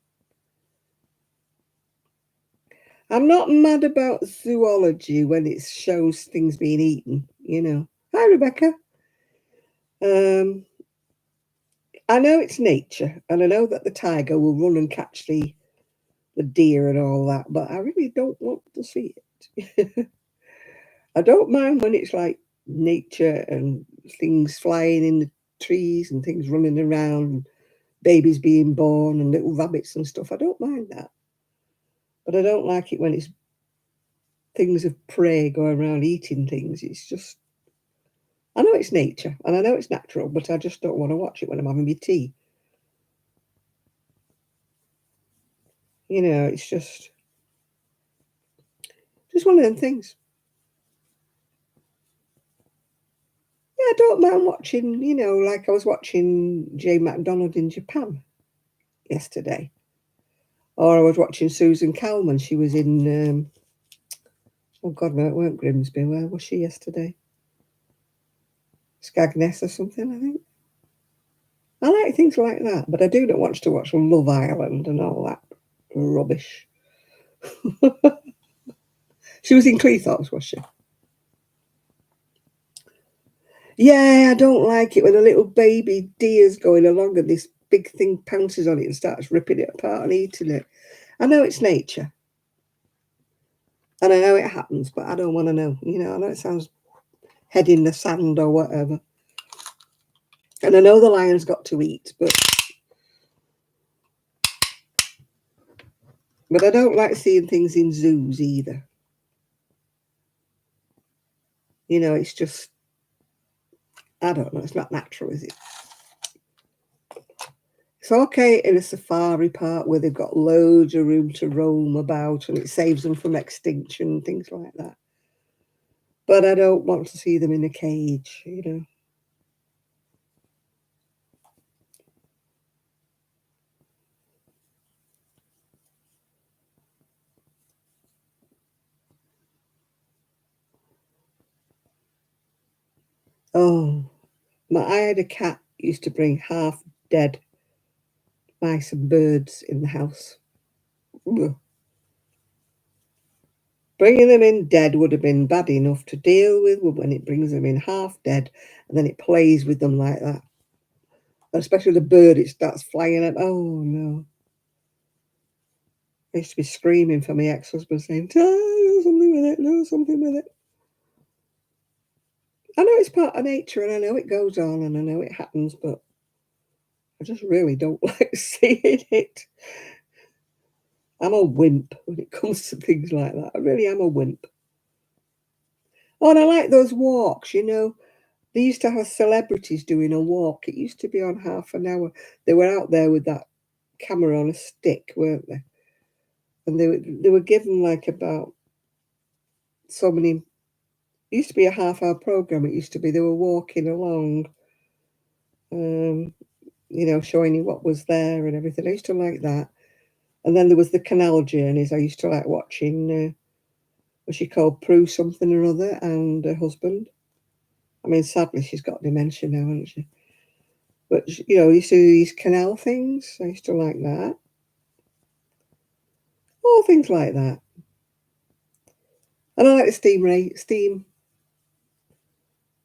I'm not mad about zoology when it shows things being eaten. Hi, Rebecca. Um, I know it's nature, and I know that the tiger will run and catch the deer and all that, but I really don't want to see it. I don't mind when it's like nature and things flying in the trees and things running around, and babies being born and little rabbits and stuff. I don't mind that. But I don't like it when it's things of prey going around eating things. It's just, I know it's nature and I know it's natural, but I just don't want to watch it when I'm having my tea. It's just one of them things. Yeah, I don't mind watching, like I was watching Jane MacDonald in Japan yesterday. Or I was watching Susan Calman. She was in, oh God, no, it weren't Grimsby. Where was she yesterday? Scagness or something, I think. I like things like that, but I do not want to watch Love Island and all that rubbish. She was in Cleethorpes, was she? Yeah, I don't like it when a little baby deer's going along and this big thing pounces on it and starts ripping it apart and eating it. I know it's nature. And I know it happens, but I don't want to know. I know it sounds head in the sand or whatever. And I know the lion's got to eat, but I don't like seeing things in zoos either. It's just, I don't know, it's not natural, is it? It's okay in a safari park where they've got loads of room to roam about and it saves them from extinction and things like that. But I don't want to see them in a cage. Oh, I had a cat used to bring half dead mice and birds in the house. Ugh. Bringing them in dead would have been bad enough to deal with, but when it brings them in half dead and then it plays with them like that, especially the bird, it starts flying up. Oh no. I used to be screaming for my ex-husband saying, do something with it, do something with it. I know it's part of nature and I know it goes on and I know it happens, but I just really don't like seeing it. I'm a wimp when it comes to things like that. I really am a wimp. Oh, and I like those walks. They used to have celebrities doing a walk. It used to be on half an hour. They were out there with that camera on a stick, weren't they? And they were given like about so many. It used to be a half-hour program. It used to be they were walking along, um, showing you what was there and everything. I used to like that. And then there was the canal journeys. I used to like watching. Was she called Prue something or other, and her husband. I mean, sadly, she's got dementia now, hasn't she? But I used to do these canal things. I used to like that. All things like that. And I like the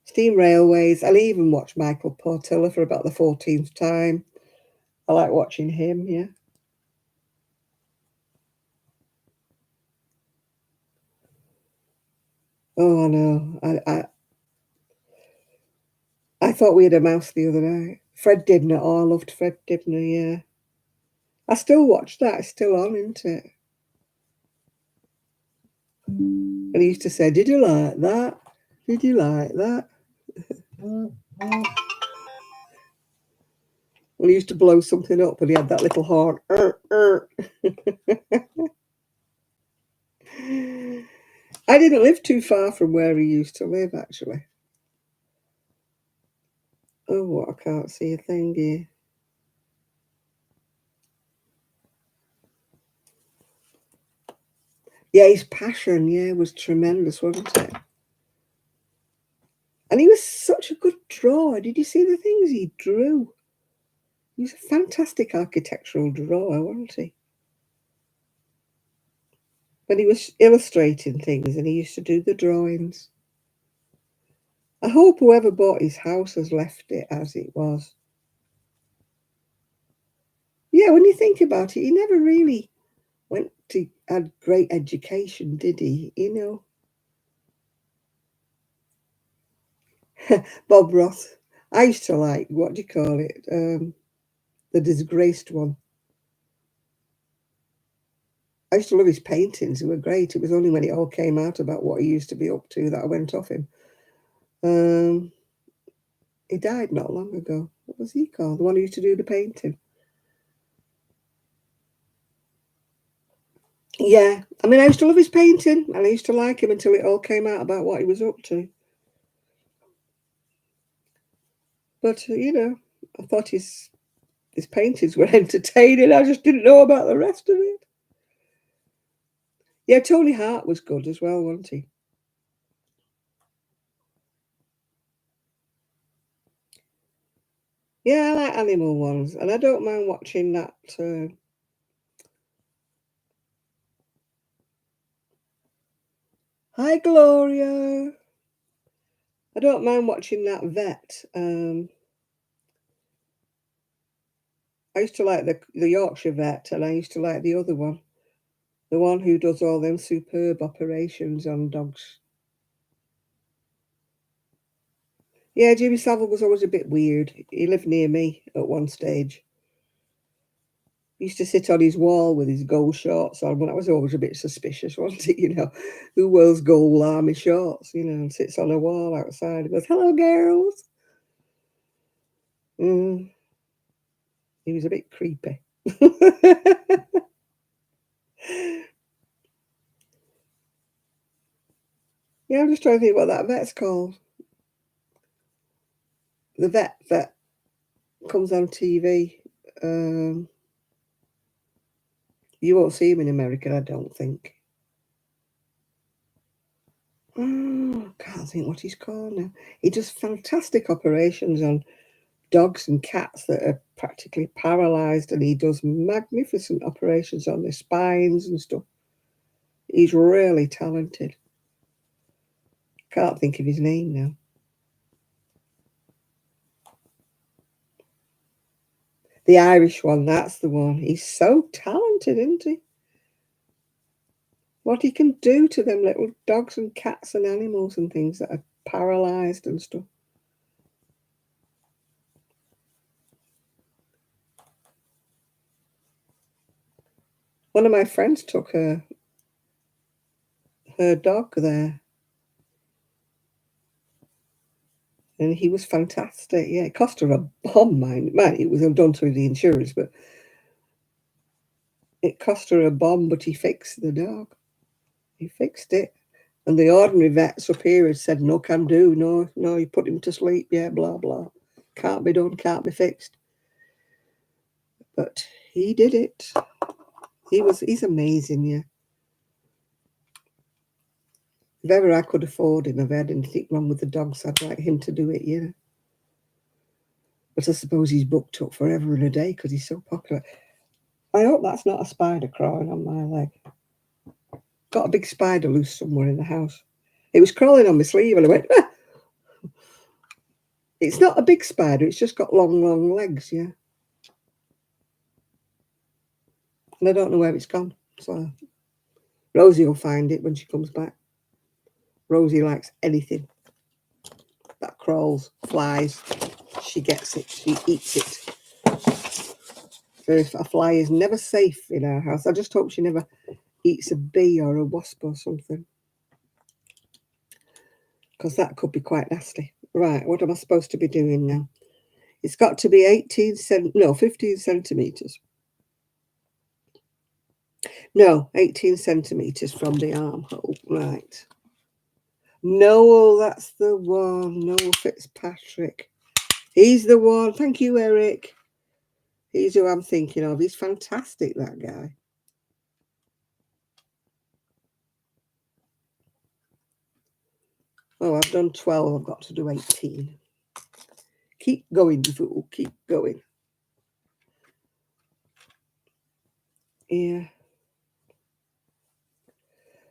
steam railways. I'll even watch Michael Portilla for about the 14th time. I like watching him, yeah. Oh, I know. I thought we had a mouse the other night. Fred Dibner. Oh, I loved Fred Dibner, yeah. I still watch that. It's still on, isn't it? And he used to say, did you like that? Did you like that? When he used to blow something up and he had that little horn. I didn't live too far from where he used to live, actually. Oh, what? I can't see a thing here. Yeah, his passion, was tremendous, wasn't it? And he was such a good drawer. Did you see the things he drew? He was a fantastic architectural drawer, wasn't he? But he was illustrating things and he used to do the drawings. I hope whoever bought his house has left it as it was. Yeah, when you think about it, he never really went to had great education, did he? Bob Ross. I used to like, what do you call it? The Disgraced one. I used to love his paintings. They were great. It was only when it all came out about what he used to be up to that I went off him. He died not long ago. What was he called? The one who used to do the painting. Yeah. I mean, I used to love his painting and I used to like him until it all came out about what he was up to. But, I thought his paintings were entertaining. I just didn't know about the rest of it. Yeah, Tony Hart was good as well, wasn't he? Yeah, I like animal ones. And I don't mind watching that. Hi, Gloria. I don't mind watching that vet. I used to like the Yorkshire vet, and I used to like the other one, the one who does all them superb operations on dogs. Yeah, Jimmy Savile was always a bit weird. He lived near me at one stage. He used to sit on his wall with his gold shorts on, but that was always a bit suspicious, wasn't it? Who wears gold army shorts, and sits on a wall outside and goes, "Hello, girls." Mm, he was a bit creepy. Yeah, I'm just trying to think what that vet's called. The vet that comes on TV. You won't see him in America, I don't think. Oh, I can't think what he's called now. He does fantastic operations on dogs and cats that are practically paralyzed, and he does magnificent operations on their spines and stuff. He's really talented. Can't think of his name now. The Irish one, that's the one. He's so talented, isn't he? What he can do to them little dogs and cats and animals and things that are paralyzed and stuff. One of my friends took her dog there, and he was fantastic. Yeah, it cost her a bomb, mind. It was done through the insurance, but it cost her a bomb. But he fixed the dog. He fixed it, and the ordinary vets up here had said, "No, can do. No, no. You put him to sleep. Yeah, blah blah. Can't be done. Can't be fixed." But he did it. He's amazing. Yeah. If ever I could afford him, if I had anything wrong with the dogs, I'd like him to do it. Yeah. But I suppose he's booked up forever and a day because he's so popular. I hope that's not a spider crawling on my leg. Got a big spider loose somewhere in the house. It was crawling on my sleeve and I went, ah! It's not a big spider, it's just got long, long legs, yeah. And I don't know where it's gone. So Rosie will find it when she comes back. Rosie likes anything that crawls, flies. She gets it, she eats it. So if a fly is never safe in our house, I just hope she never eats a bee or a wasp or something, because that could be quite nasty. Right, what am I supposed to be doing now? It's got to be 15 centimetres. No, 18 centimetres from the armhole. Right. Noel, that's the one. Noel Fitzpatrick. He's the one. Thank you, Eric. He's who I'm thinking of. He's fantastic, that guy. Oh, I've done 12. I've got to do 18. Keep going, fool. Keep going. Yeah.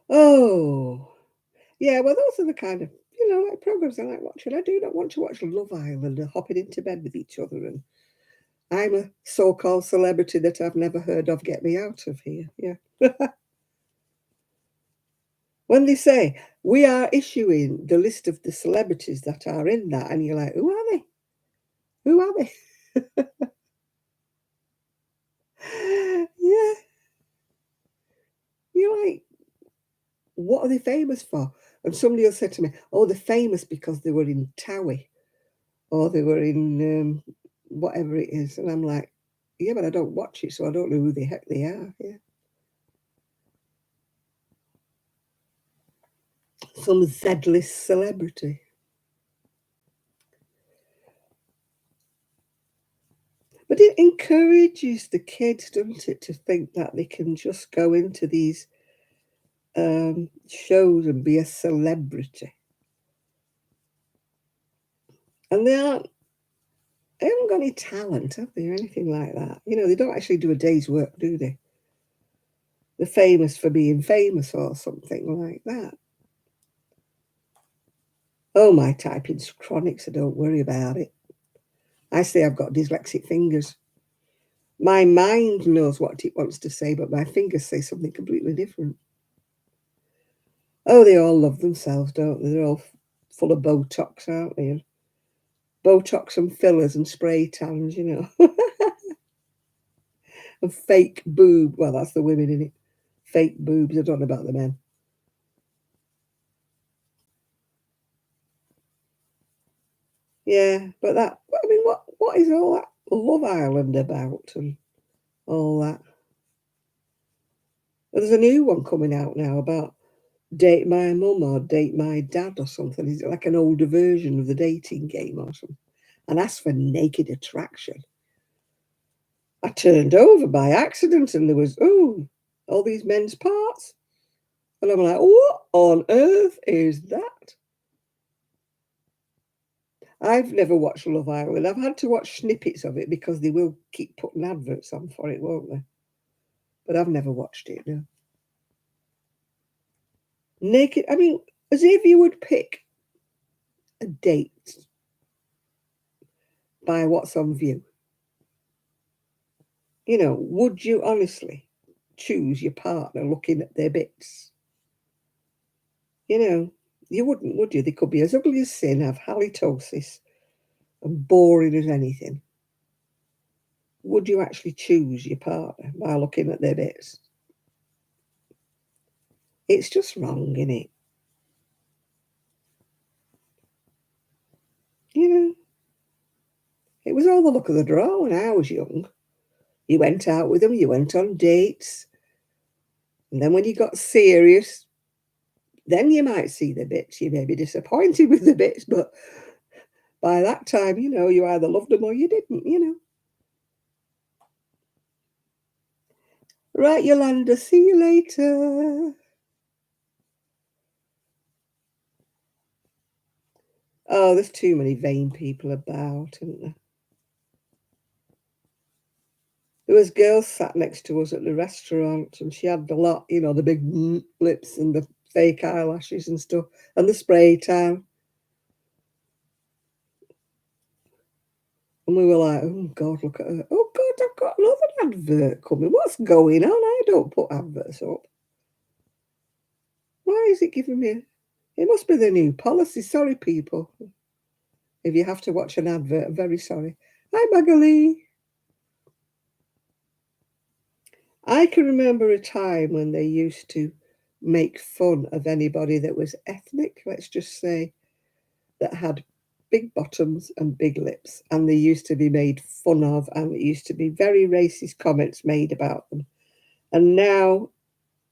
Oh. Yeah, well, those are the kind of, like programs I like watching. I do not want to watch Love Island and hopping into bed with each other. And I'm a so-called celebrity that I've never heard of. Get me out of here. Yeah. When they say, we are issuing the list of the celebrities that are in that, and you're like, who are they? Who are they? Yeah. You're like, what are they famous for? And somebody else said to me, oh, they're famous because they were in Towie or they were in whatever it is. And I'm like, yeah, but I don't watch it, so I don't know who the heck they are. Yeah. Some Z-list celebrity. But it encourages the kids, doesn't it, to think that they can just go into these shows and be a celebrity. And they haven't got any talent, have they, or anything like that. They don't actually do a day's work, do they? They're famous for being famous or something like that. Oh, my typing's chronic, so don't worry about it. I say I've got dyslexic fingers. My mind knows what it wants to say, but my fingers say something completely different. Oh, they all love themselves, don't they? They're all full of Botox, aren't they? And Botox and fillers and spray tans, and fake boob. Well, that's the women in it. Fake boobs. I don't know about the men. Yeah, but what is all that Love Island about and all that? Well, there's a new one coming out now about date my mum or date my dad or something. Is it like an older version of the dating game or something? And as for Naked Attraction, I turned over by accident and there was, all these men's parts. And I'm like, what on earth is that? I've never watched Love Island. I've had to watch snippets of it because they will keep putting adverts on for it, won't they? But I've never watched it, no. Naked, as if you would pick a date by what's on view. Would you honestly choose your partner looking at their bits? You wouldn't, would you? They could be as ugly as sin, have halitosis, and boring as anything. Would you actually choose your partner by looking at their bits? It's just wrong, isn't it? It was all the look of the draw when I was young. You went out with them, you went on dates, and then when you got serious, then you might see the bits. You may be disappointed with the bits, but by that time, you either loved them or you didn't. Right, Yolanda, see you later. Oh, there's too many vain people about, isn't there? There was girls sat next to us at the restaurant, and she had the lot, the big lips and the fake eyelashes and stuff, and the spray tan. And we were like, oh, God, look at her. Oh, God, I've got another advert coming. What's going on? I don't put adverts up. Why is it giving me... It must be the new policy. Sorry, people. If you have to watch an advert, I'm very sorry. Hi, Magali. I can remember a time when they used to make fun of anybody that was ethnic, let's just say, that had big bottoms and big lips, and they used to be made fun of, and it used to be very racist comments made about them. And now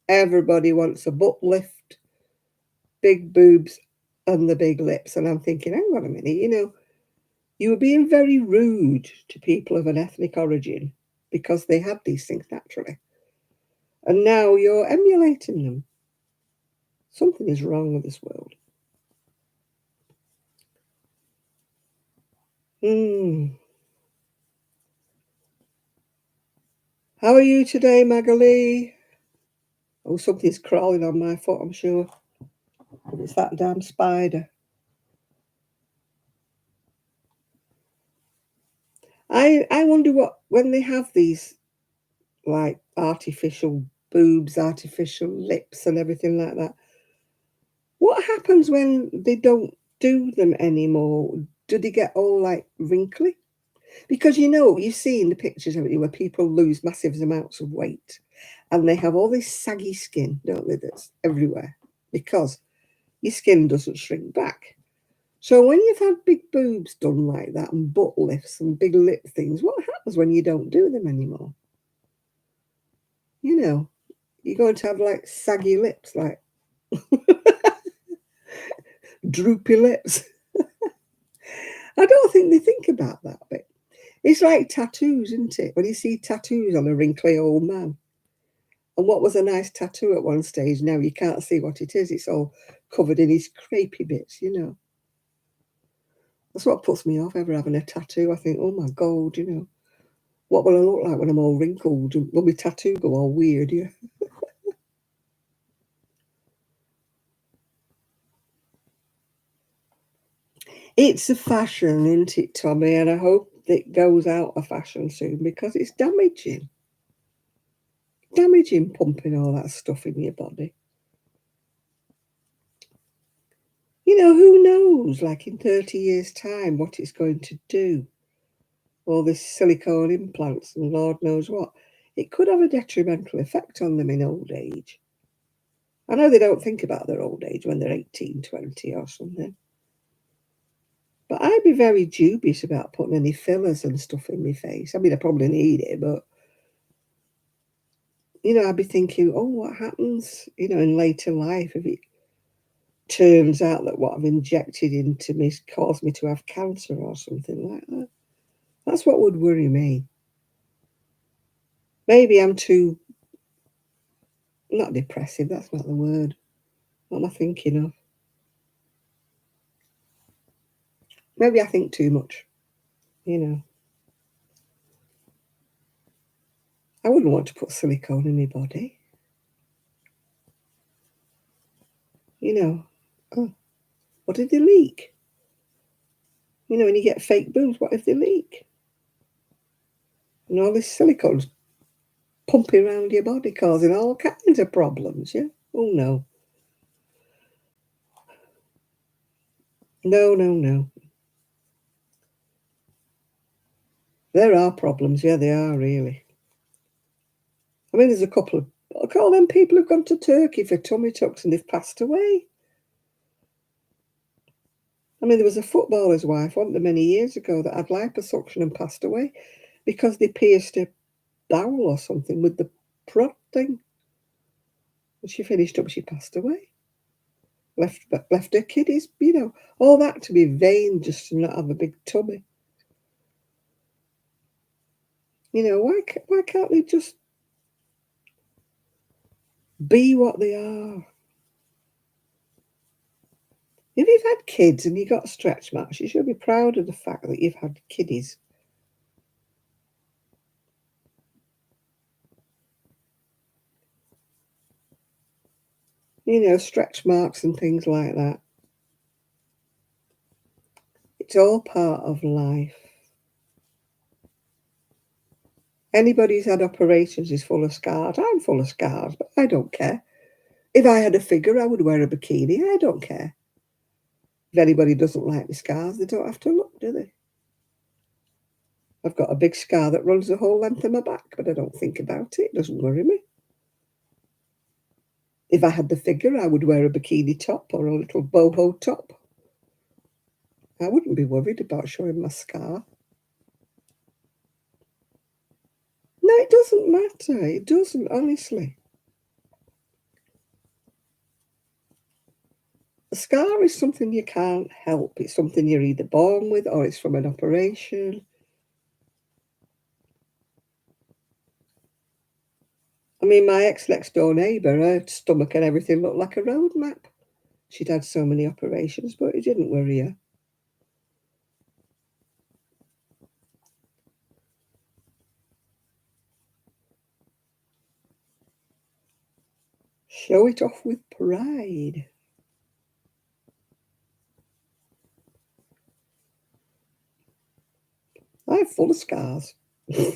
everybody wants a butt lift, big boobs, and the big lips. And I'm thinking, hang on a minute, you were being very rude to people of an ethnic origin because they had these things naturally. And now you're emulating them. Something is wrong with this world. How are you today, Magali? Oh, something's crawling on my foot, I'm sure. It's that damn spider. I wonder what, when they have these, like, artificial boobs, artificial lips and everything like that, what happens when they don't do them anymore? Do they get all, like, wrinkly? Because, you've seen the pictures of it where people lose massive amounts of weight and they have all this saggy skin, don't they, that's everywhere because your skin doesn't shrink back. So when you've had big boobs done like that and butt lifts and big lip things, what happens when you don't do them anymore? You're going to have like saggy lips, like droopy lips. I don't think they think about that bit. It's like tattoos, isn't it? When you see tattoos on a wrinkly old man. And what was a nice tattoo at one stage, now you can't see what it is. It's all covered in his crepey bits, That's what puts me off ever having a tattoo. I think, oh my God, what will I look like when I'm all wrinkled? Will my tattoo go all weird, yeah? It's a fashion, isn't it, Tommy? And I hope it goes out of fashion soon because it's damaging. Damaging pumping all that stuff in your body. Who knows, like in 30 years' time, what it's going to do? All this silicone implants and Lord knows what. It could have a detrimental effect on them in old age. I know they don't think about their old age when they're 18, 20 or something. But I'd be very dubious about putting any fillers and stuff in my face. I mean, I probably need it, but, I'd be thinking, oh, what happens, in later life if it turns out that what I've injected into me caused me to have cancer or something like that. That's what would worry me. Maybe I'm too, not depressive, that's not the word. What am I thinking of? Maybe I think too much, I wouldn't want to put silicone in my body. Oh, what if they leak? When you get fake boobs, what if they leak? And all this silicone's pumping around your body, causing all kinds of problems, yeah? Oh, no. No, no, no. There are problems, yeah, there are, really. I mean, there's a couple of, look, all them people who've gone to Turkey for tummy tucks and they've passed away. I mean, there was a footballer's wife, wasn't there, many years ago that had liposuction and passed away because they pierced her bowel or something with the prod thing. And she finished up, she passed away. Left her kiddies, all that to be vain just to not have a big tummy. Why can't they just be what they are? If you've had kids and you've got stretch marks, you should be proud of the fact that you've had kiddies. Stretch marks and things like that. It's all part of life. Anybody who's had operations is full of scars. I'm full of scars, but I don't care. If I had a figure, I would wear a bikini. I don't care. If anybody doesn't like my scars, they don't have to look, do they? I've got a big scar that runs the whole length of my back, but I don't think about it. It doesn't worry me. If I had the figure, I would wear a bikini top or a little boho top. I wouldn't be worried about showing my scar. No, it doesn't matter. It doesn't, honestly. A scar is something you can't help. It's something you're either born with or it's from an operation. I mean, my ex-next door neighbour, her stomach and everything looked like a road map. She'd had so many operations, but it didn't worry her. Show it off with pride. I'm full of scars. I'm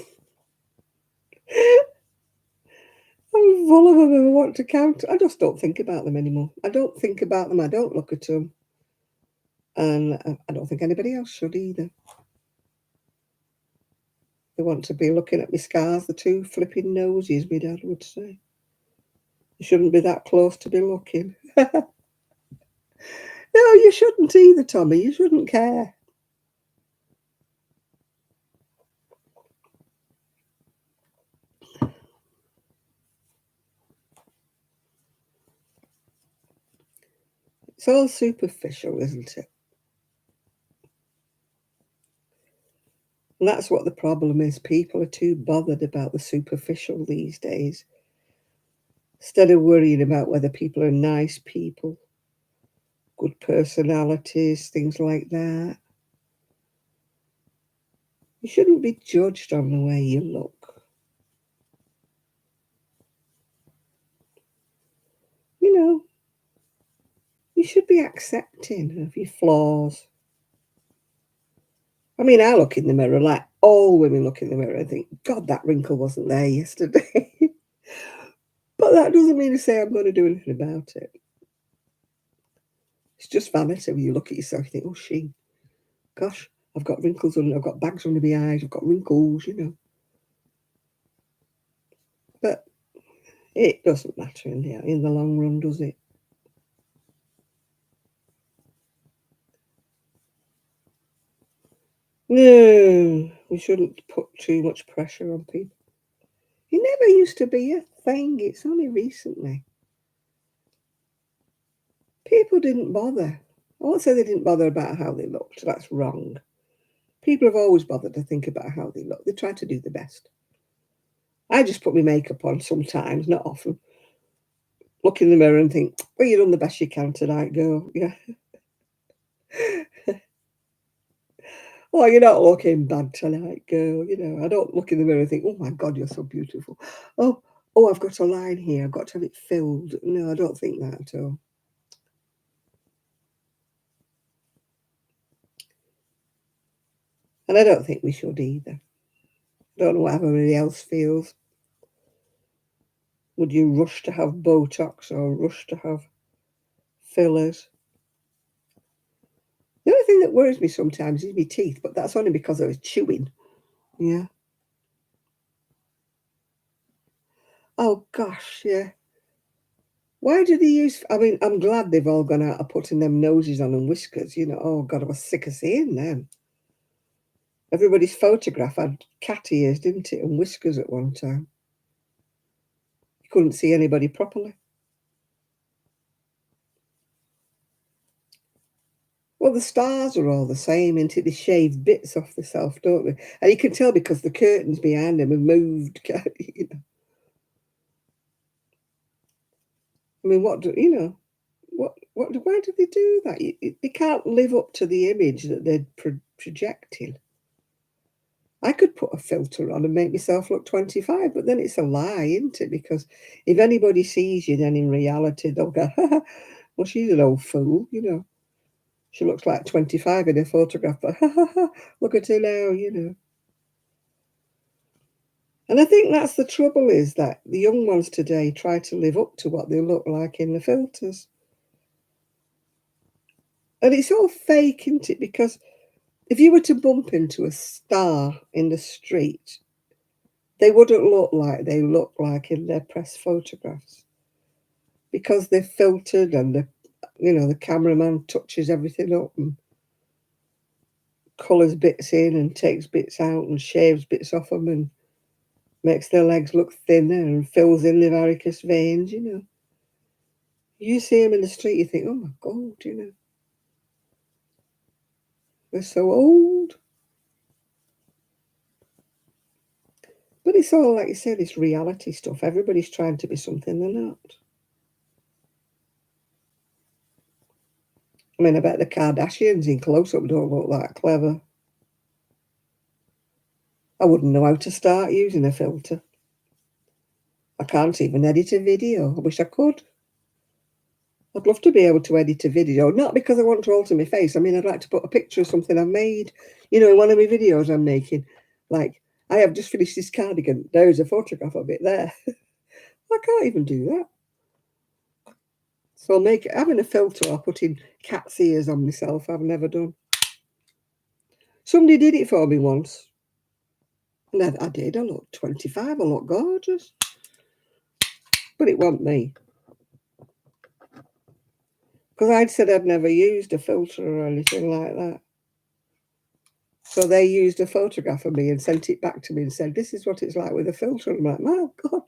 full of them and I want to count. I just don't think about them anymore. I don't think about them. I don't look at them. And I don't think anybody else should either. They want to be looking at my scars, the two flipping noses, my dad would say. You shouldn't be that close to be looking. No, you shouldn't either, Tommy. You shouldn't care. It's all superficial, isn't it? And that's what the problem is. People are too bothered about the superficial these days. Instead of worrying about whether people are nice people, good personalities, things like that. You shouldn't be judged on the way you look. You know, you should be accepting of your flaws. I mean, I look in the mirror like all women look in the mirror and think, God, that wrinkle wasn't there yesterday. But that doesn't mean to say I'm going to do anything about it. It's just vanity when you look at yourself, you think, oh, gosh, I've got wrinkles I've got bags under my eyes, I've got wrinkles, But it doesn't matter in the long run, does it? No, we shouldn't put too much pressure on people. It never used to be a thing. It's only recently. People didn't bother. I won't say they didn't bother about how they looked. That's wrong. People have always bothered to think about how they look. They try to do the best. I just put my makeup on sometimes, not often. Look in the mirror and think, well, you've done the best you can tonight, girl. Yeah. Oh, you're not looking bad tonight, girl. I don't look in the mirror and think, oh my God, you're so beautiful. Oh, I've got a line here. I've got to have it filled. No, I don't think that at all. And I don't think we should either. I don't know what everybody else feels. Would you rush to have Botox or rush to have fillers? The only thing that worries me sometimes is my teeth, but that's only because I was chewing. Yeah. Oh gosh, yeah. Why do they use? I mean, I'm glad they've all gone out of putting them noses on and whiskers. Oh God, I was sick of seeing them. Everybody's photograph had cat ears, didn't it, and whiskers at one time. You couldn't see anybody properly. Well, the stars are all the same, ain't it? They shave bits off themselves, don't they? And you can tell because the curtains behind them have moved. I mean, why do they do that? They can't live up to the image that they're projecting. I could put a filter on and make myself look 25, but then it's a lie, isn't it? Because if anybody sees you, then in reality, they'll go, well, she's an old fool. She looks like 25 in a photograph, but look at her now. And I think that's the trouble is that the young ones today try to live up to what they look like in the filters. And it's all fake, isn't it? Because if you were to bump into a star in the street, they wouldn't look like they look like in their press photographs because they're filtered and the cameraman touches everything up. And colours bits in and takes bits out and shaves bits off them and makes their legs look thinner and fills in the varicose veins, you know. You see them in the street, you think, oh my God, you know. They're so old. But it's all, like you say, this reality stuff. Everybody's trying to be something they're not. I mean, I bet the Kardashians in close-up don't look that clever. I wouldn't know how to start using a filter. I can't even edit a video. I wish I could. I'd love to be able to edit a video, not because I want to alter my face. I mean, I'd like to put a picture of something I've made, you know, in one of my videos I'm making. Like, I have just finished this cardigan. There's a photograph of it there. I can't even do that. So having a filter or putting cat's ears on myself, I've never done. Somebody did it for me once. And I did. I looked 25. I looked gorgeous. But it wasn't me. Because I'd said I'd never used a filter or anything like that. So they used a photograph of me and sent it back to me and said, this is what it's like with a filter. And I'm like, my God,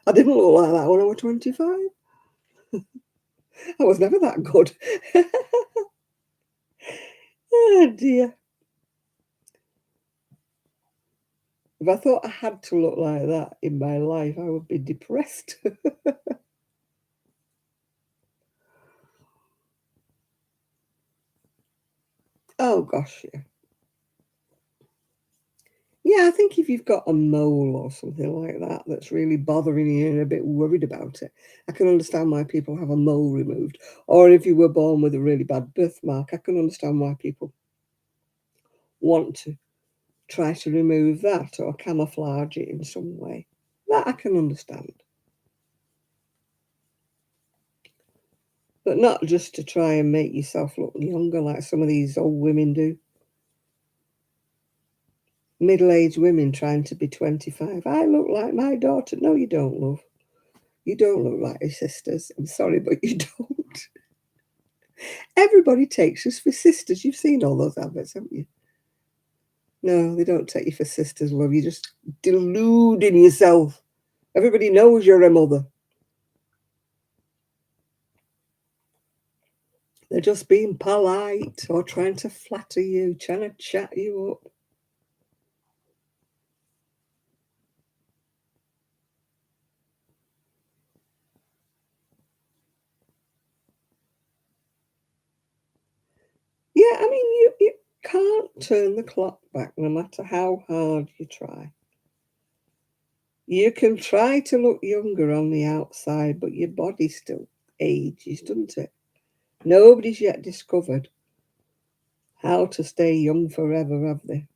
I didn't look like that when I was 25. I was never that good. Oh, dear. If I thought I had to look like that in my life, I would be depressed. Oh, gosh, yeah. Yeah, I think if you've got a mole or something like that that's really bothering you and a bit worried about it, I can understand why people have a mole removed. Or if you were born with a really bad birthmark, I can understand why people want to try to remove that or camouflage it in some way. That I can understand. But not just to try and make yourself look younger like some of these old women do. Middle-aged women trying to be 25. I look like my daughter. No, you don't, love. You don't look like your sisters. I'm sorry, but you don't. Everybody takes us for sisters. You've seen all those adverts, haven't you? No, they don't take you for sisters, love. You're just deluding yourself. Everybody knows you're a mother. They're just being polite or trying to flatter you, trying to chat you up. Yeah, I mean, you can't turn the clock back no matter how hard you try. You can try to look younger on the outside, but your body still ages, doesn't it? Nobody's yet discovered how to stay young forever, have they?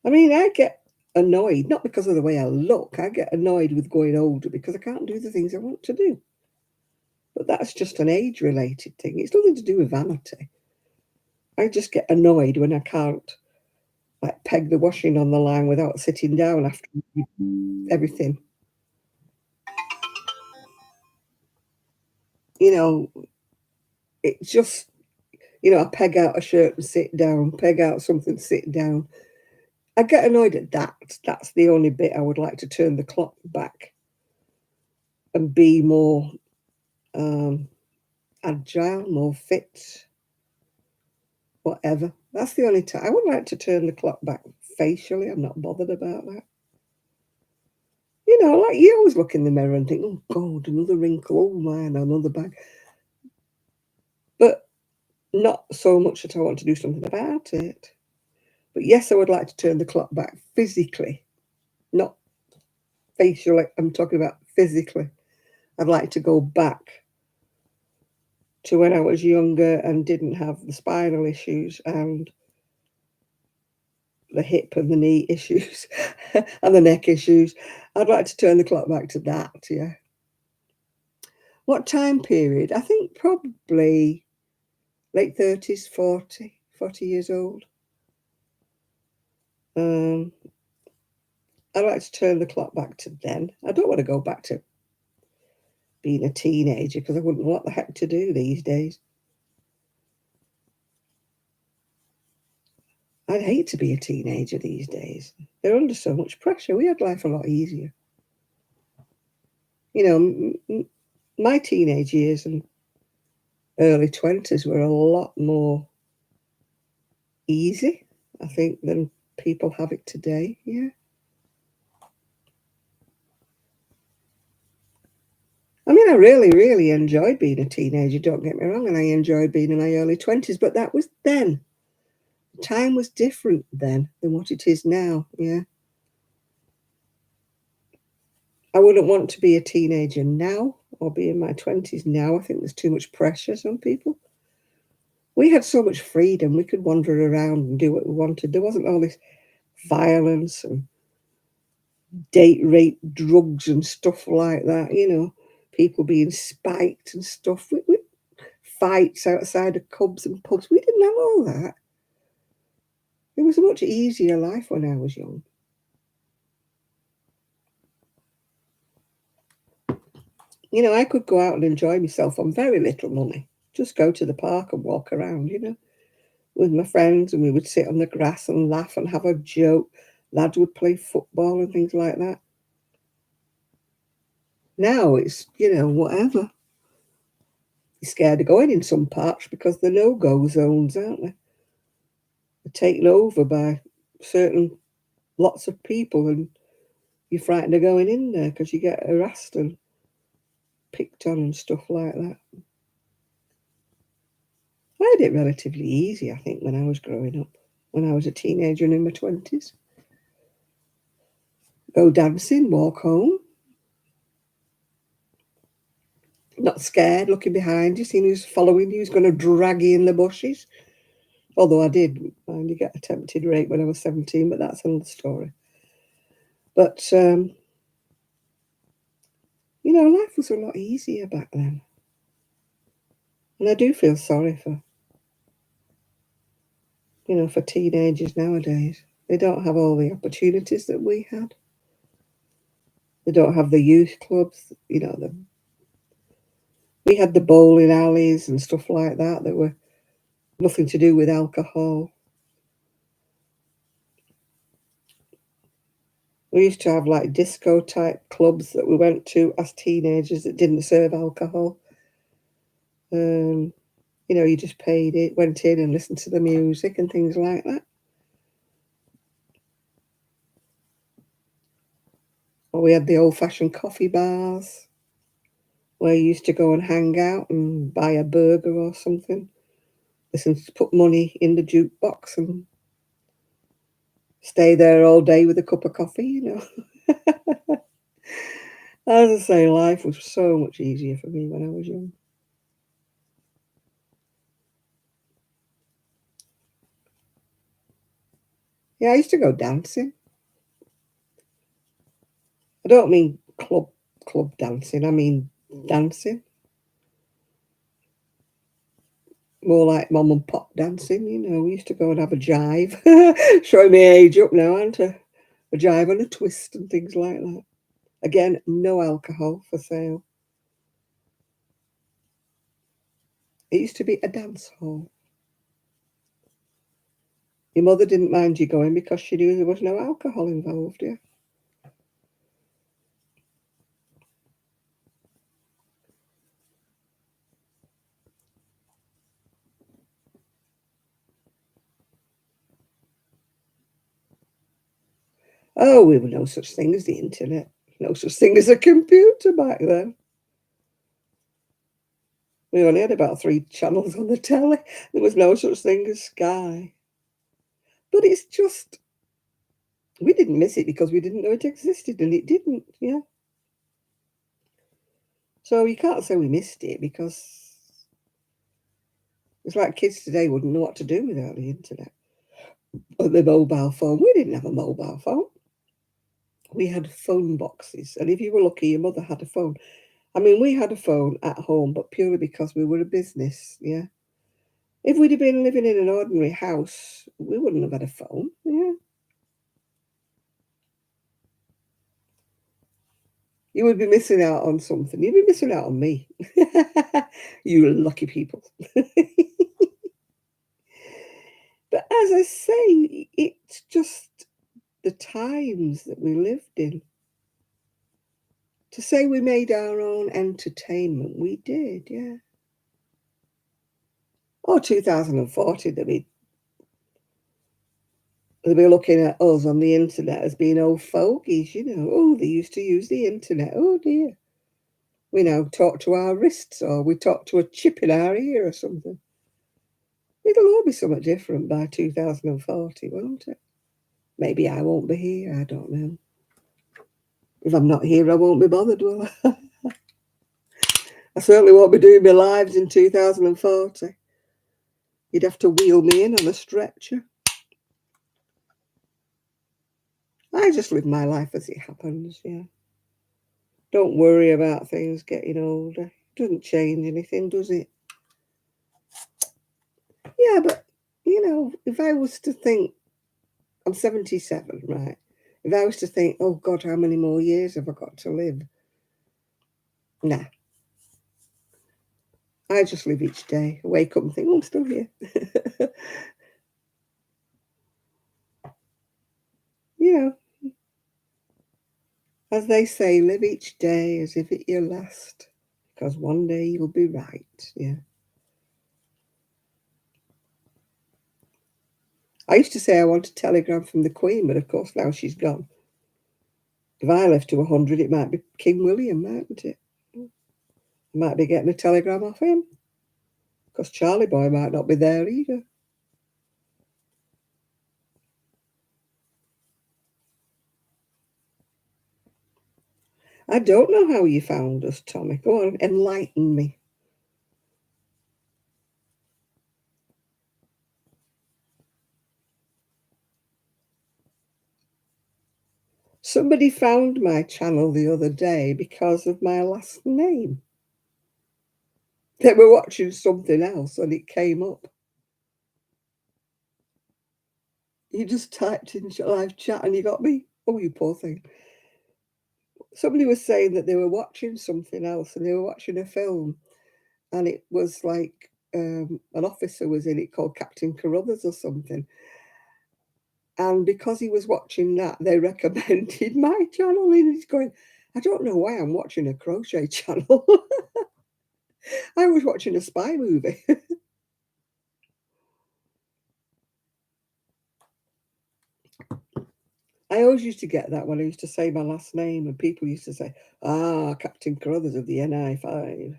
I mean, I get annoyed, not because of the way I look, I get annoyed with going older because I can't do the things I want to do. But that's just an age-related thing. It's nothing to do with vanity. I just get annoyed when I can't, like, peg the washing on the line without sitting down after everything. You know, it just, you know, I peg out a shirt and sit down, peg out something, sit down. I get annoyed at that. That's the only bit I would like to turn the clock back and be more um, agile, more fit, whatever. That's the only time. I would like to turn the clock back facially. I'm not bothered about that. You know, like you always look in the mirror and think, oh, God, another wrinkle. Oh, man, another bag. But not so much that I want to do something about it. But yes, I would like to turn the clock back physically, not facially. I'm talking about physically. I'd like to go back to when I was younger and didn't have the spinal issues and the hip and the knee issues and the neck issues. I'd like to turn the clock back to that, yeah. What time period? I think probably late 30s, 40 years old. Um, I'd like to turn the clock back to then. I don't want to go back to being a teenager because I wouldn't know what the heck to do these days. I'd hate to be a teenager these days. They're under so much pressure. We had life a lot easier. My teenage years and early 20s were a lot more easy, I think, than people have it today. Yeah. I mean, I really, really enjoyed being a teenager, don't get me wrong, and I enjoyed being in my early 20s, but that was then. Time was different then than what it is now. Yeah. I wouldn't want to be a teenager now or be in my 20s now. I think there's too much pressure on people. We had so much freedom. We could wander around and do what we wanted. There wasn't all this violence and date rape, drugs and stuff like that, people being spiked and stuff. Fights outside of clubs and pubs. We didn't have all that. It was a much easier life when I was young. I could go out and enjoy myself on very little money. Just go to the park and walk around, with my friends, and we would sit on the grass and laugh and have a joke. Lads would play football and things like that. Now it's, whatever. You're scared of going in some parks because they're no-go zones, aren't they? They're taken over by lots of people, and you're frightened of going in there because you get harassed and picked on and stuff like that. I had it relatively easy, I think, when I was growing up, when I was a teenager and in my 20s. Go dancing, walk home. Not scared, looking behind you, seeing who's following you, who's going to drag you in the bushes. Although I did finally get attempted rape when I was 17, but that's another story. But, life was a lot easier back then. And I do feel sorry for teenagers nowadays. They don't have all the opportunities that we had. They don't have the youth clubs, we had the bowling alleys and stuff like that were nothing to do with alcohol. We used to have like disco type clubs that we went to as teenagers that didn't serve alcohol. You just paid it, went in and listened to the music and things like that. Or we had the old-fashioned coffee bars where you used to go and hang out and buy a burger or something. Put money in the jukebox and stay there all day with a cup of coffee, As I say, life was so much easier for me when I was young. Yeah, I used to go dancing. I don't mean club dancing. I mean dancing. More like mom and pop dancing, We used to go and have a jive. Showing my age up now, aren't I? A jive and a twist and things like that. Again, no alcohol for sale. It used to be a dance hall. Your mother didn't mind you going because she knew there was no alcohol involved, yeah. Oh, we were no such thing as the internet. No such thing as a computer back then. We only had about 3 channels on the telly. There was no such thing as Sky. But it's just, we didn't miss it because we didn't know it existed, and it didn't, yeah. So you can't say we missed it because it's like kids today wouldn't know what to do without the internet or the mobile phone. We didn't have a mobile phone. We had phone boxes, and if you were lucky, your mother had a phone. I mean, we had a phone at home, but purely because we were a business, yeah. If we'd have been living in an ordinary house, we wouldn't have had a phone, yeah. You would be missing out on something. You'd be missing out on me. You lucky people. But as I say, it's just the times that we lived in. To say we made our own entertainment, we did, yeah. Oh, 2040, they'll be looking at us on the internet as being old fogies, you know. Oh, they used to use the internet. Oh, dear. We now talk to our wrists, or we talk to a chip in our ear or something. It'll all be somewhat different by 2040, won't it? Maybe I won't be here, I don't know. If I'm not here, I won't be bothered, will I? I certainly won't be doing my lives in 2040. You'd have to wheel me in on a stretcher. I just live my life as it happens, yeah. Don't worry about things getting older. Doesn't change anything, does it? Yeah, but, you know, if I was to think, I'm 77, right? If I was to think, oh God, how many more years have I got to live? Nah. I just live each day. I wake up and think, oh, I'm still here. You know, as they say, live each day as if it's your last, because one day you'll be right. Yeah. I used to say I want a telegram from the Queen, but of course now she's gone. If I lived to 100, it might be King William, mightn't it? I might be getting a telegram off him, because Charlie Boy might not be there either. I don't know how you found us, Tommy. Go on, enlighten me. Somebody found my channel the other day because of my last name. They were watching something else and it came up. You just typed in live chat and you got me. Oh, you poor thing. Somebody was saying that they were watching something else and they were watching a film, and it was like an officer was in it called Captain Carruthers or something. And because he was watching that, they recommended my channel. And he's going, I don't know why I'm watching a crochet channel. I was watching a spy movie. I always used to get that when I used to say my last name, and people used to say, ah, Captain Carruthers of the NI5.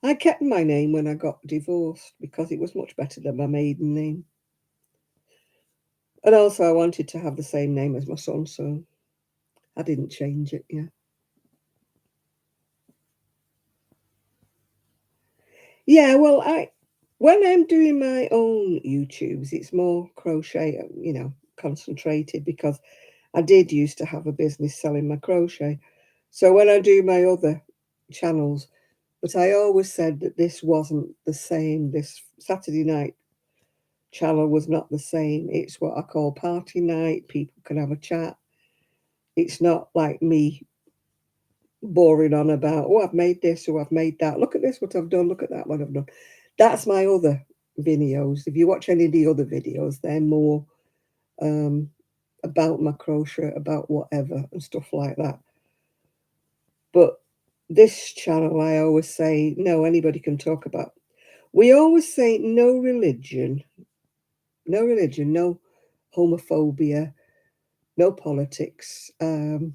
I kept my name when I got divorced because it was much better than my maiden name. And also, I wanted to have the same name as my son, so I didn't change it, yeah. Yeah, well, when I'm doing my own YouTubes, it's more crochet, you know, concentrated, because I did used to have a business selling my crochet. So when I do my other channels, but I always said that this wasn't the same. This Saturday night channel was not the same. It's what I call party night. People can have a chat. It's not like me boring on about, oh, I've made this or I've made that. Look at this, what I've done. Look at that, what I've done. That's my other videos. If you watch any of the other videos, they're more about my crochet, about whatever and stuff like that. But this channel, I always say, no, anybody can talk about. We always say no religion, no homophobia, no politics, kind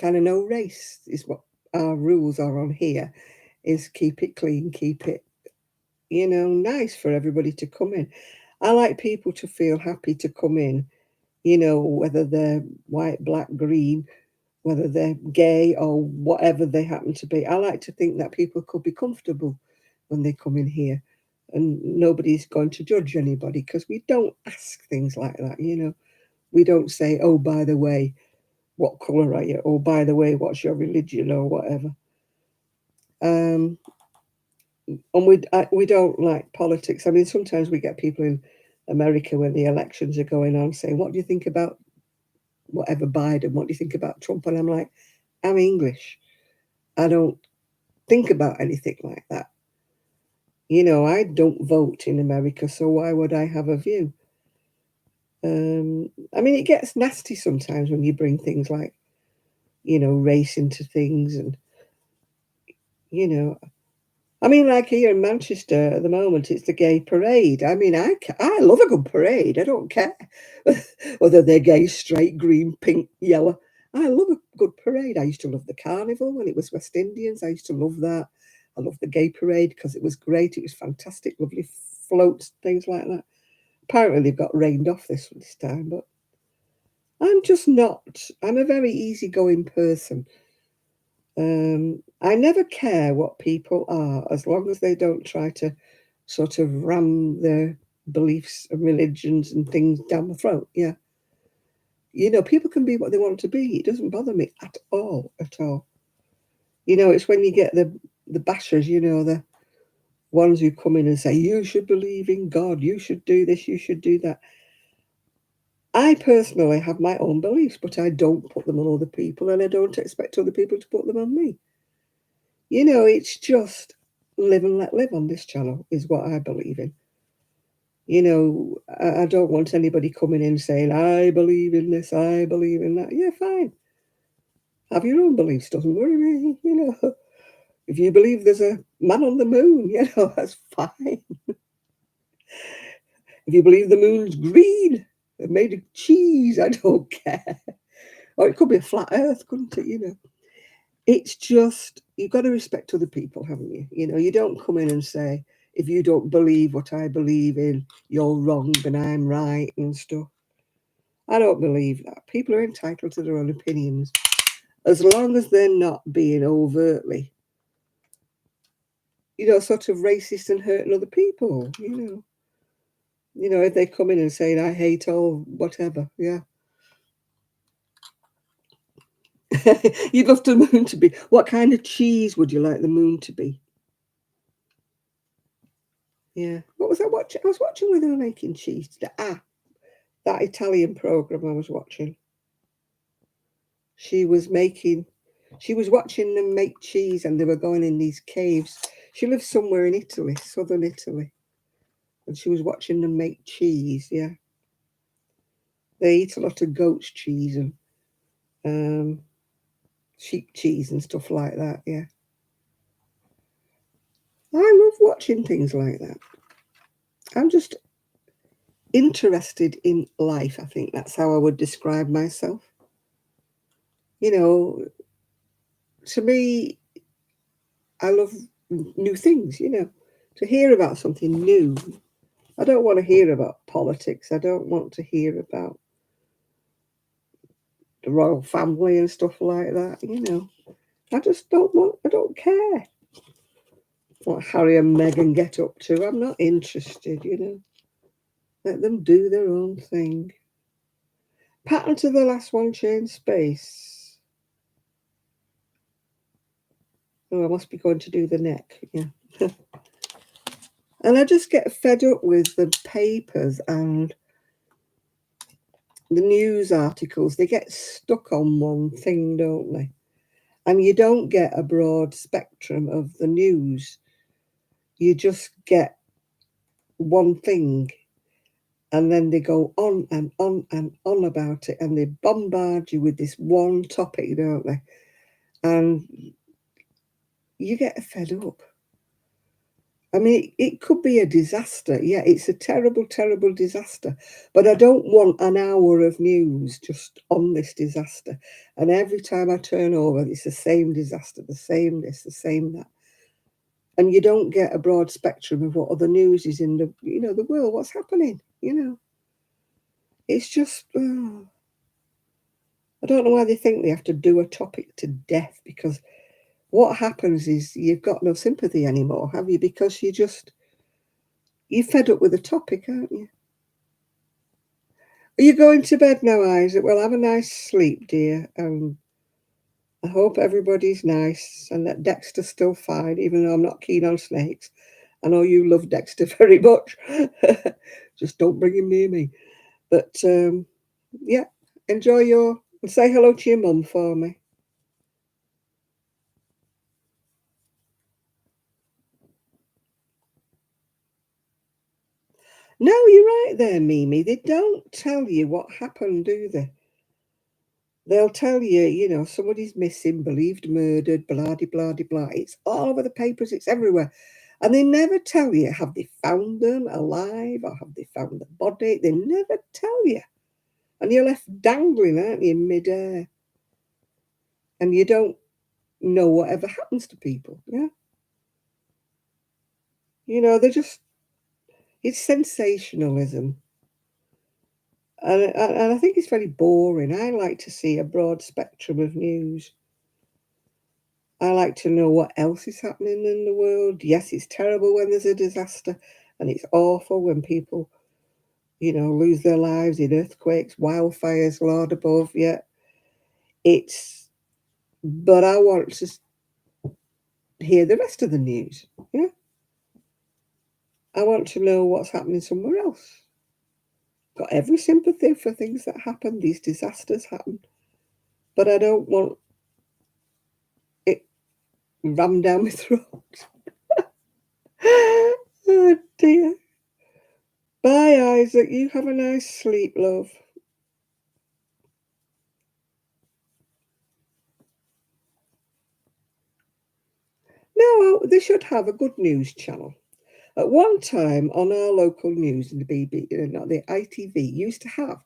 of no race is what our rules are on here, is keep it clean, keep it, you know, nice for everybody to come in. I like people to feel happy to come in, you know, whether they're white, black, green, whether they're gay or whatever they happen to be. I like to think that people could be comfortable when they come in here and nobody's going to judge anybody, because we don't ask things like that, you know. We don't say, oh, by the way, what colour are you? Or by the way, what's your religion or whatever. And we don't like politics. I mean, sometimes we get people in America when the elections are going on saying, what do you think about whatever Biden? What do you think about Trump? And I'm like, I'm English. I don't think about anything like that. I don't vote in America, so why would I have a view? I mean, it gets nasty sometimes when you bring things like, race into things and, you know, I mean, like here in Manchester at the moment, it's the gay parade. I mean, I love a good parade. I don't care whether they're gay, straight, green, pink, yellow. I love a good parade. I used to love the carnival when it was West Indians. I used to love that. I love the gay parade because it was great. It was fantastic, lovely floats, things like that. Apparently, they've got rained off this time, but I'm just not. I'm a very easygoing person. I never care what people are as long as they don't try to sort of ram their beliefs and religions and things down the throat. Yeah. People can be what they want to be. It doesn't bother me at all, at all. It's when you get the bashers, the ones who come in and say, you should believe in God, you should do this, you should do that. I personally have my own beliefs, but I don't put them on other people and I don't expect other people to put them on me. It's just live and let live on this channel is what I believe in. I don't want anybody coming in saying, I believe in this, I believe in that. Yeah, fine. Have your own beliefs, doesn't worry me. If you believe there's a man on the moon, that's fine. If you believe the moon's green, made of cheese, I don't care. Or it could be a flat earth, couldn't it? It's just, you've got to respect other people, haven't you? You don't come in and say, if you don't believe what I believe in, you're wrong and I'm right and stuff. I don't believe that. People are entitled to their own opinions as long as they're not being overtly, sort of racist and hurting other people, if they come in and saying, I hate all whatever, yeah. You'd love the moon to be. What kind of cheese would you like the moon to be? Yeah. What was I watching? I was watching where they were making cheese today. That Italian program I was watching. She was watching them make cheese and they were going in these caves. She lives somewhere in Italy, southern Italy. And she was watching them make cheese, yeah. They eat a lot of goat's cheese and sheep cheese and stuff like that, yeah. I love watching things like that. I'm just interested in life. I think that's how I would describe myself. To me, I love new things, to hear about something new. I don't want to hear about politics. I don't want to hear about the royal family and stuff like that. I just I don't care what Harry and Meghan get up to. I'm not interested. Let them do their own thing. Pattern to the last one, change space. Oh, I must be going to do the neck. Yeah. And I just get fed up with the papers and the news articles. They get stuck on one thing, don't they? And you don't get a broad spectrum of the news. You just get one thing. And then they go on and on and on about it. And they bombard you with this one topic, don't they? And you get fed up. I mean, it could be a disaster. Yeah, it's a terrible, terrible disaster. But I don't want an hour of news just on this disaster. And every time I turn over, it's the same disaster, the same this, the same that. And you don't get a broad spectrum of what other news is in the world, what's happening, It's just, I don't know why they think they have to do a topic to death, because what happens is you've got no sympathy anymore, have you? Because you're fed up with the topic, aren't you? Are you going to bed now, Isaac? Well, have a nice sleep, dear. I hope everybody's nice and that Dexter's still fine, even though I'm not keen on snakes. I know you love Dexter very much. Just don't bring him near me. But yeah, enjoy and say hello to your mum for me. No, you're right there, Mimi. They don't tell you what happened, do they? They'll tell you, somebody's missing, believed murdered, blah, de, blah, de, blah. It's all over the papers, it's everywhere. And they never tell you, have they found them alive or have they found the body? They never tell you. And you're left dangling, aren't you, in midair? And you don't know whatever happens to people, yeah? They're just, it's sensationalism. And I think it's very boring. I like to see a broad spectrum of news. I like to know what else is happening in the world. Yes, it's terrible when there's a disaster, and it's awful when people, lose their lives in earthquakes, wildfires, Lord above. Yeah, but I want to hear the rest of the news. Yeah, I want to know what's happening somewhere else. Got every sympathy for things that happen. These disasters happen, but I don't want it rammed down my throat. Oh dear. Bye, Isaac. You have a nice sleep, love. No, they should have a good news channel. At one time, on our local news in the BB, not the ITV, used to have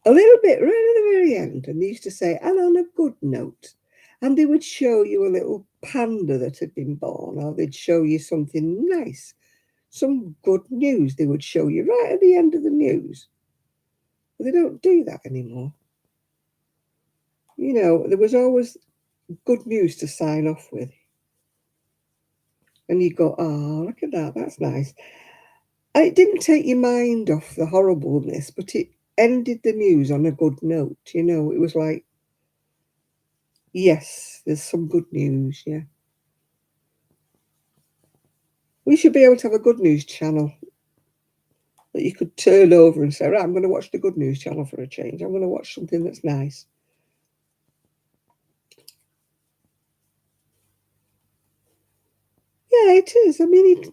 a little bit right at the very end, and they used to say, and on a good note. And they would show you a little panda that had been born, or they'd show you something nice, some good news they would show you right at the end of the news. But they don't do that anymore. There was always good news to sign off with. And you go, oh, look at that, that's nice. And it didn't take your mind off the horribleness, but it ended the news on a good note. It was like, yes, there's some good news, yeah. We should be able to have a good news channel that you could turn over and say, right, I'm going to watch the good news channel for a change. I'm going to watch something that's nice. Yeah, it is. I mean,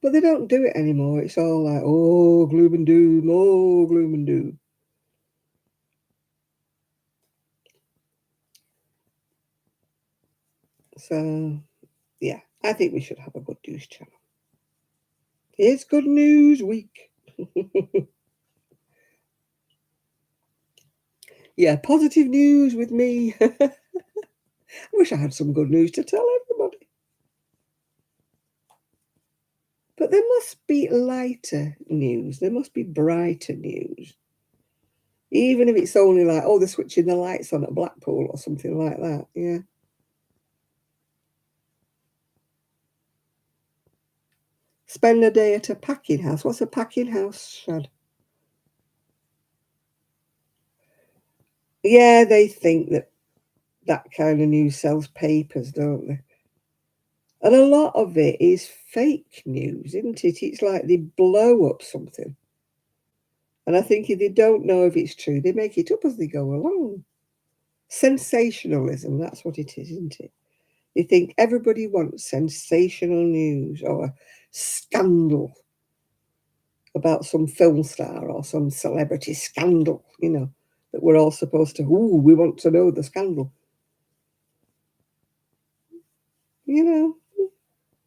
but they don't do it anymore. It's all like, oh, gloom and doom, oh, gloom and doom. So, yeah, I think we should have a good news channel. It's Good News Week. Yeah, positive news with me. I wish I had some good news to tell everybody. But there must be lighter news. There must be brighter news. Even if it's only like, oh, they're switching the lights on at Blackpool or something like that. Yeah. Spend a day at a packing house. What's a packing house, Shad? Yeah, they think that kind of news sells papers, don't they? And a lot of it is fake news, isn't it? It's like they blow up something. And I think if they don't know if it's true, they make it up as they go along. Sensationalism, that's what it is, isn't it? They think everybody wants sensational news or a scandal about some film star or some celebrity scandal, that we're all supposed to, we want to know the scandal.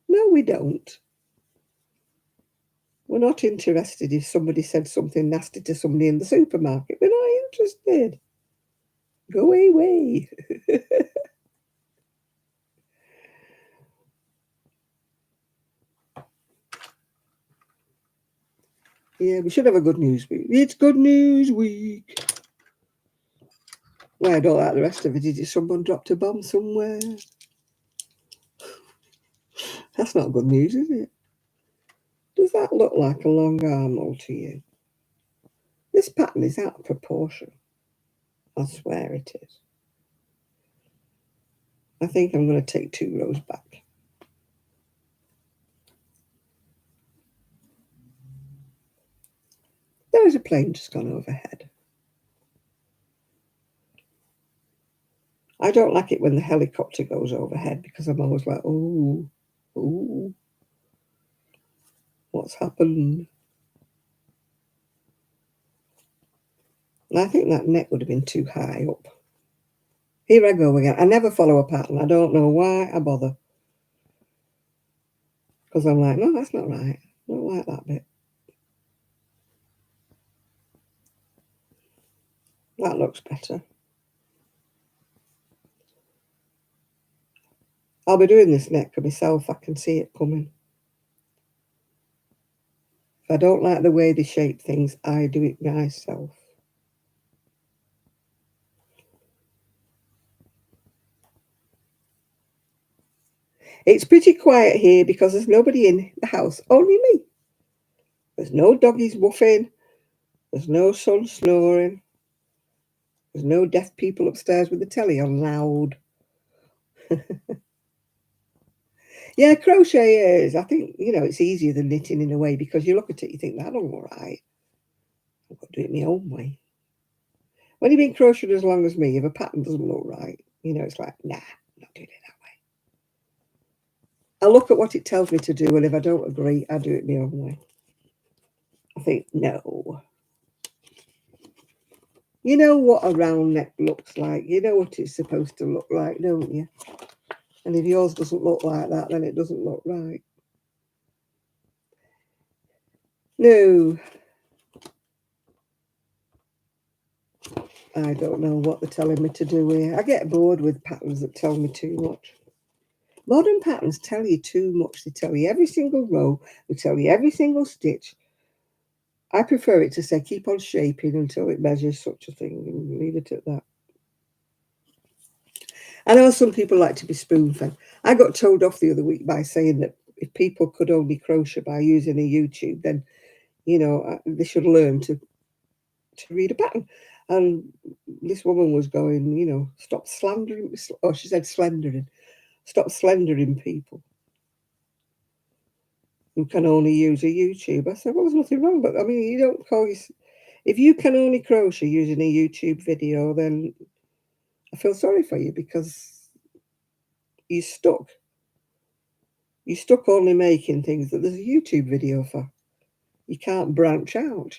No, we don't. We're not interested if somebody said something nasty to somebody in the supermarket. We're not interested. Go away. Yeah, we should have a good news week. It's Good News Week. Well, I don't like the rest of it. Did someone dropped a bomb somewhere? That's not good news, is it? Does that look like a long arm to you? This pattern is out of proportion. I swear it is. I think I'm going to take 2 rows back. There is a plane just gone overhead. I don't like it when the helicopter goes overhead because I'm always like, oh. What's happened? I think that neck would have been too high up. Here I go again. I never follow a pattern. I don't know why I bother. Because I'm like, no, that's not right. I don't like that bit. That looks better. I'll be doing this neck for myself. I can see it coming. If I don't like the way they shape things, I do it myself. It's pretty quiet here because there's nobody in the house, only me. There's no doggies woofing. There's no son snoring. There's no deaf people upstairs with the telly on loud. Yeah, crochet is. I think, it's easier than knitting in a way because you look at it, you think, that don't look right. I've got to do it my own way. When you've been crocheting as long as me, if a pattern doesn't look right, it's like, nah, I'm not doing it that way. I look at what it tells me to do, and if I don't agree, I do it my own way. I think, no. You know what a round neck looks like. You know what it's supposed to look like, don't you? And if yours doesn't look like that, then it doesn't look right. No. I don't know what they're telling me to do here. I get bored with patterns that tell me too much. Modern patterns tell you too much. They tell you every single row. They tell you every single stitch. I prefer it to say keep on shaping until it measures such a thing and leave it at that. I know some people like to be spoon-fed. I got told off the other week by saying that if people could only crochet by using a YouTube, then, they should learn to read a pattern. And this woman was going, stop slandering. Oh, she said slendering. Stop slendering people who can only use a YouTube. I said, well, there's nothing wrong, but I mean, you don't call you. If you can only crochet using a YouTube video, then I feel sorry for you because you're stuck. You're stuck only making things that there's a YouTube video for. You can't branch out.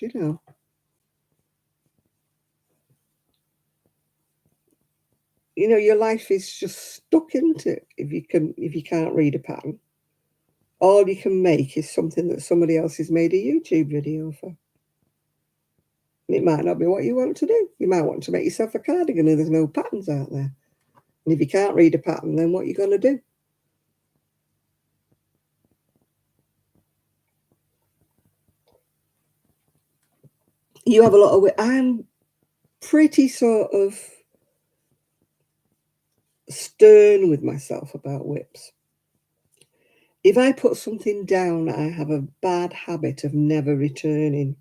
Your life is just stuck into it if you can't read a pattern. All you can make is something that somebody else has made a YouTube video for. And it might not be what you want to do. You might want to make yourself a cardigan and there's no patterns out there. And if you can't read a pattern, then what are you going to do? You have a lot of... I'm pretty sort of stern with myself about whips. If I put something down, I have a bad habit of never returning.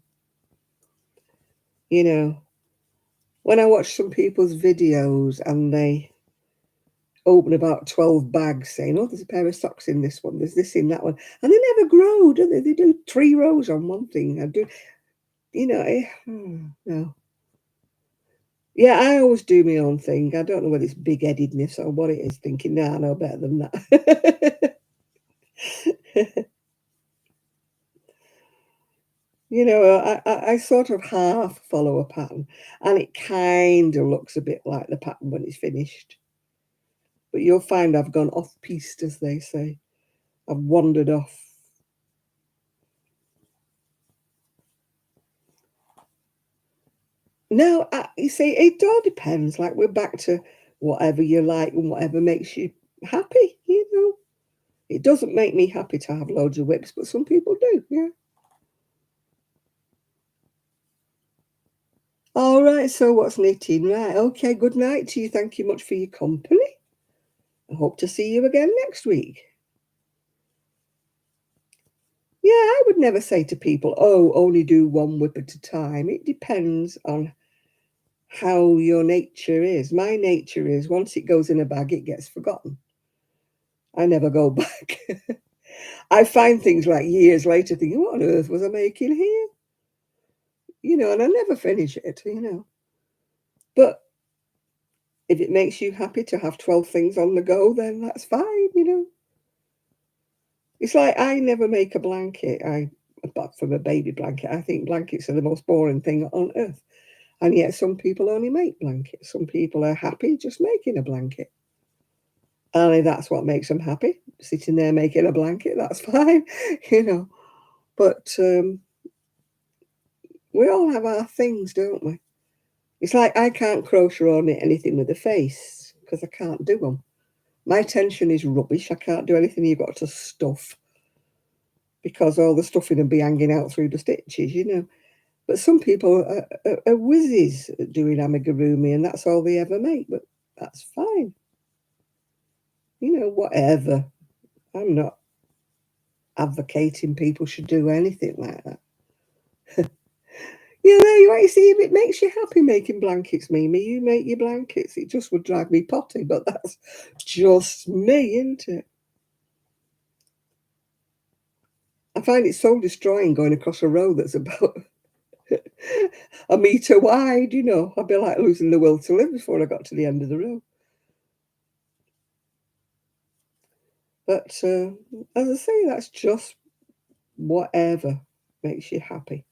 When I watch some people's videos and they open about 12 bags saying, oh, there's a pair of socks in this one, there's this in that one, and they never grow, do they? They do 3 rows on one thing. I do, no. Yeah, I always do my own thing. I don't know whether it's big-headedness or what it is, thinking, nah, I know better than that. I sort of half follow a pattern, and it kind of looks a bit like the pattern when it's finished. But you'll find I've gone off-piste, as they say. I've wandered off. No, you see, it all depends. Like, we're back to whatever you like and whatever makes you happy, It doesn't make me happy to have loads of whips, but some people do, yeah. All right, so what's knitting? Right, okay, good night to you. Thank you much for your company. I hope to see you again next week. Yeah, I would never say to people, oh, only do one whip at a time. It depends on how your nature is. My nature is once it goes in a bag, it gets forgotten. I never go back. I find things like years later thinking, what on earth was I making here? And I never finish it. But if it makes you happy to have 12 things on the go, then that's fine. It's like I never make a blanket. I apart from a baby blanket. I think blankets are the most boring thing on earth. And yet some people only make blankets. Some people are happy just making a blanket. And if that's what makes them happy, sitting there making a blanket, that's fine, you know. But we all have our things, don't we? It's like I can't crochet or knit anything with a face because I can't do them. My tension is rubbish. I can't do anything you've got to stuff because all the stuffing will be hanging out through the stitches, you know. But some people are whizzes at doing amigurumi and that's all they ever make, but that's fine. You know, whatever. I'm not advocating people should do anything like that. Yeah, there you are. You see, if it makes you happy making blankets, Mimi, you make your blankets. It just would drive me potty, but that's just me, isn't it? I find it so destroying going across a road that's about a metre wide, you know. I'd be like losing the will to live before I got to the end of the road. But as I say, that's just whatever makes you happy.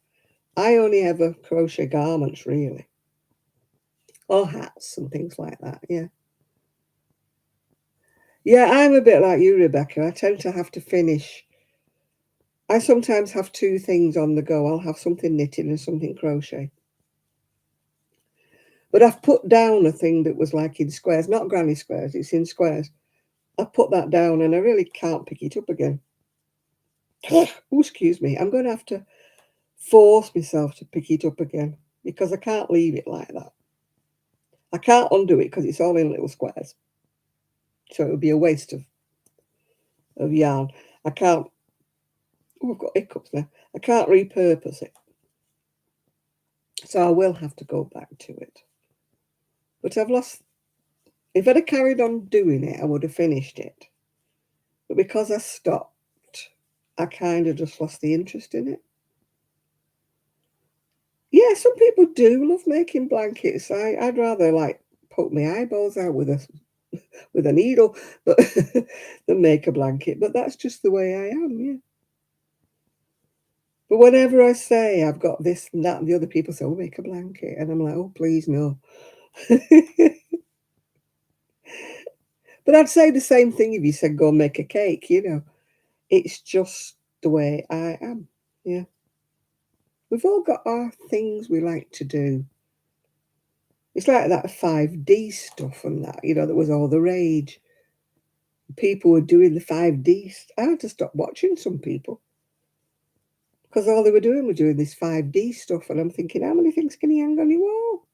I only ever crochet garments, really, or hats and things like that, yeah. Yeah, I'm a bit like you, Rebecca. I tend to have to finish. I sometimes have two things on the go. I'll have something knitting and something crochet. But I've put down a thing that was like in squares, not granny squares, it's in squares. I put that down and I really can't pick it up again. Oh, excuse me. I'm going to have to force myself to pick it up again because I can't leave it like that. I can't undo it because it's all in little squares. So it would be a waste of yarn. I can't, oh, I've got hiccups now. I can't repurpose it. So I will have to go back to it. But I've lost, if I'd have carried on doing it, I would have finished it. But because I stopped, I kind of just lost the interest in it. Yeah, some people do love making blankets. I'd rather like poke my eyeballs out with a needle, but than make a blanket. But that's just the way I am. Yeah. But whenever I say I've got this and that, and the other people say, "Oh, make a blanket," and I'm like, "Oh, please no." But I'd say the same thing if you said go and make a cake. You know, it's just the way I am. Yeah. We've all got our things we like to do. It's like that 5D stuff and that, you know, that was all the rage. People were doing the 5D. I had to stop watching some people because all they were doing was doing this 5D stuff. And I'm thinking, how many things can you hang on your wall?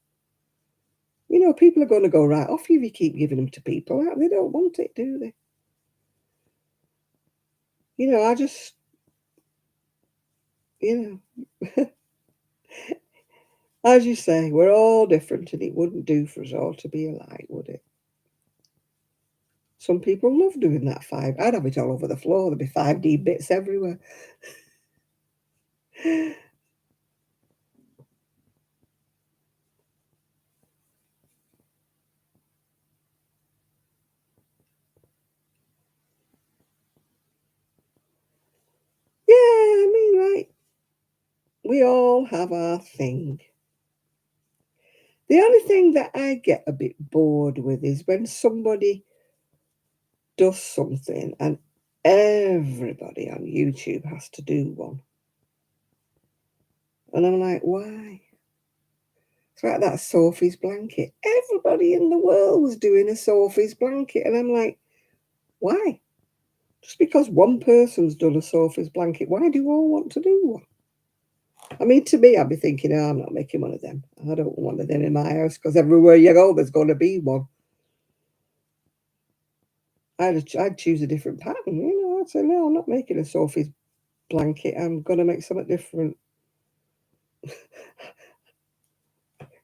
You know, people are going to go right off you if you keep giving them to people. They don't want it, do they? You know, I just, you know, as you say, we're all different and it wouldn't do for us all to be alike, would it? Some people love doing that five. I'd have it all over the floor. There'd be 5D bits everywhere. Yeah, I mean, right. We all have our thing. The only thing that I get a bit bored with is when somebody does something and everybody on YouTube has to do one. And I'm like, why? It's like that Sophie's blanket. Everybody in the world was doing a Sophie's blanket. And I'm like, why? Just because one person's done a Sophie's blanket, why do you all want to do one? I mean, to me, I'd be thinking, oh, I'm not making one of them. I don't want one of them in my house because everywhere you go, there's going to be one. I'd choose a different pattern. You know, I'd say, no, I'm not making a Sophie's blanket. I'm going to make something different.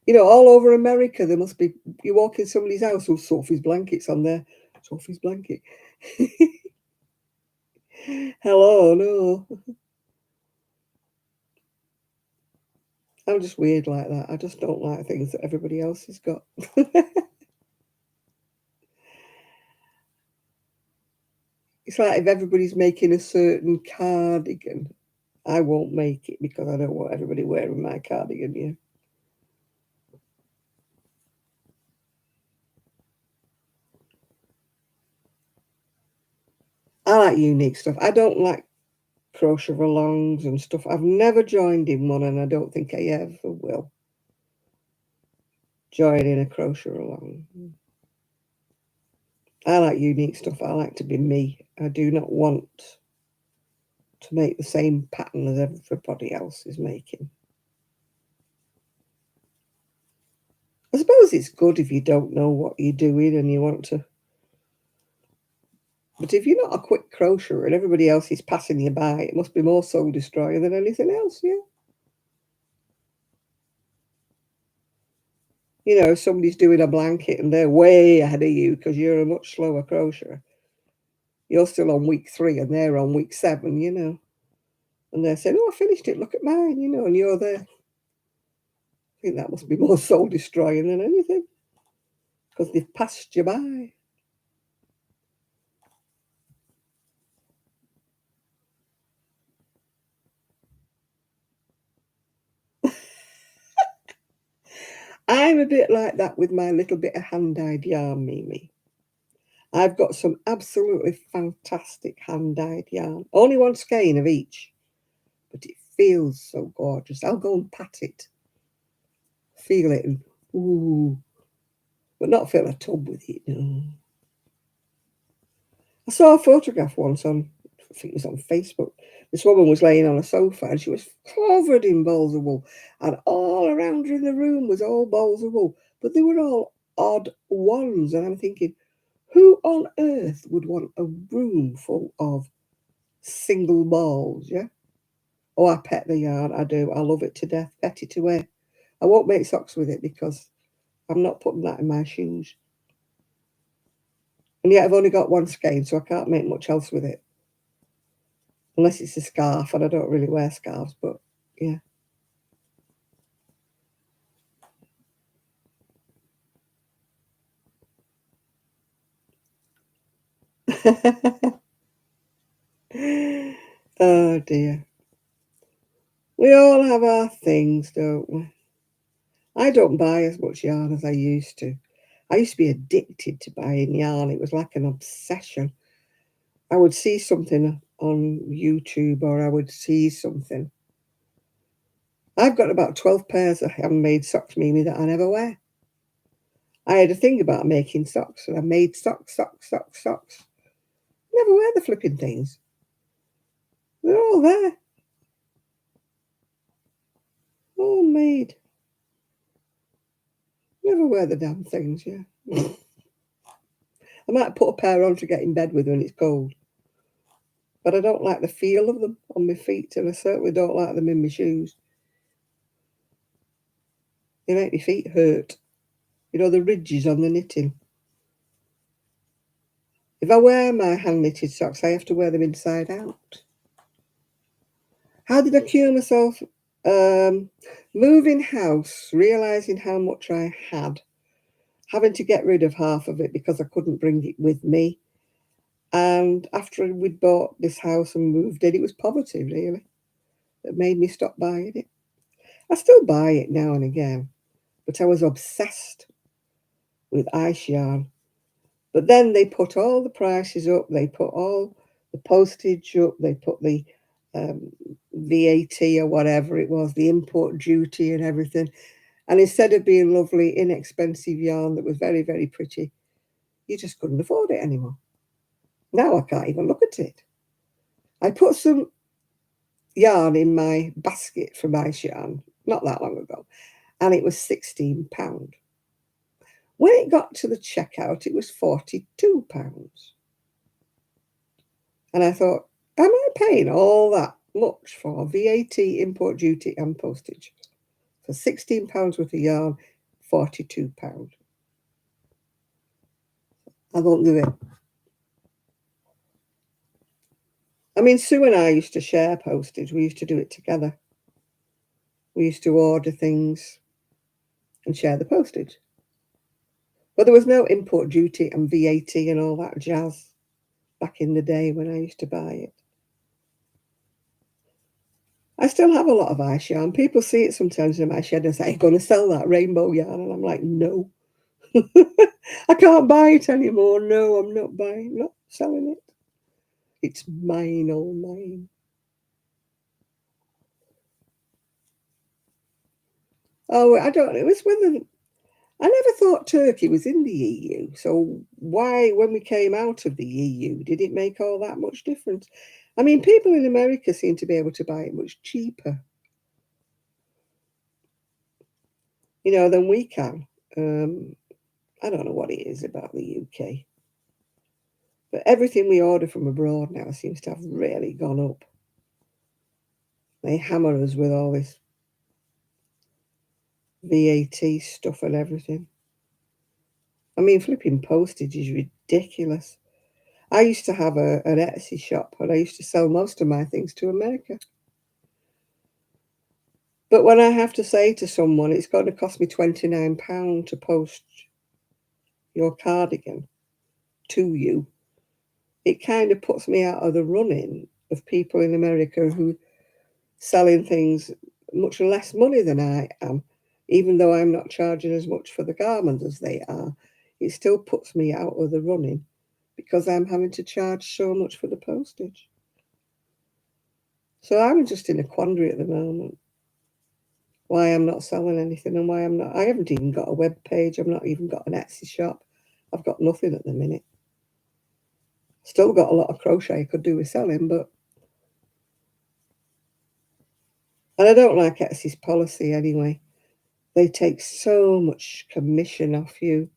You know, all over America, there must be, you walk in somebody's house with Sophie's blankets on there. Sophie's blanket. Hello, no. I'm just weird like that. I just don't like things that everybody else has got. It's like if everybody's making a certain cardigan, I won't make it because I don't want everybody wearing my cardigan, yeah. I like unique stuff. I don't like crochet alongs and stuff. I've never joined in one, and I don't think I ever will join in a crochet along. I like unique stuff. I like to be me. I do not want to make the same pattern as everybody else is making. I suppose it's good if you don't know what you're doing and you want to. But if you're not a quick crocheter and everybody else is passing you by, it must be more soul destroyer than anything else, yeah? You know, somebody's doing a blanket and they're way ahead of you because you're a much slower crocheter. You're still on week 3 and they're on week 7, you know. And they're saying, oh, I finished it, look at mine, you know, and you're there. I think that must be more soul destroying than anything because they've passed you by. I'm a bit like that with my little bit of hand-dyed yarn, Mimi. I've got some absolutely fantastic hand-dyed yarn. Only one skein of each, but it feels so gorgeous. I'll go and pat it, feel it, and ooh, but not fill a tub with it, no. I saw a photograph once on, I think it was on Facebook. This woman was laying on a sofa and she was covered in balls of wool, and all around her in the room was all balls of wool, but they were all odd ones. And I'm thinking, who on earth would want a room full of single balls? Yeah. Oh, I pet the yarn. I do. I love it to death. Pet it away. I won't make socks with it because I'm not putting that in my shoes. And yet I've only got one skein, so I can't make much else with it. Unless it's a scarf, and I don't really wear scarves, but yeah. Oh dear. We all have our things, don't we? I don't buy as much yarn as I used to. I used to be addicted to buying yarn. It was like an obsession. I would see something on YouTube or I would see something. I've got about 12 pairs of handmade socks, Mimi, that I never wear. I had a thing about making socks, and I made socks, socks, socks, socks. Never wear the flipping things. They're all there, all made. Never wear the damn things, yeah. I might put a pair on to get in bed with when it's cold. But I don't like the feel of them on my feet, and I certainly don't like them in my shoes. They make my feet hurt. You know, the ridges on the knitting. If I wear my hand knitted socks, I have to wear them inside out. How did I cure myself? Moving house, realising how much I had, having to get rid of half of it because I couldn't bring it with me. And after we'd bought this house and moved in, it was poverty, really, that made me stop buying it. I still buy it now and again, but I was obsessed with ice yarn. But then they put all the prices up, they put all the postage up, they put the um, VAT or whatever it was, the import duty and everything. And instead of being lovely, inexpensive yarn that was very, very pretty, you just couldn't afford it anymore. Now I can't even look at it. I put some yarn in my basket from ice yarn not that long ago, and it was £16. When it got to the checkout, it was £42. And I thought, am I paying all that much for VAT, import duty, and postage? For £16 worth of yarn, £42. I won't do it. I mean, Sue and I used to share postage. We used to do it together. We used to order things and share the postage. But there was no import duty and VAT and all that jazz back in the day when I used to buy it. I still have a lot of ice yarn. People see it sometimes in my shed and say, "You're going to sell that rainbow yarn?" And I'm like, no. I can't buy it anymore. No, I'm not buying, not selling it. It's mine, all mine. Oh, I don't know. It was when I never thought Turkey was in the EU. So why, when we came out of the EU, did it make all that much difference? I mean, people in America seem to be able to buy it much cheaper, than we can. I don't know what it is about the UK, but everything we order from abroad now seems to have really gone up. They hammer us with all this VAT stuff and everything. I mean, flipping postage is ridiculous. I used to have an Etsy shop and I used to sell most of my things to America. But when I have to say to someone, it's going to cost me £29 to post your cardigan to you, it kind of puts me out of the running of people in America who selling things much less money than I am, even though I'm not charging as much for the garment as they are. It still puts me out of the running because I'm having to charge so much for the postage. So I'm just in a quandary at the moment. Why I'm not selling anything and why I'm not. I haven't even got a web page. I've not even got an Etsy shop. I've got nothing at the minute. Still got a lot of crochet I could do with selling, but. And I don't like Etsy's policy anyway. They take so much commission off you.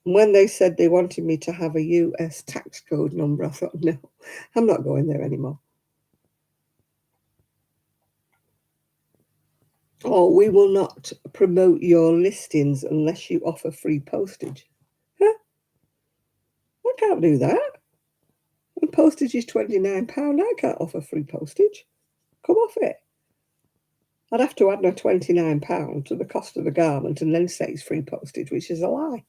When they said they wanted me to have a US tax code number, I thought, no, I'm not going there anymore. Oh, we will not promote your listings unless you offer free postage. Huh? I can't do that. When postage is £29, I can't offer free postage. Come off it. I'd have to add my £29 to the cost of the garment and then say it's free postage, which is a lie.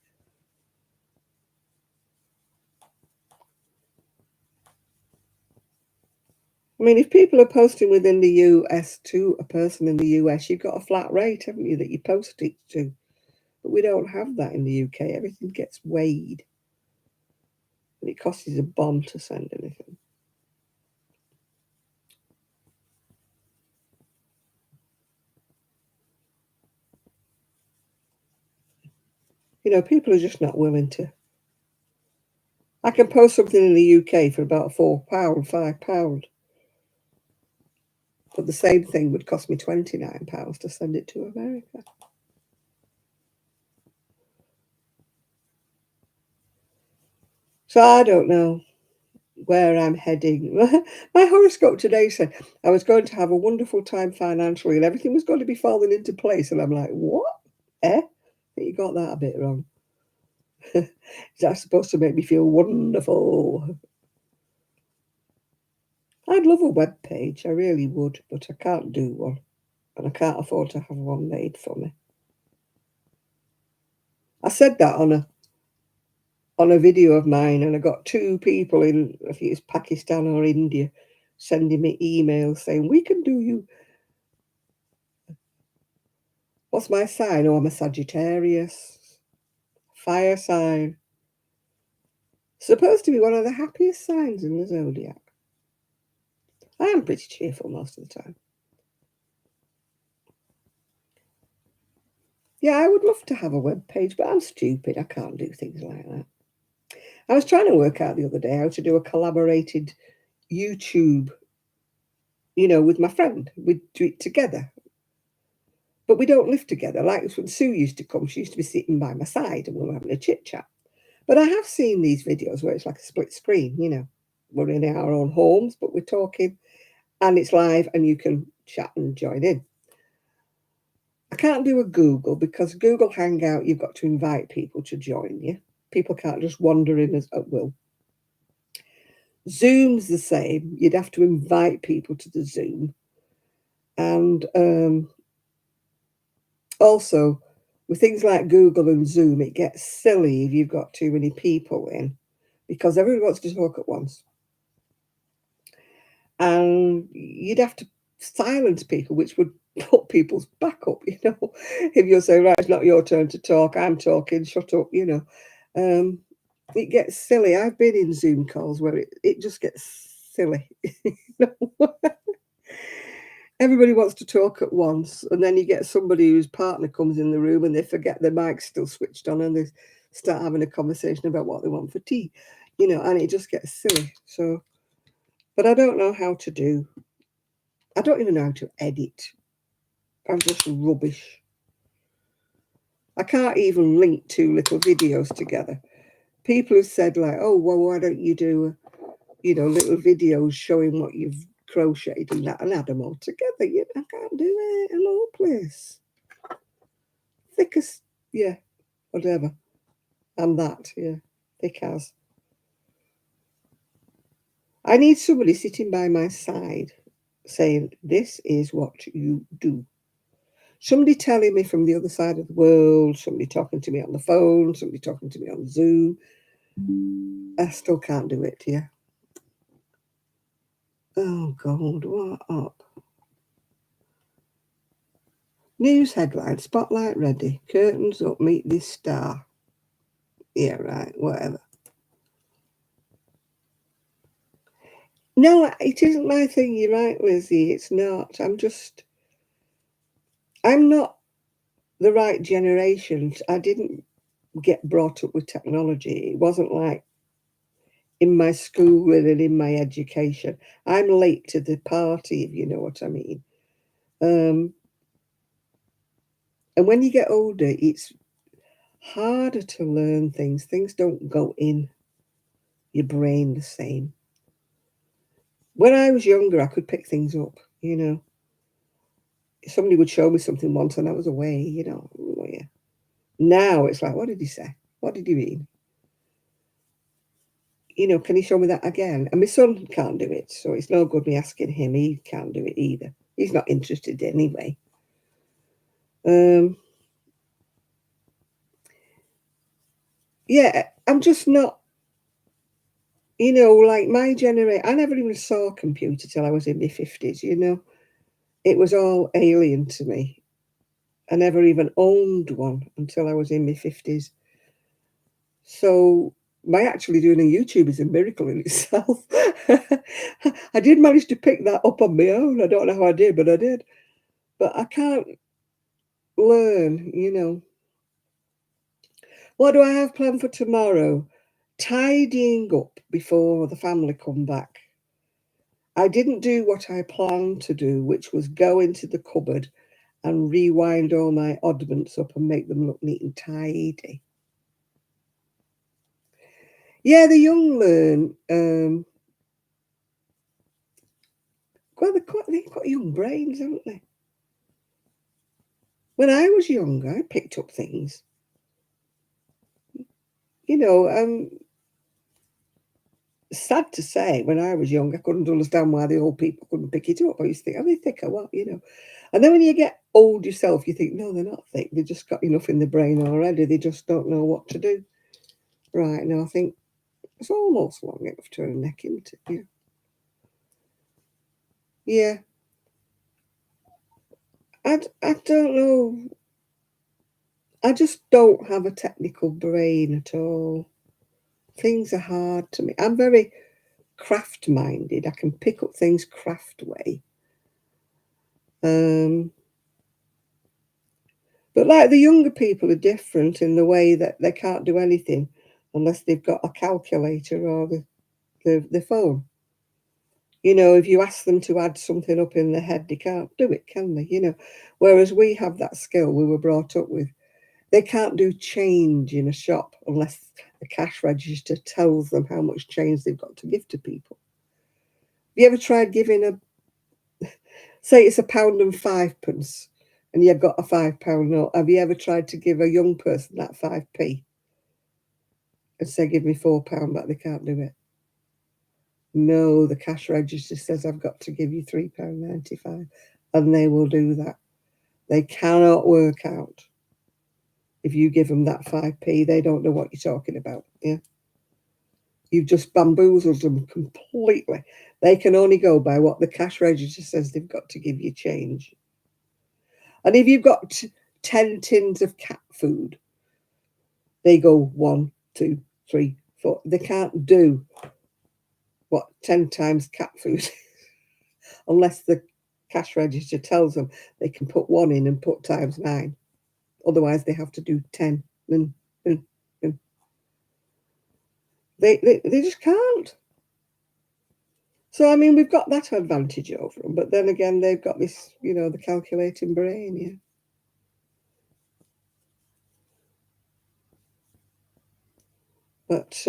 I mean, if people are posting within the US to a person in the US, you've got a flat rate, haven't you, that you post it to? But we don't have that in the UK. Everything gets weighed. And it costs us a bomb to send anything. People are just not willing to. I can post something in the UK for about £4, £5. But the same thing would cost me £29 to send it to America. So I don't know where I'm heading. My horoscope today said I was going to have a wonderful time financially and everything was going to be falling into place. And I'm like, what? I think you got that a bit wrong. Is that supposed to make me feel wonderful? I'd love a web page, I really would, but I can't do one. And I can't afford to have one made for me. I said that on a video of mine, and I got two people in, I think it's Pakistan or India, sending me emails saying, we can do you. What's my sign? Oh, I'm a Sagittarius. Fire sign. Supposed to be one of the happiest signs in the zodiac. I am pretty cheerful most of the time. Yeah, I would love to have a web page, but I'm stupid. I can't do things like that. I was trying to work out the other day how to do a collaborated YouTube, with my friend. We'd do it together. But we don't live together. Like when Sue used to come, she used to be sitting by my side and we were having a chit chat. But I have seen these videos where it's like a split screen. We're in our own homes, but we're talking and it's live and you can chat and join in. I can't do a Google because Google Hangout, you've got to invite people to join you. People can't just wander in as at will. Zoom's the same. You'd have to invite people to the Zoom. And also, with things like Google and Zoom, it gets silly if you've got too many people in because everyone wants to talk at once. and you'd have to silence people, which would put people's back up, if you're saying, right, it's not your turn to talk, I'm talking, shut up, Um, it gets silly. I've been in Zoom calls where it just gets silly. Everybody wants to talk at once, and then you get somebody whose partner comes in the room and they forget their mic's still switched on, and they start having a conversation about what they want for tea, and it just gets silly. So, but I don't know how to do. I don't even know how to edit. I'm just rubbish. I can't even link two little videos together. People have said like, "Oh, well, why don't you do, little videos showing what you've crocheted and that, and add them all together?" I can't do it. I'm hopeless. Thick as, yeah, whatever. I'm that, yeah, thick as. I need somebody sitting by my side saying, "This is what you do." Somebody telling me from the other side of the world, somebody talking to me on the phone, somebody talking to me on Zoom. I still can't do it, yeah. Oh, God, what up? News headline, spotlight ready, curtains up, meet this star. Yeah, right, whatever. No, it isn't my thing, you're right, Lizzie, it's not. I'm not the right generation. I didn't get brought up with technology. It wasn't like in my schooling and in my education. I'm late to the party, if you know what I mean. And when you get older, it's harder to learn things. Things don't go in your brain the same. When I was younger, I could pick things up. Somebody would show me something once and I was away. Oh, yeah. Now it's like, what did he say? What did he mean? Can he show me that again? And my son can't do it, so it's no good me asking him. He can't do it either. He's not interested anyway. Yeah, I'm just not, like my generation. I never even saw a computer till I was in my 50s, It was all alien to me. I never even owned one until I was in my 50s. So my actually doing a YouTube is a miracle in itself. I did manage to pick that up on my own. I don't know how I did, but I did. But I can't learn. What do I have planned for tomorrow? Tidying up before the family come back. I didn't do what I planned to do, which was go into the cupboard and rewind all my oddments up and make them look neat and tidy. Yeah, the young learn. Well, they've got young brains, haven't they? When I was younger, I picked up things. You know, um, Sad to say, when I was young, I couldn't understand why the old people couldn't pick it up. I used to think, are they thick or what? And then when you get old yourself, you think, no, they're not thick. They've just got enough in the brain already. They just don't know what to do. Right now, I think it's almost long enough to turn a neck into. Yeah. Yeah. I don't know. I just don't have a technical brain at all. Things are hard to me. I'm very craft minded. I can pick up things craft way. Um, but like the younger people are different in the way that they can't do anything unless they've got a calculator or the phone. If you ask them to add something up in their head, they can't do it, can they? Whereas we have that skill we were brought up with. They can't do change in a shop unless the cash register tells them how much change they've got to give to people. Have you ever tried giving say it's £1.05, and you've got a £5 note? Have you ever tried to give a young person that 5p and say, give me £4 back? They can't do it. No, the cash register says I've got to give you £3.95, and they will do that. They cannot work out. If you give them that 5p, they don't know what you're talking about. Yeah. You've just bamboozled them completely. They can only go by what the cash register says they've got to give you change. And if you've got 10 tins of cat food, they go 1, 2, 3, 4. They can't do what 10 times cat food unless the cash register tells them they can put 1 in and put times 9. Otherwise, they have to do 10. And, and, and. They just can't. So, I mean, we've got that advantage over them. But then again, they've got this, the calculating brain, yeah. But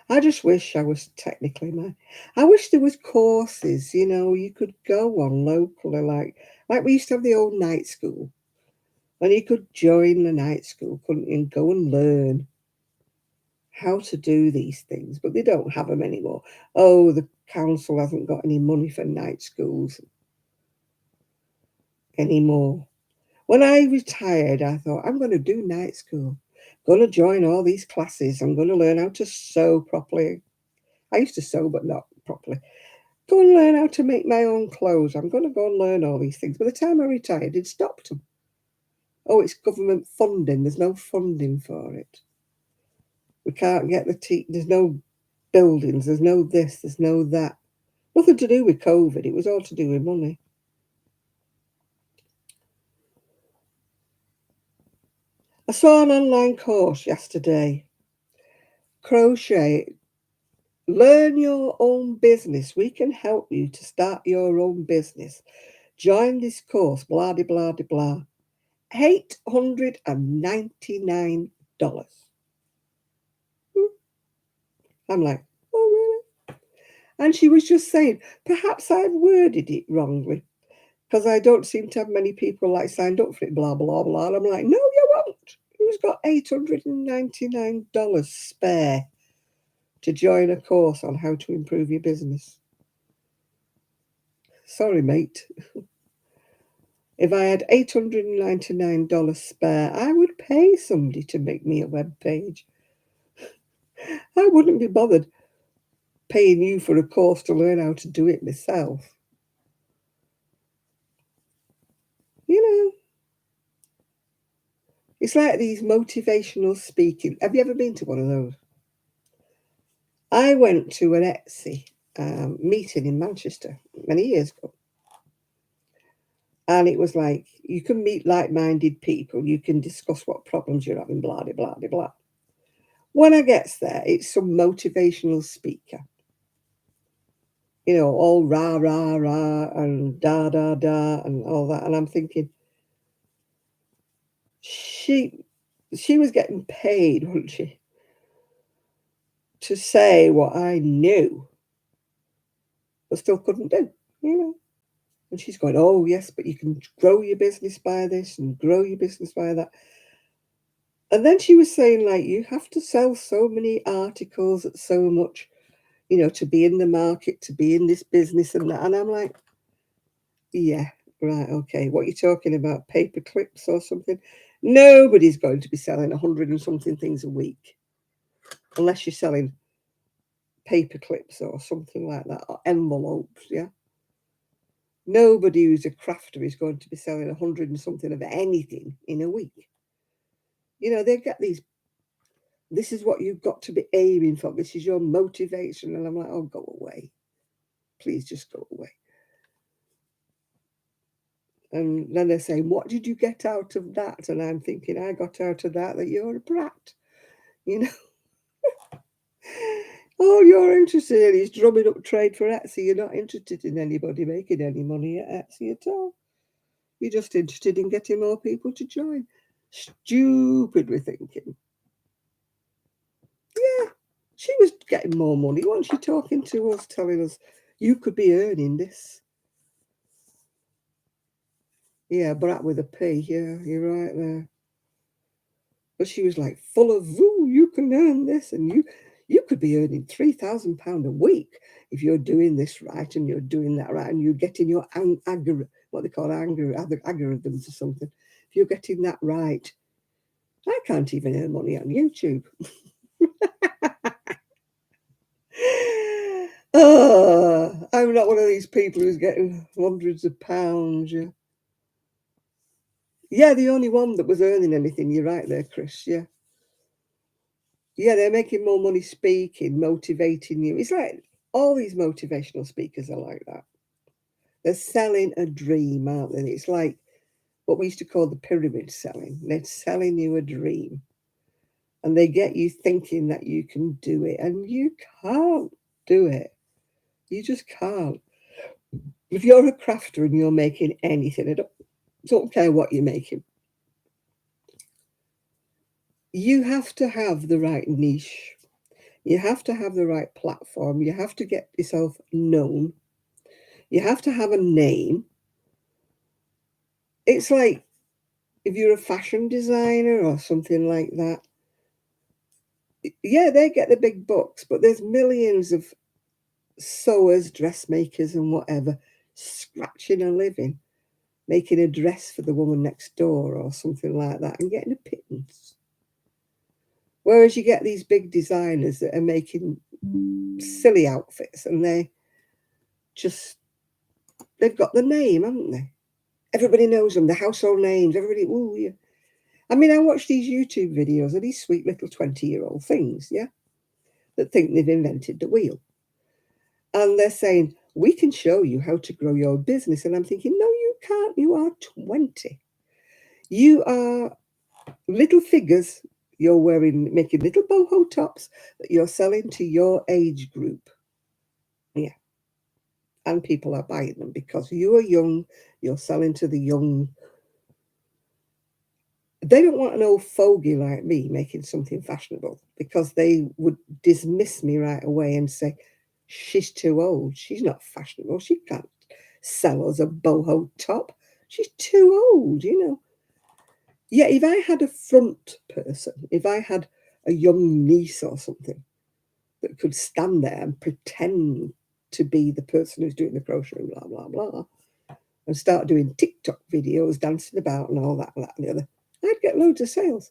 I just wish I was technically I wish there was courses, you could go on locally, like we used to have the old night school. And you could join the night school, couldn't you, and go and learn how to do these things. But they don't have them anymore. Oh, the council hasn't got any money for night schools anymore. When I retired, I thought, I'm going to do night school. I'm going to join all these classes. I'm going to learn how to sew properly. I used to sew, but not properly. Go and learn how to make my own clothes. I'm going to go and learn all these things. By the time I retired, it stopped them. Oh, it's government funding. There's no funding for it. We can't get there's no buildings. There's no this. There's no that. Nothing to do with COVID. It was all to do with money. I saw an online course yesterday. Crochet. Learn your own business. We can help you to start your own business. Join this course. Blah, de, blah, de, blah. $899. I'm like, oh, really? And she was just saying, perhaps I've worded it wrongly because I don't seem to have many people signed up for it, blah, blah, blah. And I'm like, no, you won't. Who's got $899 spare to join a course on how to improve your business? Sorry, mate. If I had $899 spare, I would pay somebody to make me a web page. I wouldn't be bothered paying you for a course to learn how to do it myself. It's like these motivational speaking. Have you ever been to one of those? I went to an Etsy meeting in Manchester many years ago. And it was like, you can meet like-minded people. You can discuss what problems you're having, blah, blah, blah, blah. When I gets there, it's some motivational speaker. All rah, rah, rah, and da, da, da, and all that. And I'm thinking, she was getting paid, wasn't she, to say what I knew, but still couldn't do, And she's going, oh, yes, but you can grow your business by this and grow your business by that. And then she was saying, you have to sell so many articles at so much, to be in the market, to be in this business and that. And I'm like, yeah, right, okay. What are you talking about? Paper clips or something? Nobody's going to be selling 100 and something things a week unless you're selling paper clips or something like that, or envelopes, yeah? Nobody who's a crafter is going to be selling 100 and something of anything in a week. They get these, this is what you've got to be aiming for. This is your motivation. And I'm like, oh, go away. Please just go away. And then they're saying, what did you get out of that? And I'm thinking, I got out of that you're a brat, All you're interested in is drumming up trade for Etsy. You're not interested in anybody making any money at Etsy at all. You're just interested in getting more people to join. Stupidly thinking. Yeah, she was getting more money. Wasn't she talking to us, telling us, you could be earning this? Yeah, brat with a P. Yeah, you're right there. But she was like full of, ooh, you can earn this, and you could be earning £3,000 a week if you're doing this right and you're doing that right and you're getting your what they call algorithms or something. If you're getting that right, I can't even earn money on YouTube. I'm not one of these people who's getting hundreds of pounds. Yeah. Yeah, the only one that was earning anything. You're right there, Chris. Yeah. Yeah, they're making more money speaking, motivating you. It's like all these motivational speakers are like that. They're selling a dream, aren't they? It's like what we used to call the pyramid selling. They're selling you a dream and they get you thinking that you can do it and you can't do it. You just can't. If you're a crafter and you're making anything, I don't care what you're making, you have to have the right niche. You have to have the right platform. You have to get yourself known. You have to have a name. It's like if you're a fashion designer or something like that, yeah, they get the big bucks, but there's millions of sewers, dressmakers, and whatever scratching a living, making a dress for the woman next door or something like that and getting a pittance. Whereas you get these big designers that are making silly outfits and they've got the name, haven't they? Everybody knows them, the household names, everybody, ooh, yeah. I mean, I watch these YouTube videos of these sweet little 20-year-old things, yeah, that think they've invented the wheel. And they're saying, we can show you how to grow your business. And I'm thinking, no, you can't. You are 20. You are little figures. You're making little boho tops that you're selling to your age group. Yeah. And people are buying them because you are young. You're selling to the young. They don't want an old fogey like me making something fashionable because they would dismiss me right away and say, she's too old. She's not fashionable. She can't sell us a boho top. She's too old, you know. Yeah, if I had a front person, if I had a young niece or something that could stand there and pretend to be the person who's doing the crochet, blah, blah, blah, and start doing TikTok videos, dancing about and all that and the other, I'd get loads of sales.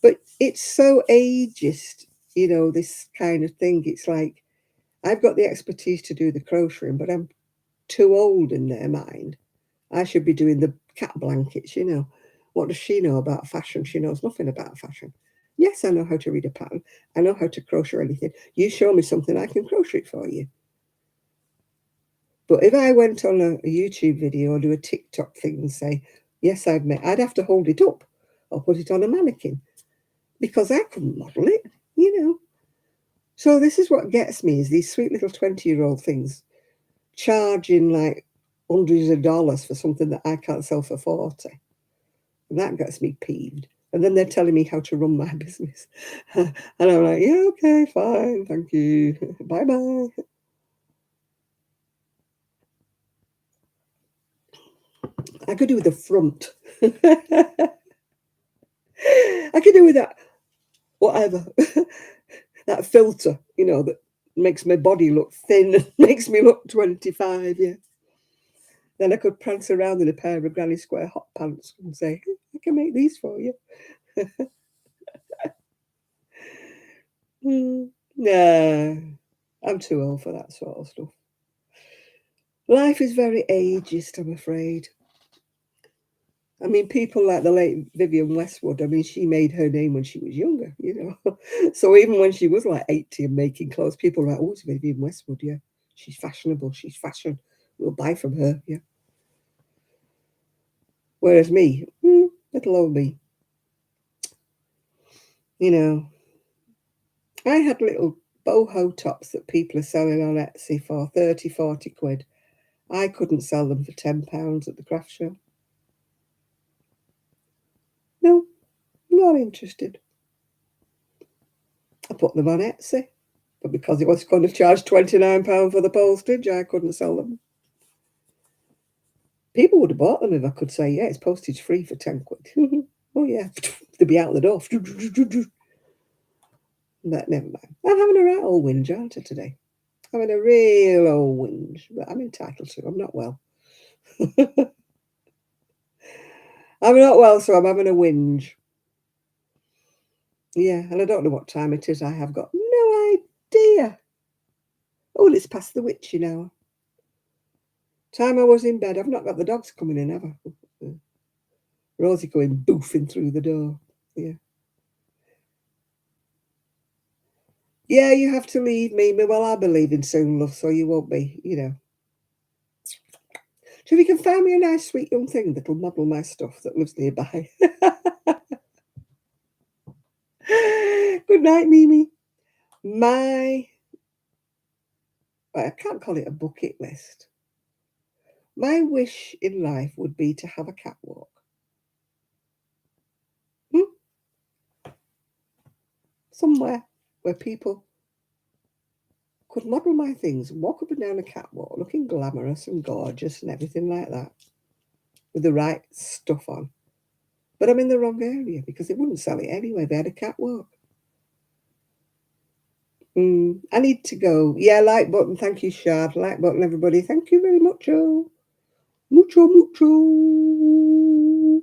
But it's so ageist, you know, this kind of thing. It's like, I've got the expertise to do the crocheting, but I'm too old in their mind. I should be doing the cat blankets, you know. What does she know about fashion? She knows nothing about fashion. Yes, I know how to read a pattern. I know how to crochet anything. You show me something, I can crochet it for you. But if I went on a YouTube video or do a TikTok thing and say, yes, I'd have to hold it up or put it on a mannequin because I couldn't model it, you know. So this is what gets me is these sweet little 20-year-old things charging like hundreds of dollars for something that I can't sell for 40. And that gets me peeved. And then they're telling me how to run my business. And I'm like, yeah, okay, fine, thank you. Bye-bye. I could do with the front. I could do with that, whatever. That filter, you know, that makes my body look thin and makes me look 25, yeah. Then I could prance around in a pair of granny square hot pants and say, I can make these for you. Nah, I'm too old for that sort of stuff. Life is very ageist, I'm afraid. I mean, people like the late Vivienne Westwood, I mean, she made her name when she was younger, you know. So even when she was like 80 and making clothes, people were like, oh, it's Vivienne Westwood, yeah. She's fashionable, she's fashion. We'll buy from her, yeah. Whereas me, little old me, you know, I had little boho tops that people are selling on Etsy for 30, 40 quid. I couldn't sell them for £10 at the craft show. No, not interested. I put them on Etsy, but because it was going to charge £29 for the postage, I couldn't sell them. People would have bought them if I could say, yeah, it's postage free for 10 quid. Oh, yeah, they'd be out the door. But never mind. I'm having a right old whinge, aren't I, today? Having a real old whinge, but I'm entitled to. I'm not well. I'm not well, so I'm having a whinge. Yeah, and I don't know what time it is. I have got no idea. Oh, it's past the witching hour. Time I was in bed. I've not got the dogs coming in, have I? Rosie going boofing through the door. Yeah. Yeah, you have to leave me. Well, I'll be leaving soon, love, so you won't be, So if you can find me a nice, sweet young thing that'll model my stuff that lives nearby. Good night, Mimi. I can't call it a bucket list. My wish in life would be to have a catwalk. Somewhere where people could model my things, walk up and down a catwalk looking glamorous and gorgeous and everything like that, with the right stuff on. But I'm in the wrong area because they wouldn't sell it anyway. They had a catwalk. I need to go. Yeah, like button. Thank you, Shard. Like button, everybody. Thank you very much. Mucho, mucho.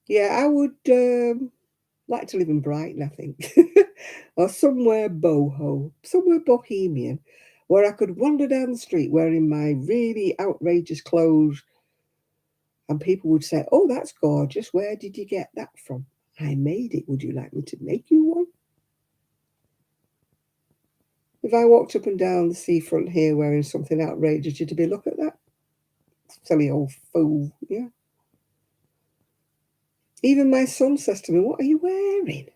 Yeah, I would like to live in Brighton, I think. Or somewhere boho, somewhere bohemian, where I could wander down the street wearing my really outrageous clothes and people would say, oh, that's gorgeous. Where did you get that from? I made it. Would you like me to make you one? If I walked up and down the seafront here wearing something outrageous, you'd be, look at that. Silly old fool, yeah. Even my son says to me, what are you wearing?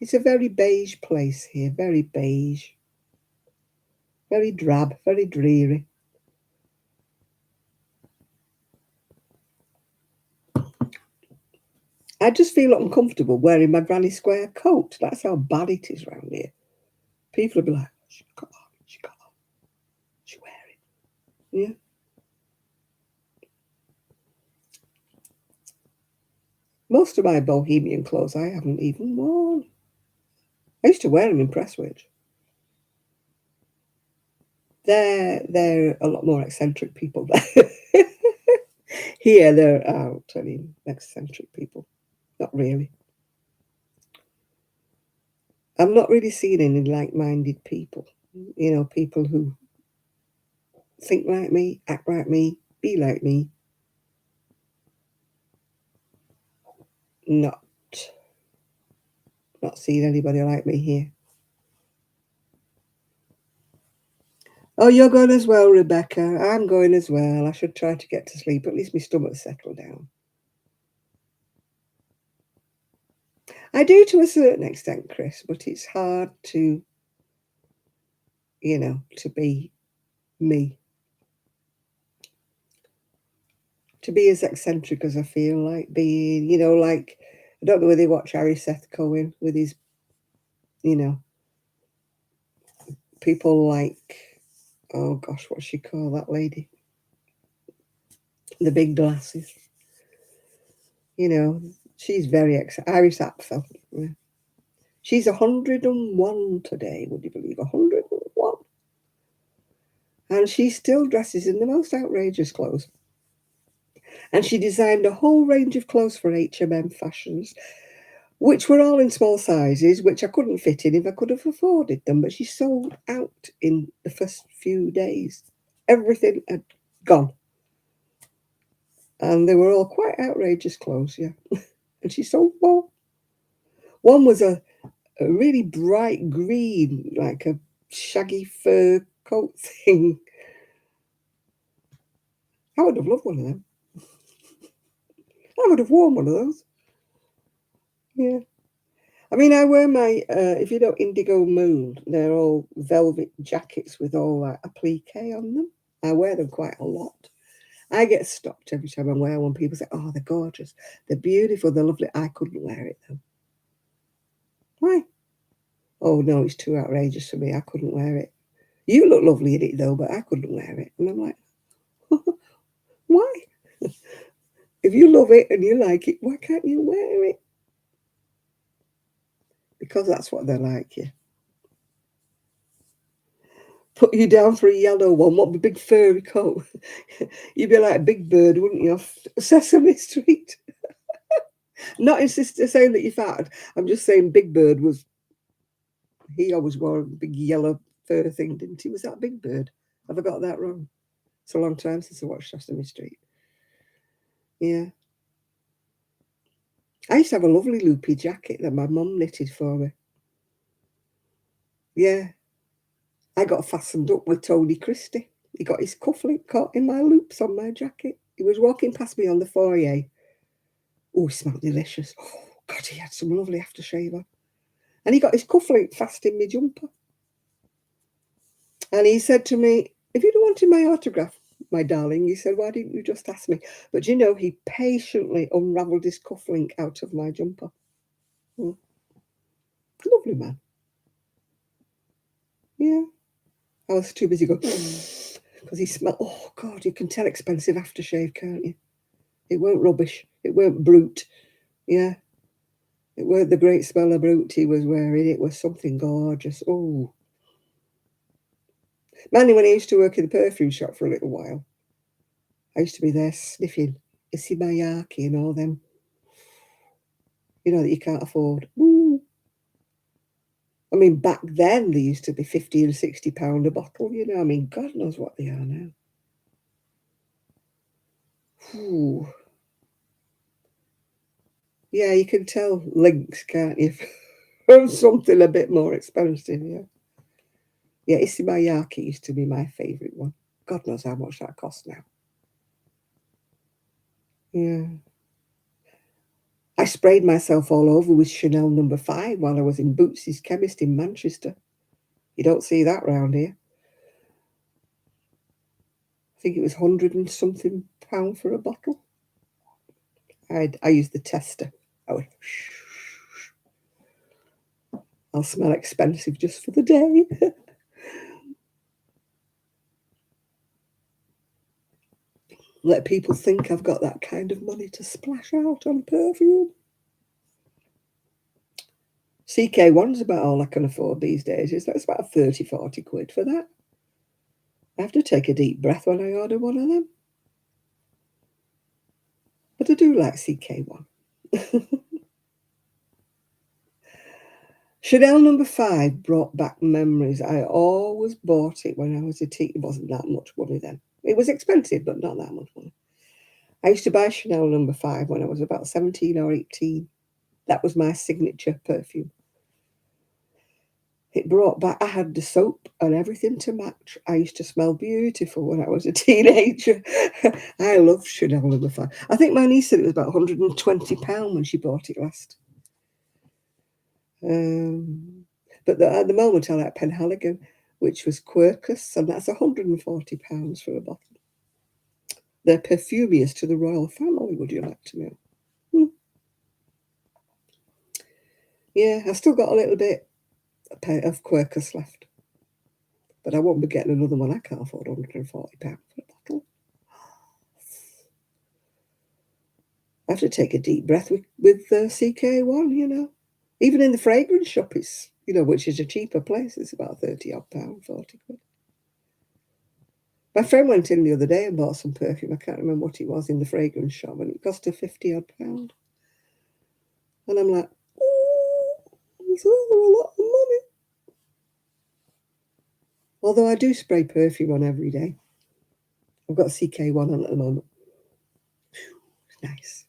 It's a very beige place here, very beige. Very drab, very dreary. I just feel uncomfortable wearing my granny square coat. That's how bad it is around here. People will be like, she got on, she wear it. Yeah. Most of my bohemian clothes I haven't even worn. I used to wear them in Prestwich. They're a lot more eccentric people there. Here they're out, eccentric people. Not really. I'm not really seeing any like-minded people. People who think like me, act like me, be like me. Not seeing anybody like me here. Oh, you're going as well, Rebecca. I'm going as well. I should try to get to sleep. At least my stomach's settled down. I do to a certain extent, Chris, but it's hard to, to be me. To be as eccentric as I feel like being, like, I don't know whether you watch Harry Seth Cohen with his, people like, oh gosh, what's she call that lady? The big glasses. She's very Iris Apfel. Yeah. She's 101 today, would you believe? 101. And she still dresses in the most outrageous clothes. And she designed a whole range of clothes for H&M Fashions, which were all in small sizes, which I couldn't fit in if I could have afforded them. But she sold out in the first few days. Everything had gone. And they were all quite outrageous clothes, yeah. And she sold one. One was a really bright green, like a shaggy fur coat thing. I would have loved one of them. I would have worn one of those. Yeah. I mean, I wear my, if you know Indigo Moon, they're all velvet jackets with all that applique on them. I wear them quite a lot. I get stopped every time I wear one. People say, oh, they're gorgeous. They're beautiful. They're lovely. I couldn't wear it, though. Why? Oh, no, it's too outrageous for me. I couldn't wear it. You look lovely in it, though, but I couldn't wear it. And I'm like, why? If you love it and you like it, why can't you wear it? Because that's what they're like, yeah. Put you down for a yellow one, what a big furry coat. You'd be like a big bird, wouldn't you, off Sesame Street? Not saying that you're fat. I'm just saying Big Bird was, he always wore a big yellow fur thing, didn't he? Was that Big Bird? Have I got that wrong? It's a long time since I watched Sesame Street. Yeah. I used to have a lovely loopy jacket that my mum knitted for me. Yeah. I got fastened up with Tony Christie. He got his cufflink caught in my loops on my jacket. He was walking past me on the foyer. Oh, he smelled delicious. Oh, God, he had some lovely aftershave on. And he got his cufflink fast in my jumper. And he said to me, if you'd wanted my autograph, my darling, he said, why didn't you just ask me? But you know, he patiently unravelled his cufflink out of my jumper. Lovely man. Yeah. I was too busy going, because he smelled, oh, God, you can tell expensive aftershave, can't you? It weren't rubbish. It weren't brute. Yeah. It weren't the great smell of brute he was wearing. It was something gorgeous. Oh. Mainly when I used to work in the perfume shop for a little while, I used to be there sniffing Isimayaki and all them, you know, that you can't afford. Ooh. I mean, back then they used to be £50 and £60 a bottle, you know. I mean, God knows what they are now. Ooh. Yeah, you can tell links, can't you? From something a bit more expensive, yeah. Yeah, Isimayaki used to be my favourite one. God knows how much that costs now. Yeah. I sprayed myself all over with Chanel No. 5 while I was in Boots's chemist in Manchester. You don't see that round here. I think it was 100 and something pound for a bottle. I used the tester. I went, I'll smell expensive just for the day. Let people think I've got that kind of money to splash out on perfume. CK1's about all I can afford these days. It's about 30, 40 quid for that. I have to take a deep breath when I order one of them. But I do like CK1. Chanel No. 5 brought back memories. I always bought it when I was a teen. It wasn't that much money then. It was expensive, but not that much money. I used to buy Chanel No. 5 when I was about 17 or 18. That was my signature perfume. It brought back, I had the soap and everything to match. I used to smell beautiful when I was a teenager. I loved Chanel No. 5. I think my niece said it was about £120 when she bought it last. But at the moment, I like Penhaligon, which was Quercus, and that's £140 for a bottle. They're perfumiers to the royal family, would you like to know? Yeah, I've still got a little bit of Quercus left. But I won't be getting another one. I can't afford £140 for a bottle. I have to take a deep breath with CK1, you know. Even in the fragrance shop, it's, you know, which is a cheaper place, it's about £30 odd, 40 quid. My friend went in the other day and bought some perfume. I can't remember what it was in the fragrance shop, and it cost her £50 odd. And I'm like, oh, that's a lot of money. Although I do spray perfume on every day. I've got CK1 on at the moment. It's nice.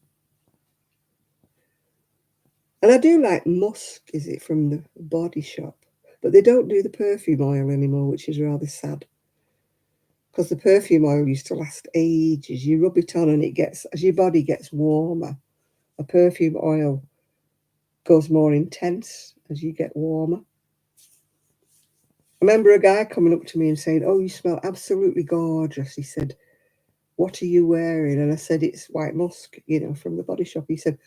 And I do like Musk, is it, from the Body Shop? But they don't do the perfume oil anymore, which is rather sad. Because the perfume oil used to last ages. You rub it on and it gets, as your body gets warmer, a perfume oil goes more intense as you get warmer. I remember a guy coming up to me and saying, oh, you smell absolutely gorgeous. He said, what are you wearing? And I said, it's White Musk, you know, from the Body Shop. He said,